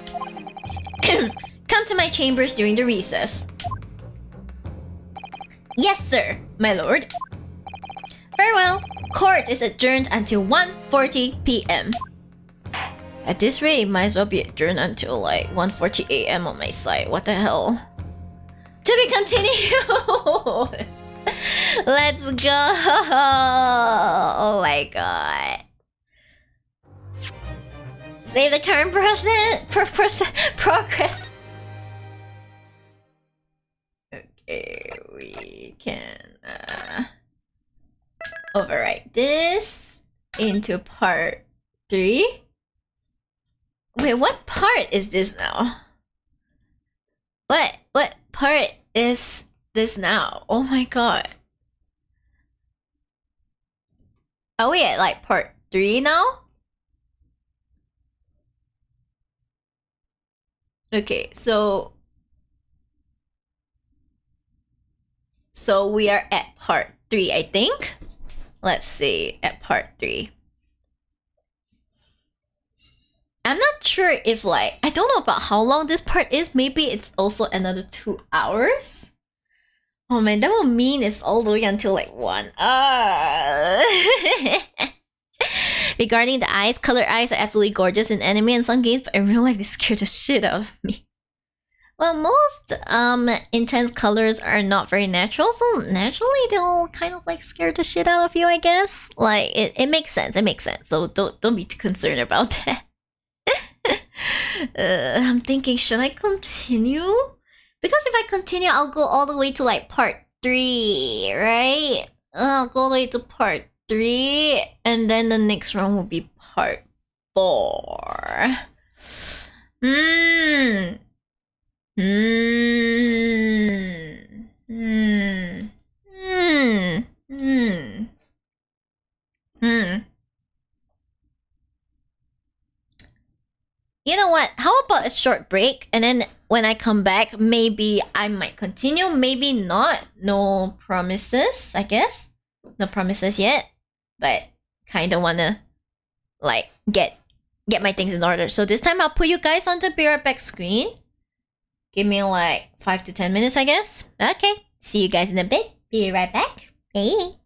Come to my chambers during the recess. Yes, sir, my lord. Very well. Court is adjourned until 1:40 p.m. At this rate, might as well be adjourned until like 1:40 a.m. on my side. What the hell? To be continued! Let's go! Oh my god. Save the current progress. Okay, we can overwrite this into part 3. Wait, what part is this now? What part is this now? Oh my god. Are we at like part 3 now? Okay, so we are at part 3, I think. Let's see, at part 3. I'm not sure if like, I don't know about how long this part is. Maybe it's also another 2 hours. Oh man, that will mean it's all the way until like 1. Regarding the eyes, colored eyes are absolutely gorgeous in anime and some games, but in real life they scare the shit out of me. Well, most intense colors are not very natural, so naturally they'll kind of like scare the shit out of you, I guess. Like it makes sense. It makes sense. So don't be too concerned about that. I'm thinking, should I continue? Because if I continue, I'll go all the way to like part 3, right? I'll go all the way to part 3, and then the next round will be part 4. You know what? How about a short break? And then when I come back, maybe I might continue, maybe not. No promises, I guess. No promises yet. But kinda wanna like get my things in order. So this time I'll put you guys on the Be Right Back screen. Give me like 5 to 10 minutes, I guess. Okay. See you guys in a bit. Be right back. Hey.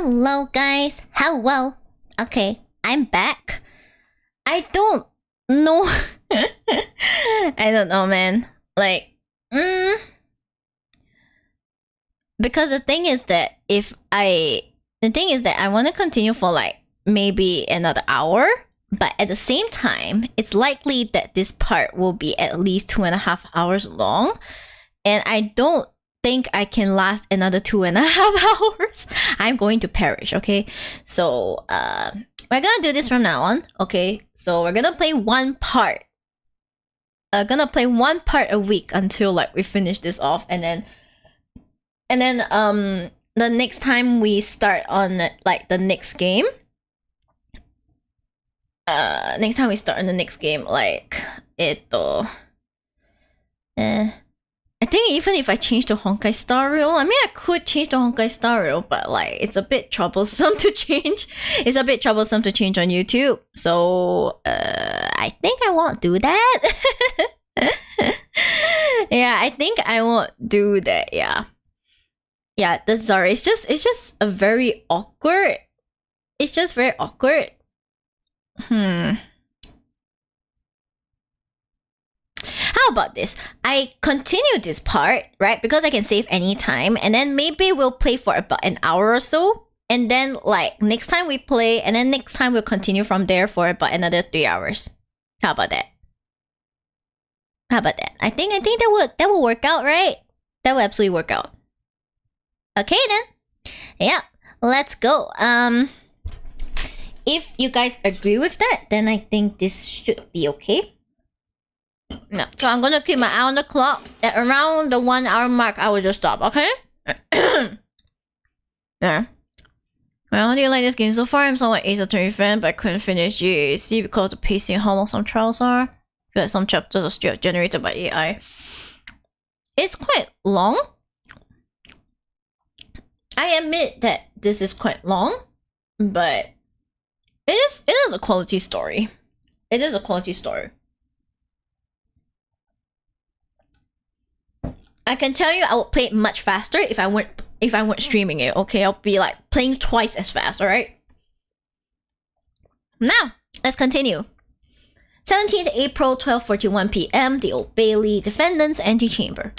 Hello guys, hello. Okay, I'm back. I don't know. I don't know, man. Like, because the thing is that I want to continue for like maybe another hour, but at the same time, it's likely that this part will be at least 2.5 hours long, and I don't think I can last another 2.5 hours. I'm going to perish. Okay, so we're gonna do this from now on. Okay, so we're gonna play one part. Gonna play one part a week until like we finish this off, and then the next time we start on like the next game. Next time we start on the next game, like I think even if I change to Honkai Star Rail, I mean I could change to Honkai Star Rail, but like it's a bit troublesome to change. It's a bit troublesome to change on YouTube. So I think I won't do that. Yeah, I think I won't do that. Yeah. Yeah, sorry. It's just a very awkward. It's just very awkward. How about this? I continue this part, right? Because I can save any time, and then maybe we'll play for about an hour or so, and then like next time we play, and then next time we'll continue from there for about another 3 hours. How about that? How about that? I think that will work out, right? That will absolutely work out. Okay then. Yeah, let's go. If you guys agree with that, then I think this should be okay. No, so I'm gonna keep my eye on the clock. At around the 1 hour mark, I will just stop, okay? Yeah. Well, how do you like this game so far? I'm somewhat Ace Attorney fan, but I couldn't finish GAC because of the pacing and how long some trials are. I feel like some chapters are straight up generated by AI. It's quite long. I admit that this is quite long, but it is a quality story. It is a quality story. I can tell you I would play it much faster if I weren't streaming it, okay? I'll be like playing twice as fast, alright? Now, let's continue. 17th April, 12:41 p.m. The Old Bailey Defendant's Antechamber.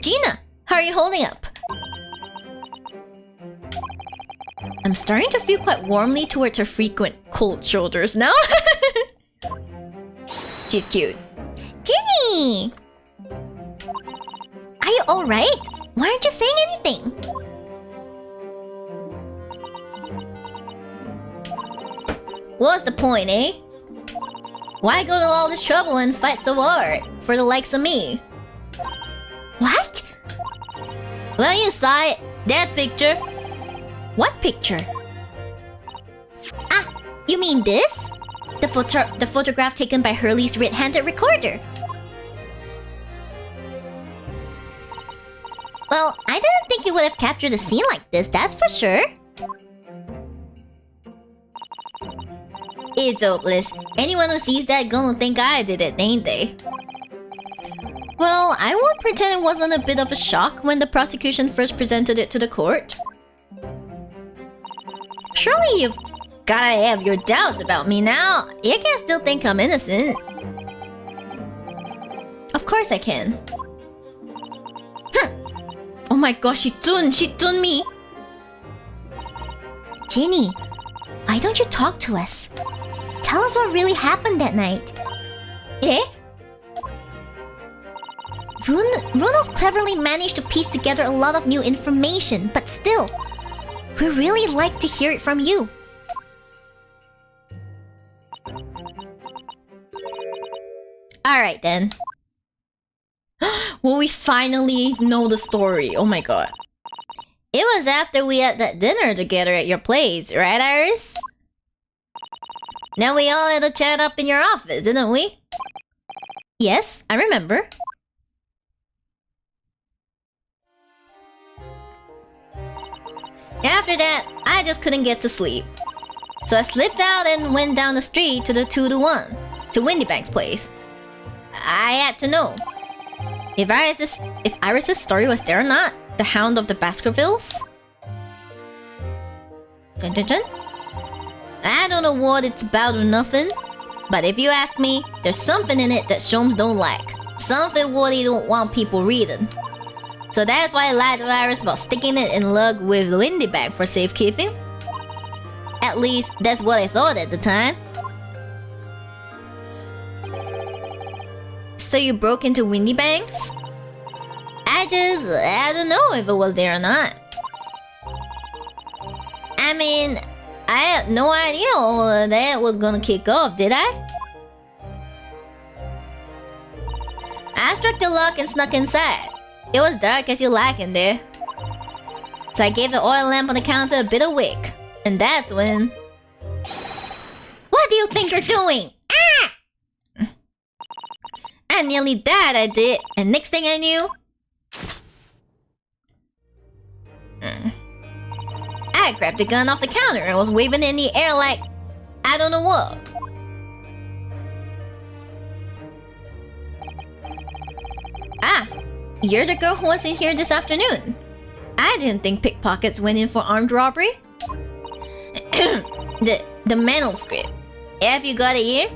Gina! How are you holding up? I'm starting to feel quite warmly towards her frequent cold shoulders now. She's cute. Ginny! Are you alright? Why aren't you saying anything? What's the point, eh? Why go to all this trouble and fight so hard for the likes of me? What? Well, you saw it. That picture. What picture? Ah, you mean this? The photograph taken by Hurley's red-handed recorder. Well, I didn't think you would have captured a scene like this, that's for sure. It's hopeless. Anyone who sees that gonna think I did it, ain't they? Well, I won't pretend it wasn't a bit of a shock when the prosecution first presented it to the court. Surely you've gotta have your doubts about me now. You can still think I'm innocent. Of course I can. Oh my gosh, she done me. Ginny, why don't you talk to us? Tell us what really happened that night. Eh? Runo's cleverly managed to piece together a lot of new information, but still, we'd really like to hear it from you. Alright then. Will we finally know the story? Oh my god. It was after we had that dinner together at your place, right, Iris? Now we all had a chat up in your office, didn't we? Yes, I remember. After that, I just couldn't get to sleep. So I slipped out and went down the street to the 2-1, to Windybank's place. I had to know if Iris' story was there or not. The Hound of the Baskervilles? Dun dun dun. I don't know what it's about or nothing, but if you ask me, there's something in it that Shomes don't like. Something what he don't want people reading. So that's why I lied to Iris about sticking it in lug with the Windy Bag for safekeeping. At least, that's what I thought at the time. So you broke into Windy Banks? I don't know if it was there or not. I mean, I had no idea all of that was gonna kick off, did I? I struck the lock and snuck inside. It was dark as you like in there. So I gave the oil lamp on the counter a bit of wick. And that's when... What do you think you're doing? Ah! I nearly died, I did. And next thing I knew... I grabbed the gun off the counter and was waving it in the air like... I don't know what. Ah, you're the girl who was in here this afternoon. I didn't think pickpockets went in for armed robbery. the manuscript. Have you got it here?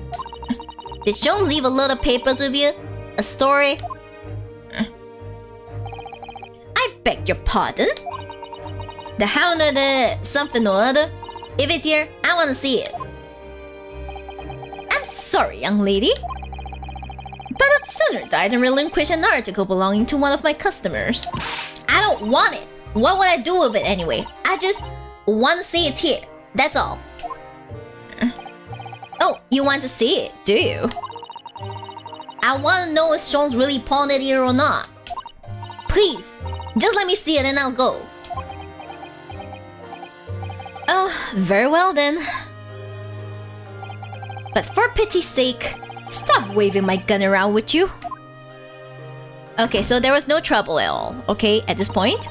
Did Shomes leave a lot of papers with you? A story? I beg your pardon? The Hound or the something or other? If it's here, I want to see it. I'm sorry, young lady, but I'd sooner die than relinquish an article belonging to one of my customers. I don't want it. What would I do with it anyway? I just want to see it here. That's all. Oh, you want to see it, do you? I want to know if Shomes really pawned it here or not. Please, just let me see it and I'll go. Oh, very well then. But for pity's sake, stop waving my gun around with you. Okay, so there was no trouble at all, okay, at this point?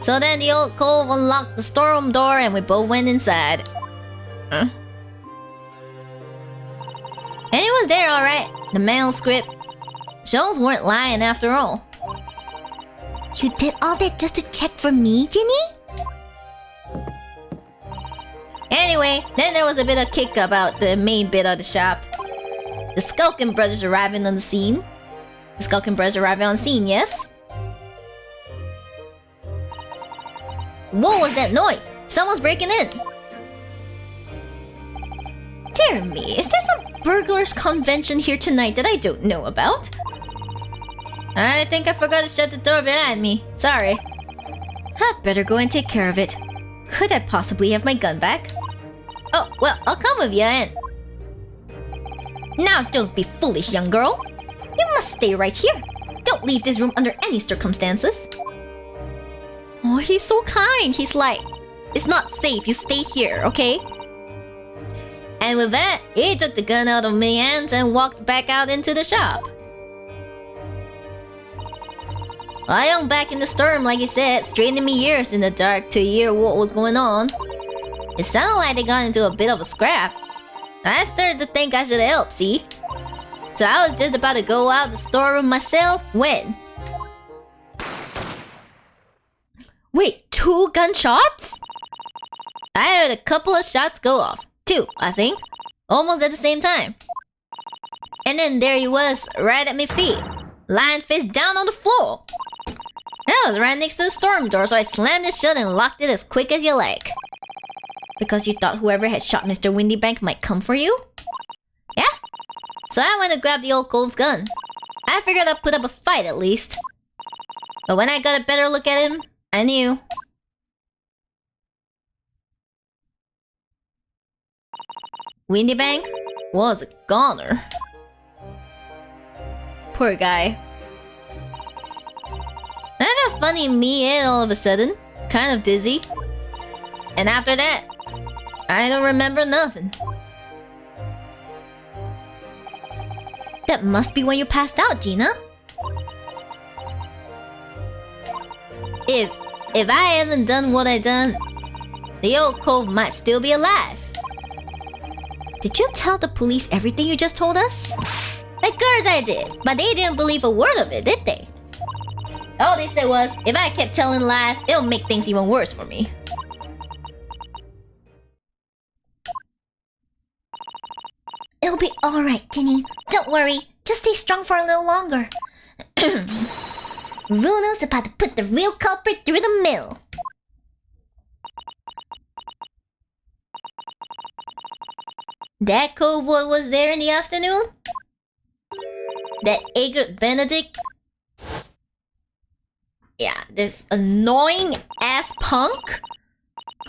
So then the old cove unlocked the storeroom door and we both went inside. Huh? And it was there alright, the manuscript. Shomes weren't lying after all. You did all that just to check for me, Ginny? Anyway, then there was a bit of kick about the main bit of the shop. The Skulkin brothers arriving on the scene. The Skulkin brothers arriving on the scene, yes? What was that noise? Someone's breaking in. Dear me, is there some burglars convention here tonight that I don't know about? I think I forgot to shut the door behind me. Sorry. I'd better go and take care of it. Could I possibly have my gun back? Oh, well, I'll come with you and... Now don't be foolish, young girl. You must stay right here. Don't leave this room under any circumstances. Oh, he's so kind. He's like, it's not safe. You stay here, okay? And with that, he took the gun out of my hands and walked back out into the shop. I hung back in the storm, like he said, straining me ears in the dark to hear what was going on. It sounded like they got into a bit of a scrap. I started to think I should help, see? So I was just about to go out the storeroom myself when... Wait, 2 gunshots? I heard a couple of shots go off. 2, I think. Almost at the same time. And then there he was, right at my feet. Lying face down on the floor. That was right next to the storm door, so I slammed it shut and locked it as quick as you like. Because you thought whoever had shot Mr. Windybank might come for you? Yeah? So I went to grab the old cove's gun. I figured I'd put up a fight at least. But when I got a better look at him, I knew. Windybank was a goner. Poor guy. I felt funny in me and all of a sudden. Kind of dizzy. And after that, I don't remember nothing. That must be when you passed out, Gina. If I hadn't done what I done, the old cove might still be alive. Did you tell the police everything you just told us? Of course I did, but they didn't believe a word of it, did they? All they said was, if I kept telling lies, it'll make things even worse for me. It'll be alright, Ginny. Don't worry. Just stay strong for a little longer. Runo's about to put the real culprit through the mill. That code word was there in the afternoon? That Egert Benedict? Yeah, this annoying ass punk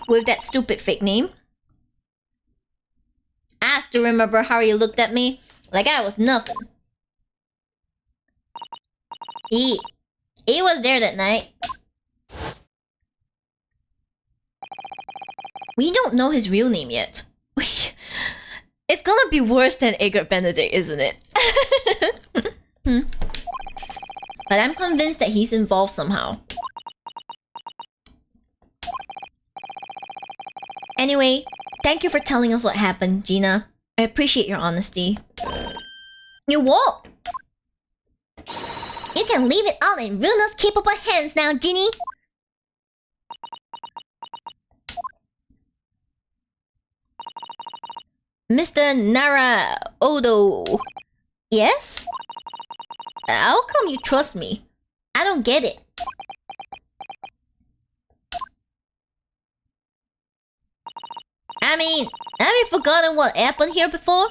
with that stupid fake name. I still remember how he looked at me like I was nothing. He was there that night. We don't know his real name yet. It's gonna be worse than Egert Benedict, isn't it? But I'm convinced that he's involved somehow. Anyway, thank you for telling us what happened, Gina. I appreciate your honesty. You won't! You can leave it all in Runo's capable hands now, Ginny. Mr. Nara Odo. Yes? How come you trust me? I don't get it. I mean, have you forgotten what happened here before?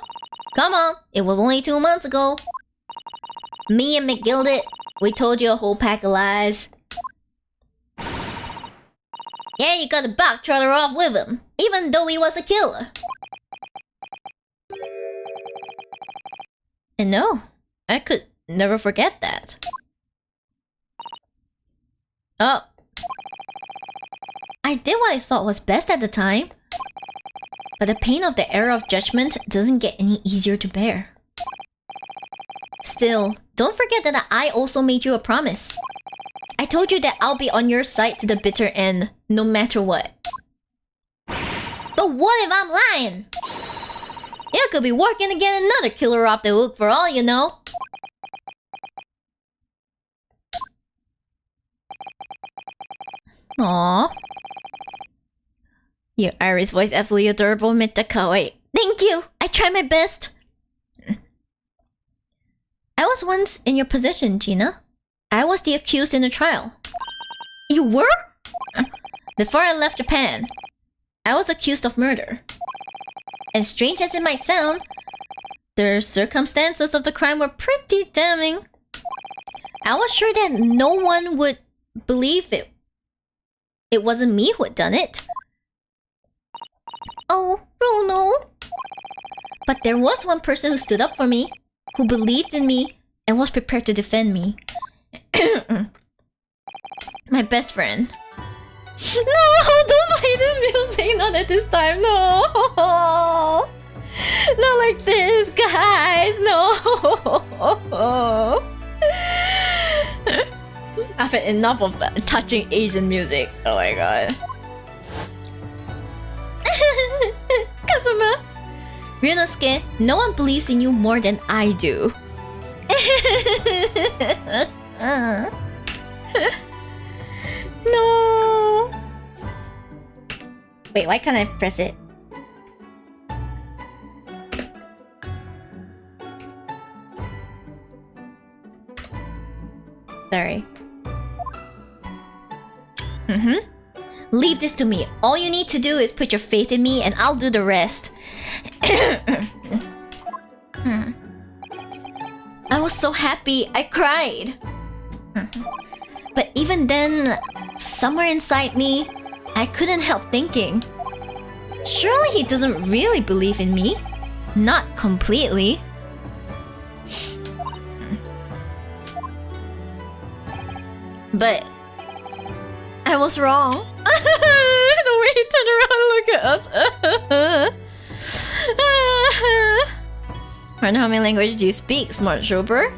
Come on, it was only 2 months ago. Me and McGilded, we told you a whole pack of lies. Yeah, you got the Bogtrotter off with him, even though he was a killer. And no, I could never forget that. Oh. I did what I thought was best at the time. But the pain of the error of judgment doesn't get any easier to bear. Still, don't forget that I also made you a promise. I told you that I'll be on your side to the bitter end, no matter what. But what if I'm lying? You could be working to get another killer off the hook for all you know. Aww. Your Irish voice absolutely adorable, Mita Kawaii. Thank you! I tried my best! I was once in your position, Gina. I was the accused in the trial. You were? Before I left Japan, I was accused of murder. And strange as it might sound, the circumstances of the crime were pretty damning. I was sure that no one would believe it. It wasn't me who had done it. Oh, Bruno. But there was one person who stood up for me, who believed in me, and was prepared to defend me. My best friend. No, don't play this music, not at this time, no! Not like this, guys, no! I've had enough of touching Asian music, oh my god. Kazuma! Ryunosuke, no one believes in you more than I do. No. Wait, why can't I press it? Sorry. Leave this to me. All you need to do is put your faith in me and I'll do the rest. I was so happy, I cried. But even then, somewhere inside me, I couldn't help thinking, surely he doesn't really believe in me. Not completely. But I was wrong. The way he turned around and looked at us. I know how many languages do you speak, Smart Trooper?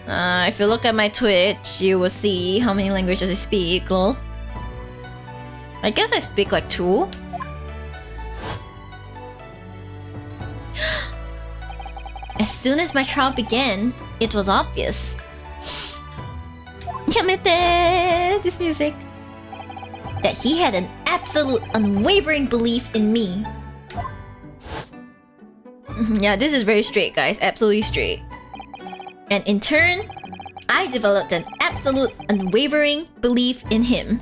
If you look at my Twitch, you will see how many languages I speak, lol. I guess I speak like 2. As soon as my trial began, it was obvious. Kyamete! This music. That he had an absolute unwavering belief in me. Yeah, this is very straight, guys. Absolutely straight. And in turn, I developed an absolute unwavering belief in him.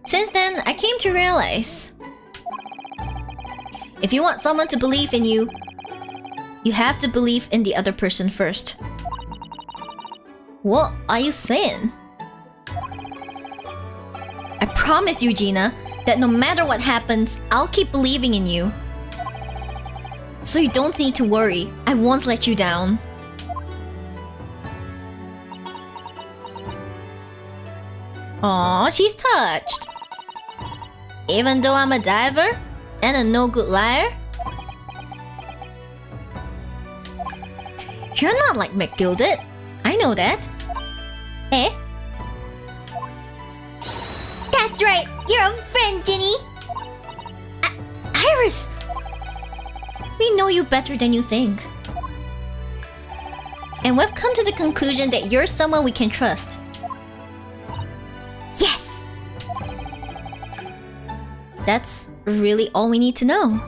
Since then, I came to realize if you want someone to believe in you, you have to believe in the other person first. What are you saying? I promise you, Gina, that no matter what happens, I'll keep believing in you. So you don't need to worry. I won't let you down. Aw, she's touched. Even though I'm a diver and a no-good liar? You're not like McGilded. I know that. Eh? That's right. You're a friend, Ginny. Iris! We know you better than you think. And we've come to the conclusion that you're someone we can trust. Yes. That's really all we need to know.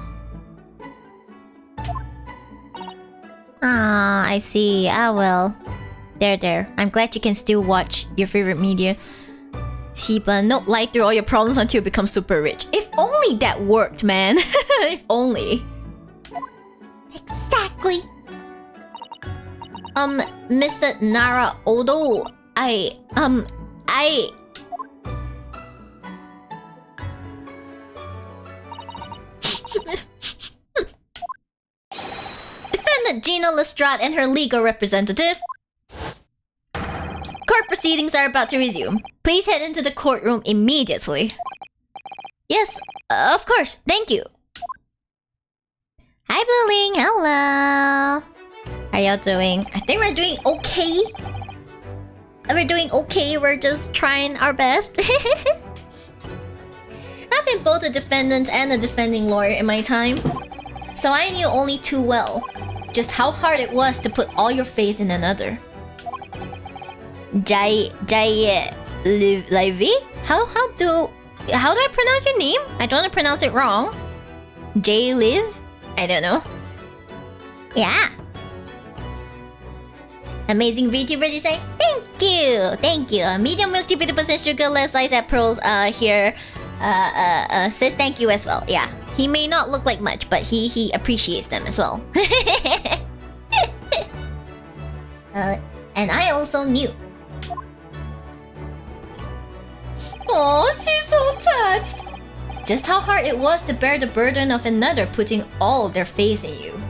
Ah, I see. Ah, well. There. I'm glad you can still watch your favorite media. Shiba, no, lie through all your problems until you become super rich. If only that worked, man. If only. Exactly. Mr. Nara Odo, Defendant Gina Lestrade and her legal representative. Court proceedings are about to resume. Please head into the courtroom immediately. Yes, of course. Thank you. Hi, Blueling. Hello. How y'all doing? I think we're doing okay. We're doing okay. We're just trying our best. I've been both a defendant and a defending lawyer in my time, so I knew only too well just how hard it was to put all your faith in another. Livy? How do I pronounce your name? I don't want to pronounce it wrong. Liv? I don't know. Yeah. Amazing VTuber design. Thank you. Medium milk tea, 50% sugar, less ice at pearls. Here. Says thank you as well. Yeah. He may not look like much, but he appreciates them as well. And I also knew. Oh, she's so touched. Just how hard it was to bear the burden of another putting all of their faith in you.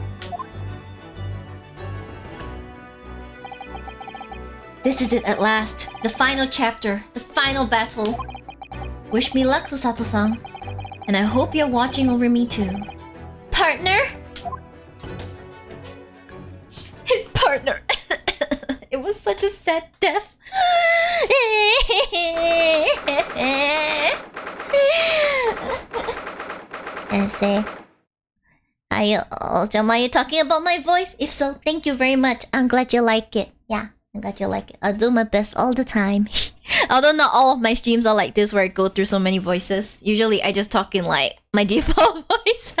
This is it at last. The final chapter. The final battle. Wish me luck, Susato-san. And I hope you're watching over me too. Partner? His partner. It was such a sad death. And say, are you talking about my voice? If so, thank you very much. I'm glad you like it. Yeah, I'm glad you like it. I'll do my best all the time. Although not all of my streams are like this where I go through so many voices. Usually I just talk in like my default voice.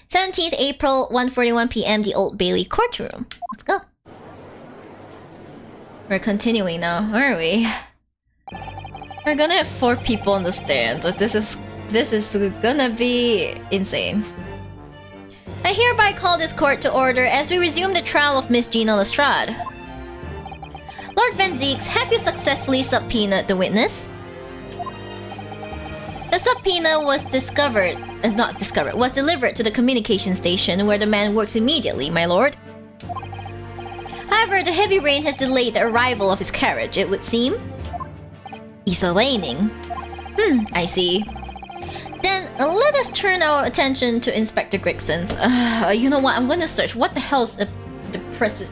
17th April, 1:41 p.m. The Old Bailey courtroom. Let's go. We're continuing now, aren't we? We're gonna have 4 people on the stand. This is gonna be insane. I hereby call this court to order as we resume the trial of Miss Gina Lestrade. Lord Van Zeeks, have you successfully subpoenaed the witness? The subpoena was was delivered to the communication station where the man works immediately, my lord. However, the heavy rain has delayed the arrival of his carriage, it would seem. It's raining. I see. Then let us turn our attention to Inspector Grigson's. You know what? I'm gonna search. What the hell's the press is?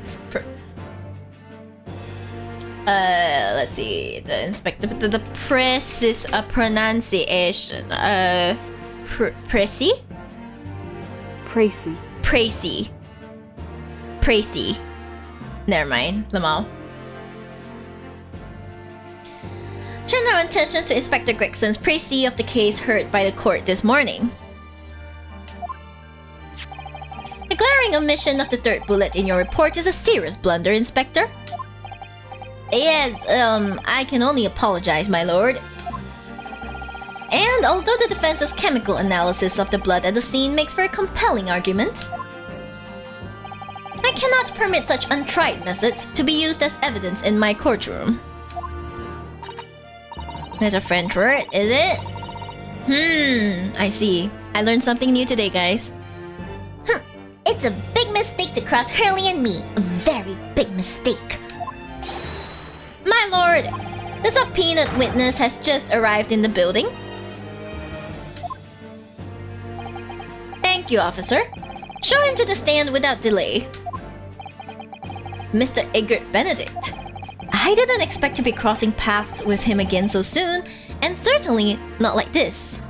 Let's see. The inspector. The press is a pronunciation. Pressy. Tracy. Pracy. Pracy. Never mind, Lamau. Turn our attention to Inspector Gregson's précis of the case heard by the court this morning. The glaring omission of the third bullet in your report is a serious blunder, Inspector. Yes, I can only apologize, my lord. And although the defense's chemical analysis of the blood at the scene makes for a compelling argument, I cannot permit such untried methods to be used as evidence in my courtroom. There's a French word, is it? I see. I learned something new today, guys. It's a big mistake to cross Hurley and me. A very big mistake. My lord, the subpoenaed witness has just arrived in the building. Thank you, officer. Show him to the stand without delay. Mr. Egbert Benedict. I didn't expect to be crossing paths with him again so soon, and certainly not like this.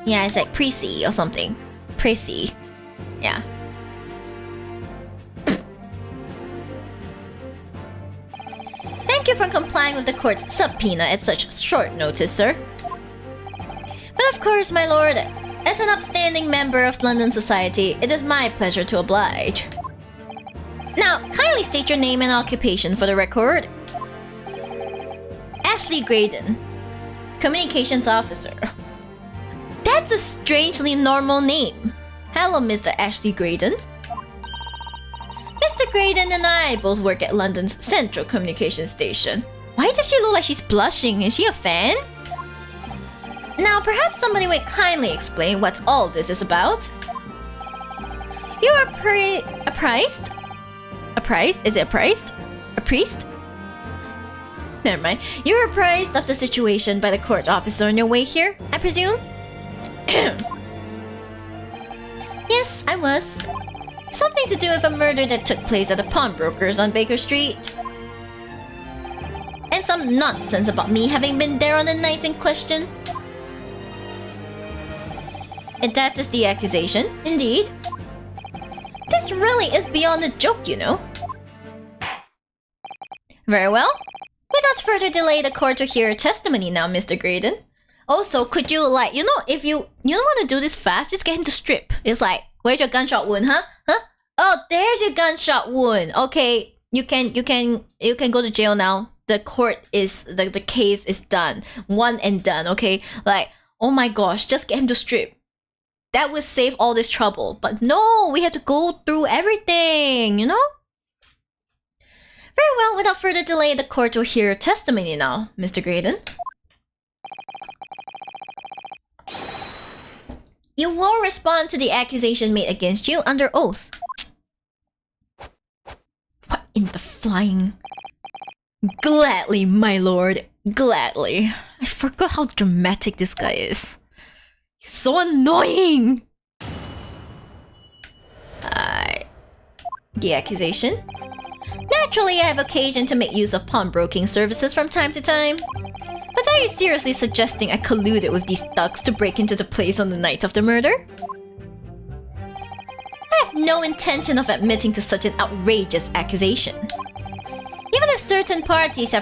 Yeah, it's like Prissy or something. Prissy. Yeah. Thank you for complying with the court's subpoena at such short notice, sir. But of course, my lord, as an upstanding member of London society, it is my pleasure to oblige. Now, kindly state your name and occupation for the record. Ashley Graydon, Communications Officer. That's a strangely normal name. Hello, Mr. Ashley Graydon. Mr. Graydon and I both work at London's Central Communications Station. Why does she look like she's blushing? Is she a fan? Now, perhaps somebody would kindly explain what all this is about. You are apprised? Apprised? Is it apprised? A priest? Never mind. You were apprised of the situation by the court officer on your way here, I presume? Yes, I was. Something to do with a murder that took place at the pawnbrokers on Baker Street. And some nonsense about me having been there on the night in question. And that is the accusation, indeed. This really is beyond a joke, you know. Very well. Without further delay, the court will hear your testimony now, Mr. Graydon. Also, could you, like, you know, if you don't want to do this fast, just get him to strip. It's like, where's your gunshot wound, huh? Oh, there's your gunshot wound. Okay, you can go to jail now. The court is the case is done. One and done, okay? Like, oh my gosh, just get him to strip. That would save all this trouble. But no, we have to go through everything, you know? Very well, without further delay, the court will hear your testimony now, Mr. Graydon. You will respond to the accusation made against you under oath. What in the flying... Gladly, my lord. Gladly. I forgot how dramatic this guy is. He's so annoying! The accusation? Naturally, I have occasion to make use of pawnbroking services from time to time. But are you seriously suggesting I colluded with these thugs to break into the place on the night of the murder? I have no intention of admitting to such an outrageous accusation. Even if certain parties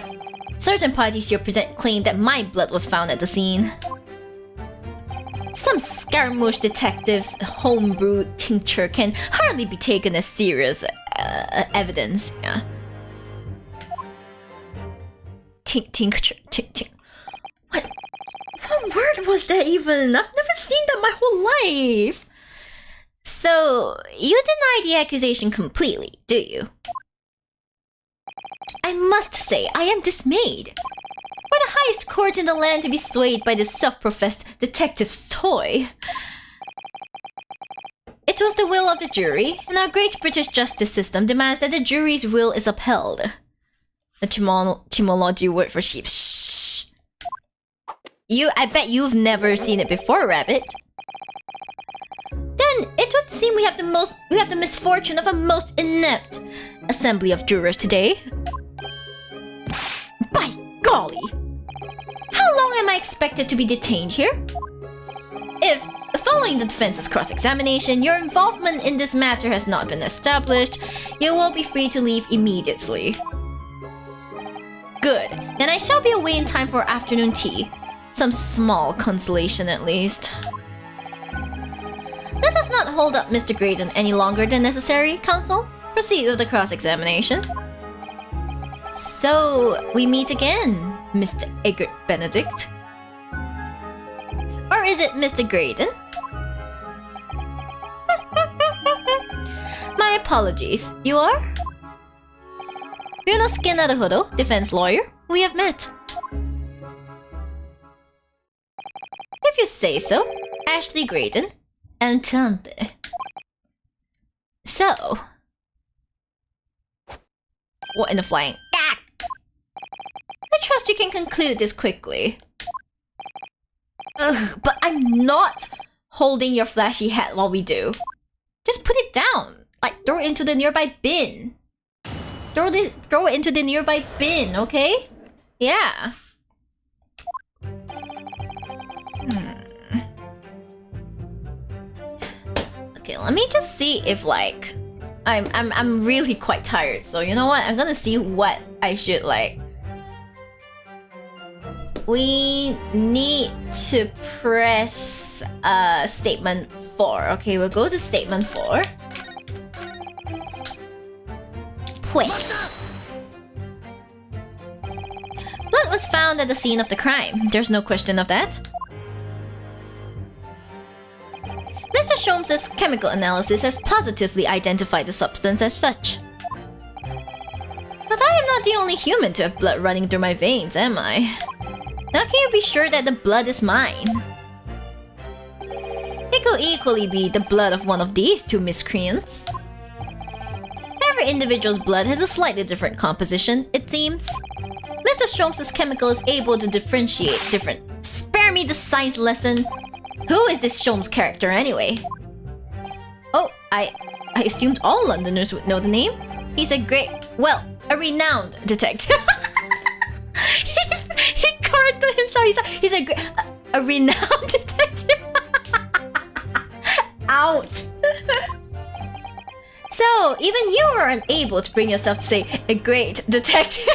you present claim that my blood was found at the scene. Some Scaramouche detective's homebrewed tincture can hardly be taken as serious evidence. Yeah. Tincture. What word was that even? I've never seen that my whole life. So, you deny the accusation completely, do you? I must say, I am dismayed. For the highest court in the land to be swayed by this self-professed detective's toy. It was the will of the jury, and our great British justice system demands that the jury's will is upheld. The etymology word for sheep. Shh! I bet you've never seen it before, Rabbit. Then it would seem we have the misfortune of a most inept assembly of jurors today. By golly! How long am I expected to be detained here? If Following the defense's cross-examination, your involvement in this matter has not been established. You will be free to leave immediately. Good, and I shall be away in time for afternoon tea. Some small consolation at least. Let us not hold up Mr. Graydon any longer than necessary, Counsel. Proceed with the cross-examination. So, we meet again, Mr. Egbert Benedict. Or is it Mr. Graydon? My apologies. You are? Ryunosuke Naruhodo, defense lawyer. We have met. If you say so, Ashley Graydon. Entente. So... What in the flying? Ah! I trust you can conclude this quickly. Ugh, but I'm not holding your flashy hat while we do. Just put it down. Like, throw it into the nearby bin. Throw it into the nearby bin, okay? Yeah. Okay, let me just see if like I'm really quite tired. So you know what? I'm gonna see what I should like. We need to press statement 4. Okay, we'll go to statement 4. Pues. Blood was found at the scene of the crime. There's no question of that. Mr. Sholmes' chemical analysis has positively identified the substance as such. But I am not the only human to have blood running through my veins, am I? How can you be sure that the blood is mine? It could equally be the blood of one of these two miscreants. Every individual's blood has a slightly different composition, it seems. Mr. Sholmes' chemical is able to differentiate different... Spare me the science lesson! Who is this Sholmes character anyway? Oh, I assumed all Londoners would know the name. He's a great... well, a renowned detective. he corrected himself. He's a renowned detective. Ouch. So, even you were unable to bring yourself to say a great detective.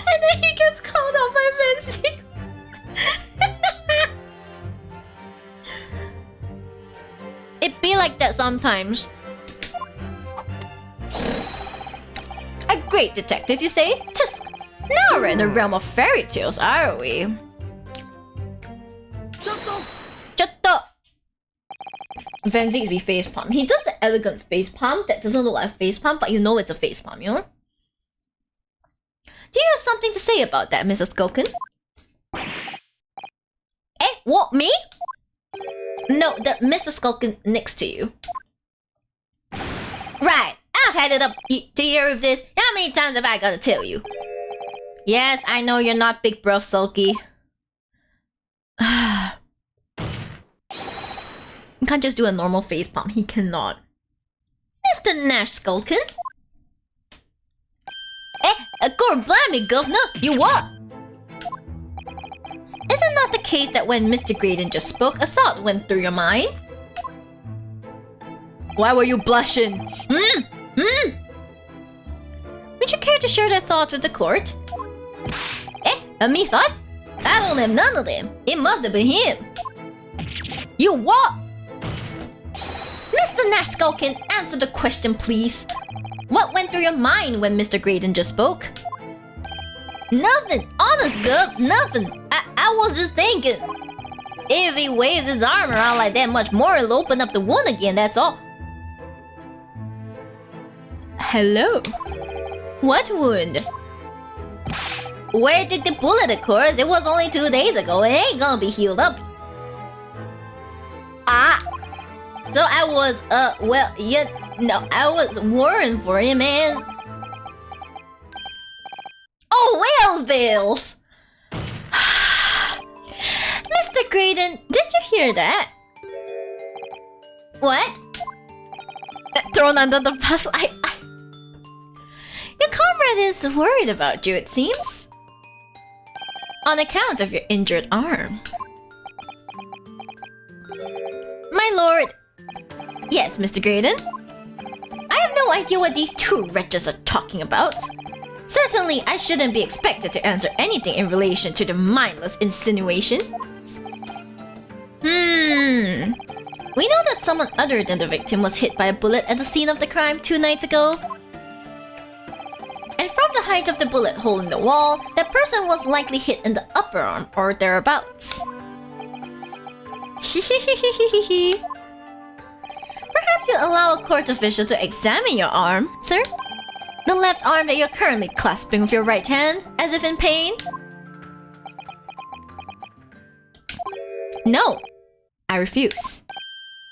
And then he gets called out by Fancy. It be like that sometimes. A great detective, you say? Tusk. Now we're in the realm of fairy tales, are we? Chotto. Van Ziggs be facepalm. He does the elegant facepalm that doesn't look like a facepalm, but you know it's a facepalm, you know? Do you have something to say about that, Mrs. Skulkin? Eh? What, me? No, the Mr. Skulkin next to you. Right, I've had it up to here with this. How many times have I gotta tell you? Yes, I know you're not big bro sulky. You can't just do a normal facepalm. He cannot. Mr. Nash Skulkin? Eh, God blimey, governor! You what? Is it not the case that when Mr. Graydon just spoke, a thought went through your mind? Why were you blushing? Would you care to share that thought with the court? Eh, a me thought? I don't have none of them. It must have been him. You what? Mr. Nash Skulkin, answer the question, please. What went through your mind when Mr. Graydon just spoke? Nothing. Honest, Gov, nothing. I was just thinking. If he waves his arm around like that much more, it'll open up the wound again, that's all. Hello? What wound? Where did the bullet occur? It was only 2 days ago. It ain't gonna be healed up. Ah! So I was, well, yeah, no, I was worrying for him, man. Oh, Wales Bills! Mr. Graydon, did you hear that? What? Thrown under the bus, Your comrade is worried about you, it seems. On account of your injured arm. lord! Yes, Mr. Graydon? I have no idea what these two wretches are talking about. Certainly, I shouldn't be expected to answer anything in relation to the mindless insinuation. We know that someone other than the victim was hit by a bullet at the scene of the crime 2 nights ago. And from the height of the bullet hole in the wall, that person was likely hit in the upper arm or thereabouts. Perhaps you'll allow a court official to examine your arm, sir? The left arm that you're currently clasping with your right hand, as if in pain? No, I refuse.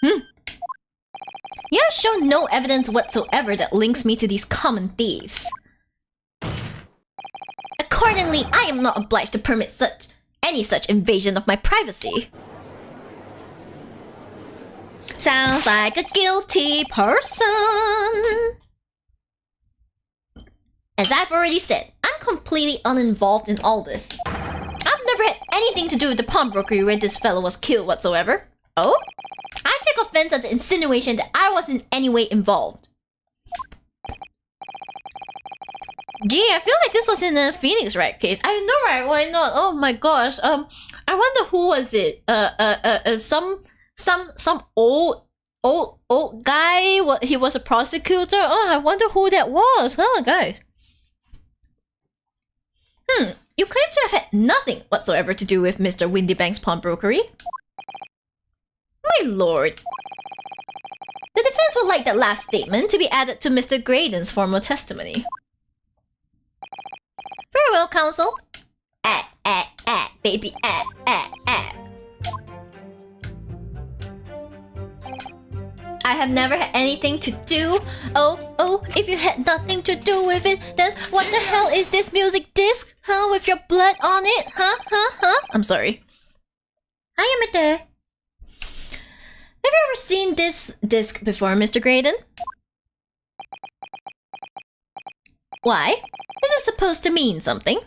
You have shown no evidence whatsoever that links me to these common thieves. Accordingly, I am not obliged to permit any such invasion of my privacy. Sounds like a guilty person. As I've already said, I'm completely uninvolved in all this. I've never had anything to do with the pawnbrokery where this fellow was killed whatsoever. Oh? I take offense at the insinuation that I was in any way involved. Gee, I feel like this was in the Phoenix Wright case. I know, right? Why not? Oh my gosh. I wonder who was it? Some old guy. What? He was a prosecutor. Oh, I wonder who that was. Huh, guys? You claim to have had nothing whatsoever to do with Mr. Windybank's pawnbrokery. My lord. The defense would like that last statement to be added to Mr. Graydon's formal testimony. Very well, counsel. Baby, I have never had anything to do. Oh, if you had nothing to do with it, then what the hell is this music disc? Huh, with your blood on it? Huh? I'm sorry. I am there. Have you ever seen this disc before, Mr. Graydon? Why? Is it supposed to mean something?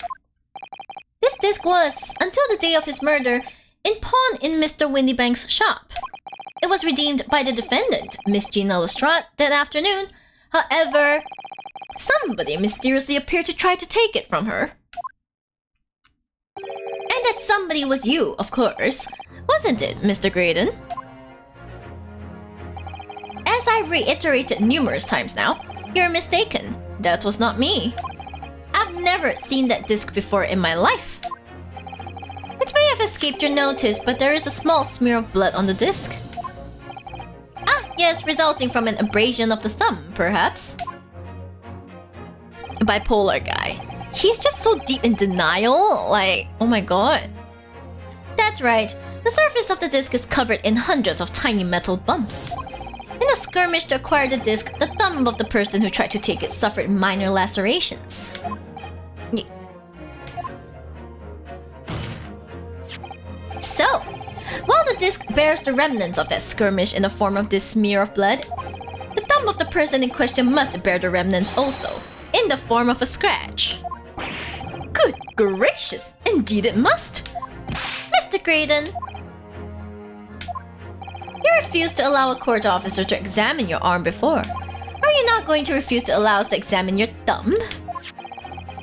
This disc was, until the day of his murder, in pawn in Mr. Windybank's shop. It was redeemed by the defendant, Miss Gina Lestrade, that afternoon. However, somebody mysteriously appeared to try to take it from her. And that somebody was you, of course. Wasn't it, Mr. Graydon? As I've reiterated numerous times now, you're mistaken. That was not me. I've never seen that disc before in my life. It may have escaped your notice, but there is a small smear of blood on the disc. Ah, yes, resulting from an abrasion of the thumb, perhaps. Bipolar guy. He's just so deep in denial, like, oh my god. That's right, the surface of the disc is covered in hundreds of tiny metal bumps. In a skirmish to acquire the disc, the thumb of the person who tried to take it suffered minor lacerations. So, while the disc bears the remnants of that skirmish in the form of this smear of blood, the thumb of the person in question must bear the remnants also, in the form of a scratch. Good gracious, indeed it must! Mr. Graydon! You refused to allow a court officer to examine your arm before. Are you not going to refuse to allow us to examine your thumb?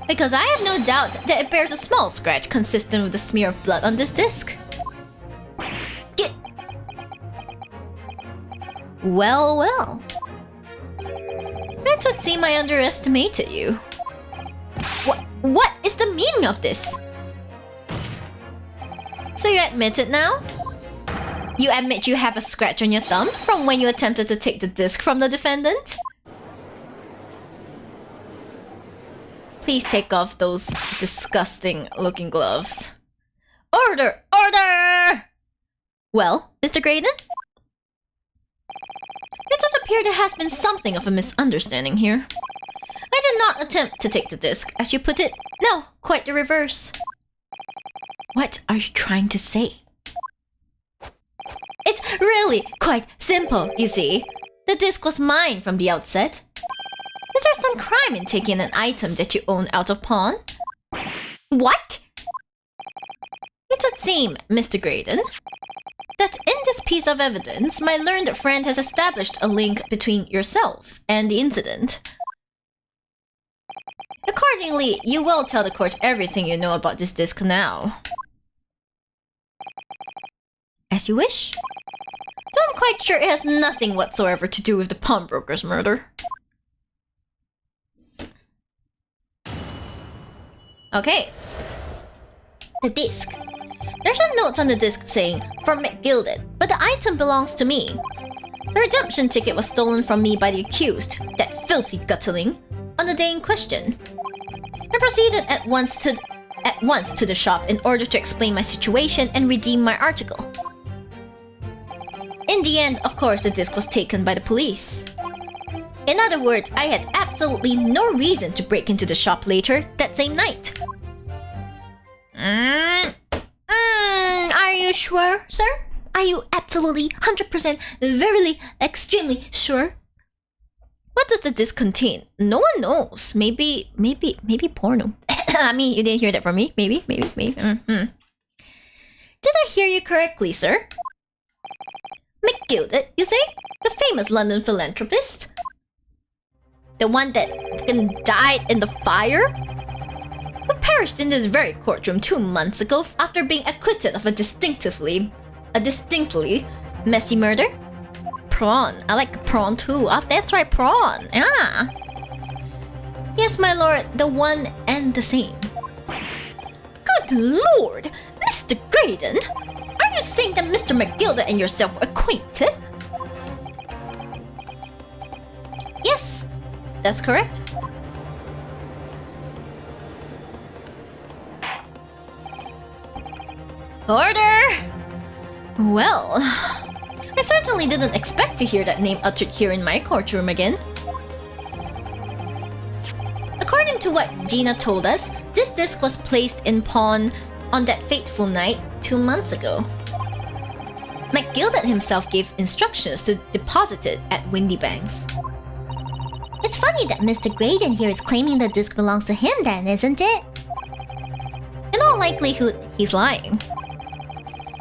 Because I have no doubt that it bears a small scratch consistent with the smear of blood on this disc. Well. That would seem I underestimated you. What is the meaning of this? So you admit it now? You admit you have a scratch on your thumb from when you attempted to take the disc from the defendant? Please take off those disgusting looking gloves. Order! Well, Mr. Graydon? It would appear there has been something of a misunderstanding here. I did not attempt to take the disc, as you put it. No, quite the reverse. What are you trying to say? It's really quite simple, you see. The disc was mine from the outset. Is there some crime in taking an item that you own out of pawn? What? It would seem, Mr. Graydon, that in this piece of evidence, my learned friend has established a link between yourself and the incident. Accordingly, you will tell the court everything you know about this disc now. As you wish. Though I'm quite sure it has nothing whatsoever to do with the pawnbroker's murder. Okay. The disc. There's a note on the disc saying, "From McGilded," but the item belongs to me. The redemption ticket was stolen from me by the accused, that filthy guttling, on the day in question. I proceeded at once to the shop in order to explain my situation and redeem my article. In the end, of course, the disc was taken by the police. In other words, I had absolutely no reason to break into the shop later that same night. Are you sure, sir? Are you absolutely 100% verily extremely sure? What does the disc contain? No one knows. Maybe porno. I mean, you didn't hear that from me. Maybe. Did I hear you correctly, sir? McGilded, you say? The famous London philanthropist? The one that fucking died in the fire? Who perished in this very courtroom 2 months ago after being acquitted of a distinctly messy murder? Prawn. I like prawn too. Oh, that's right, prawn. Ah. Yes, my lord, the one and the same. Good lord! Mr. Graydon! Are you saying that Mr. McGilded and yourself were acquainted? Yes, that's correct. Order! Well, I certainly didn't expect to hear that name uttered here in my courtroom again. According to what Gina told us, this disc was placed in pawn on that fateful night 2 months ago. McGilded himself gave instructions to deposit it at Windybanks. It's funny that Mr. Graydon here is claiming the disc belongs to him then, isn't it? In all likelihood, he's lying.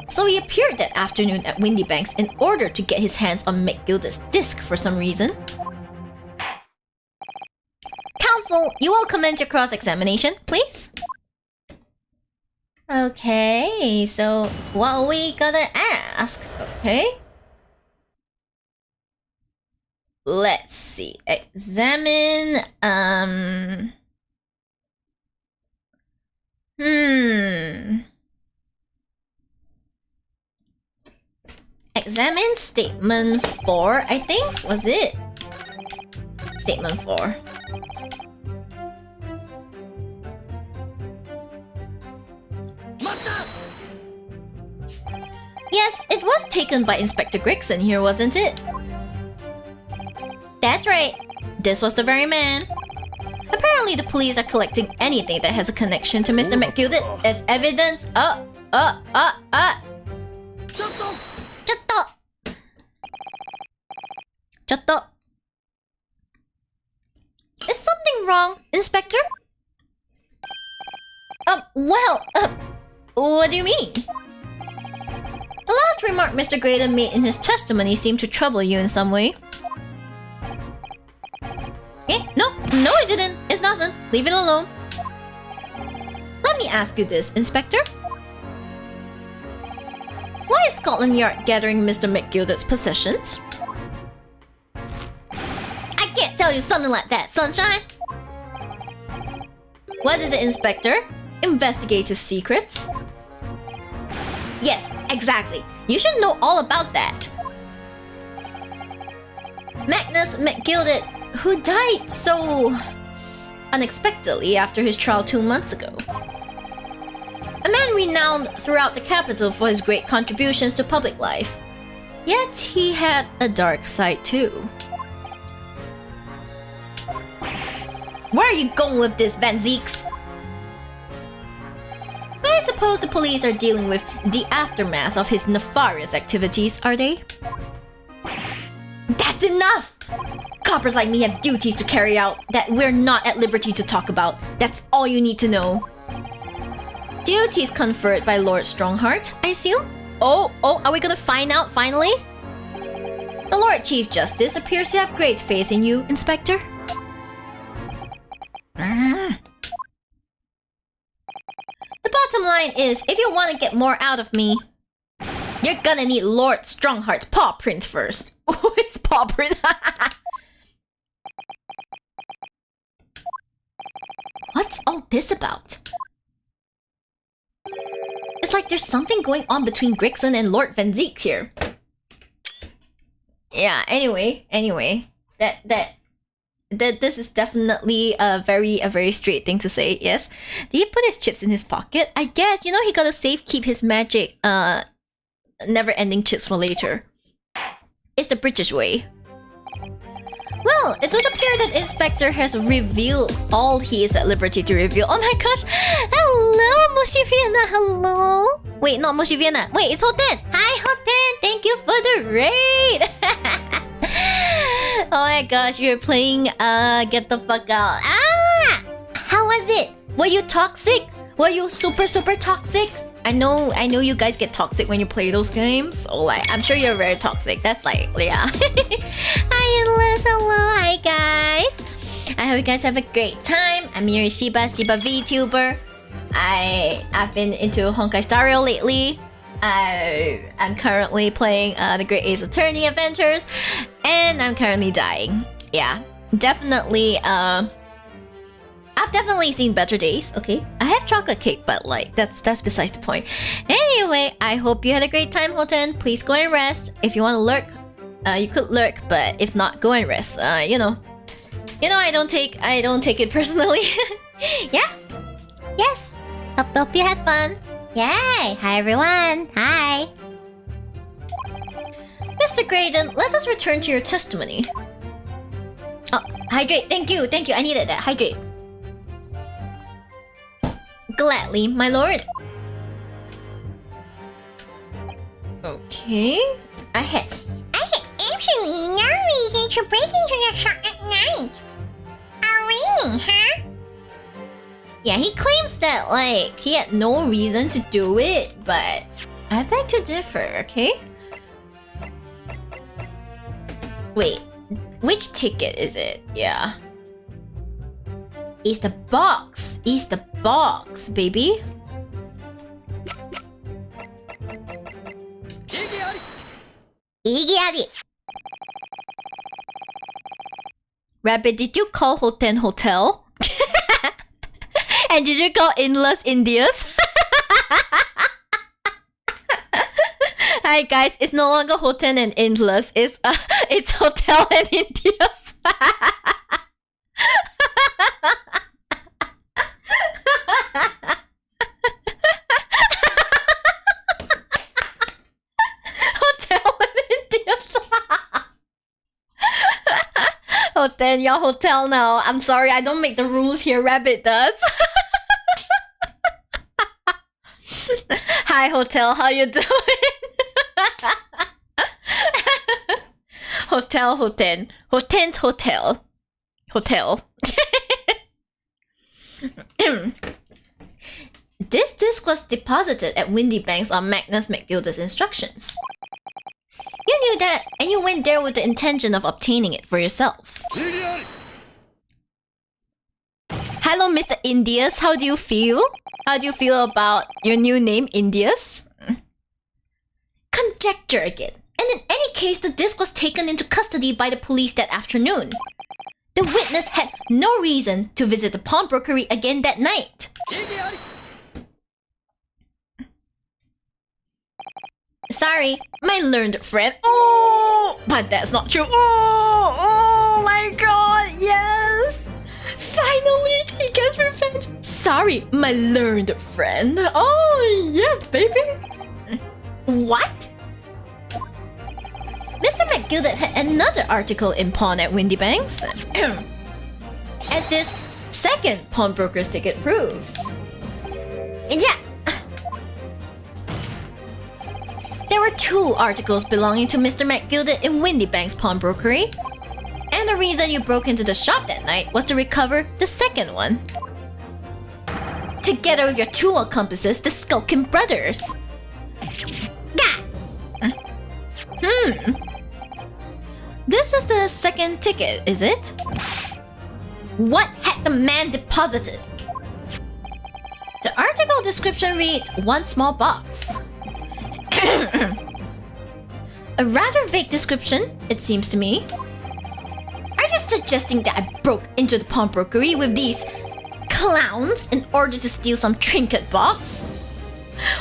So he appeared that afternoon at Windybanks in order to get his hands on McGilded's disc for some reason. Counsel, you will commence your cross-examination, please? Okay, so what we gotta ask? Okay. Let's see. Examine, Examine statement 4, I think? Was it? Statement 4. Yes, it was taken by Inspector Gregson here, wasn't it? That's right. This was the very man. Apparently the police are collecting anything that has a connection to Mr. McGilded as evidence. Chatto. Is something wrong, Inspector? What do you mean? The last remark Mr. Graydon made in his testimony seemed to trouble you in some way. No, it didn't. It's nothing. Leave it alone. Let me ask you this, Inspector. Why is Scotland Yard gathering Mr. McGilded's possessions? I can't tell you something like that, Sunshine. What is it, Inspector? Investigative secrets? Yes, exactly. You should know all about that. Magnus McGilded, who died so unexpectedly after his trial 2 months ago. A man renowned throughout the capital for his great contributions to public life. Yet he had a dark side too. Where are you going with this, Van Zeeks? I suppose the police are dealing with the aftermath of his nefarious activities, are they? That's enough! Coppers like me have duties to carry out that we're not at liberty to talk about. That's all you need to know. Duties conferred by Lord Strongheart, I assume? are we gonna find out finally? The Lord Chief Justice appears to have great faith in you, Inspector. The bottom line is, if you want to get more out of me, you're gonna need Lord Strongheart's paw print first. Oh, it's paw print. What's all this about? It's like there's something going on between Grixon and Lord Van Zeeks here. Yeah, anyway, that this is definitely a very straight thing to say, yes. Did he put his chips in his pocket? I guess, you know, he gotta keep his magic, never-ending chips for later. It's the British way. Well, it would appear that Inspector has revealed all he is at liberty to reveal. Oh my gosh! Hello, Moshi Vienna! Hello! Wait, not Moshi Vienna. Wait, it's Hoten! Hi, Hoten! Thank you for the raid! Oh my gosh, you're playing, get the fuck out. Ah! How was it? Were you toxic? Were you super toxic? I know you guys get toxic when you play those games, so like, I'm sure you're very toxic. That's like, yeah. Hi, Endless. Hello. Hi, guys. I hope you guys have a great time. I'm Miyori Shiba VTuber. I've been into Honkai Star Rail lately. I'm currently playing the Great Ace Attorney Adventures, and I'm currently dying. Yeah, definitely. I've definitely seen better days. Okay, I have chocolate cake, but like that's besides the point. Anyway, I hope you had a great time, Hoten. Please go and rest. If you want to lurk, you could lurk, but if not, go and rest. You know, I don't take it personally. Yeah. Yes. Hope you had fun. Yay! Hi everyone. Hi. Mr. Graydon, let us return to your testimony. Oh, hydrate. Thank you. I needed that. Hydrate. Gladly, my lord. Okay. I had absolutely no reason to break into the shop at night. Oh really, huh? Yeah, he claims that, like, he had no reason to do it, but I beg to differ, okay? Wait, which ticket is it? Yeah. It's the box. It's the box, baby. Iggy. Rabbit, did you call Hoten Hotel? And did you call Endless Indias? Hi guys, it's no longer Hoten and Endless. It's Hotel and Indias. Hotel and Indias. Hoten, your hotel now. I'm sorry, I don't make the rules here. Rabbit does. Hi Hotel, how you doing? Hotel Hoten. Hoten's hotel. This disc was deposited at Windy Banks on Magnus McGilda's instructions. You knew that, and you went there with the intention of obtaining it for yourself. Hello, Mr. Indias. How do you feel? How do you feel about your new name, Indias? Conjecture again. And in any case, the disc was taken into custody by the police that afternoon. The witness had no reason to visit the pawnbrokery again that night. Sorry, my learned friend. Oh, but that's not true. Oh my god, yes! Finally, he gets revenge. Sorry, my learned friend. Oh, yeah, baby. What? Mr. McGilda had another article in pawn at Windy Banks. As this second pawnbroker's ticket proves. Yeah. There were 2 articles belonging to Mr. McGilda in Windy Banks pawnbrokery. And the reason you broke into the shop that night was to recover the second one. Together with your 2 accomplices, the Skulkin brothers. Yeah, This is the second ticket, is it? What had the man deposited? The article description reads, one small box. A rather vague description, it seems to me. Are you suggesting that I broke into the pawnbrokery with these clowns in order to steal some trinket box?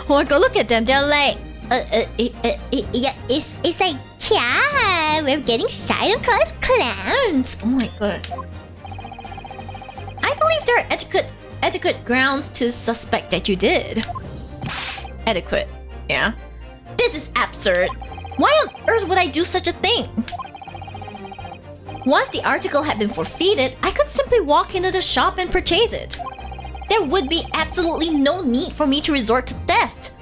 Or go look at them, they're like... Yeah, it's like, yeah, we're getting shy to call us clowns. Oh my god. I believe there are etiquette grounds to suspect that you did. Adequate, yeah. This is absurd. Why on earth would I do such a thing? Once the article had been forfeited, I could simply walk into the shop and purchase it. There would be absolutely no need for me to resort to theft.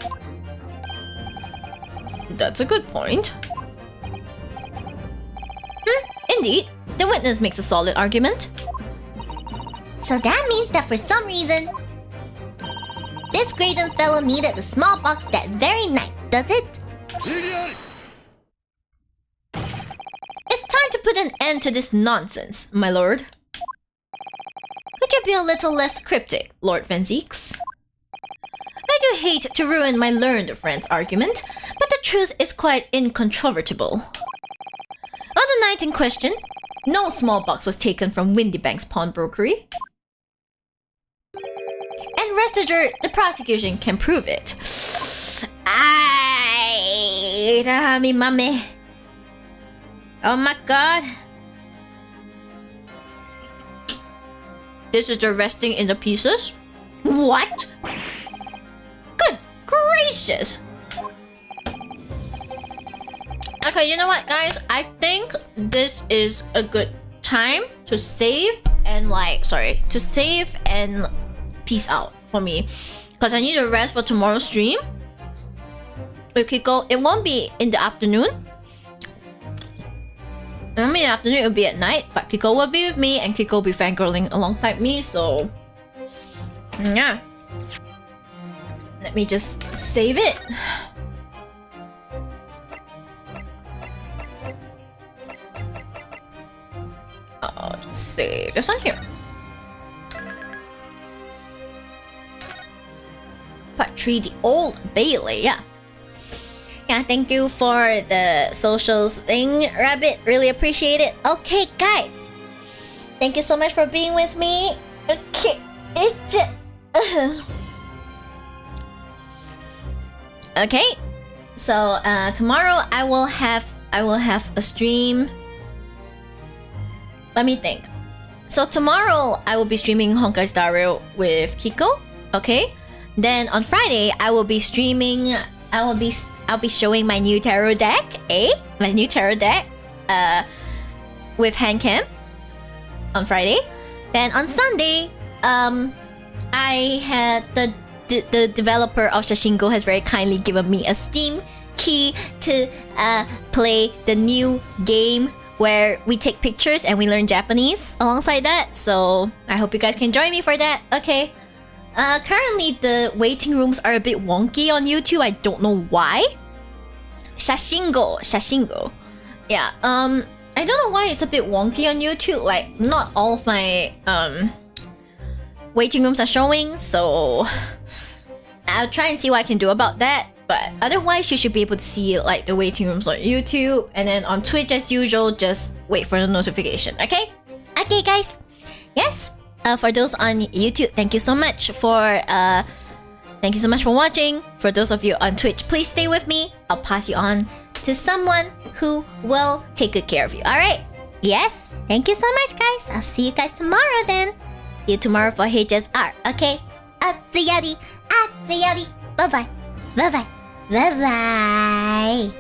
That's a good point. Indeed, the witness makes a solid argument. So that means that for some reason, this Graydon fellow needed the small box that very night, does it? It's time to put an end to this nonsense, my lord. Could you be a little less cryptic, Lord Van Zeeks? I do hate to ruin my learned friend's argument, but the truth is quite incontrovertible. On the night in question, no small box was taken from Windybank's pawnbrokery. And rest assured, the prosecution can prove it. Ay, mi mame. Oh my god. This is the resting in the pieces? What? Good gracious! Okay, you know what, guys? I think this is a good time to save and peace out for me. Because I need to rest for tomorrow's stream. With Kiko, it won't be in the afternoon. In the afternoon, it'll be at night, but Kiko will be with me and Kiko will be fangirling alongside me, so... yeah. Let me just save it. I'll just save this one here. Part 3, the Old Bailey, yeah. Yeah, thank you for the socials thing, Rabbit. Really appreciate it. Okay, guys. Thank you so much for being with me. Okay. Okay. So, tomorrow I will have a stream. Let me think. So tomorrow I will be streaming Honkai Star Rail with Kiko. Okay. Then on Friday I will be streaming. I'll be showing my new tarot deck, my new tarot deck, with Handcam on Friday. Then on Sunday, I had the developer of Shashingo has very kindly given me a Steam key to play the new game where we take pictures and we learn Japanese alongside that. So I hope you guys can join me for that. Okay. Currently the waiting rooms are a bit wonky on YouTube. I don't know why. Shashingo. Yeah, I don't know why it's a bit wonky on YouTube. Like, not all of my waiting rooms are showing, so I'll try and see what I can do about that. But otherwise, you should be able to see like the waiting rooms on YouTube, and then on Twitch as usual. Just wait for the notification. Okay? Okay, guys. Yes. For those on YouTube, thank you so much for watching. For those of you on Twitch, please stay with me. I'll pass you on to someone who will take good care of you. All right? Yes. Thank you so much, guys. I'll see you guys tomorrow then. See you tomorrow for HSR. Okay? Atsuyari. Bye bye. Bye bye.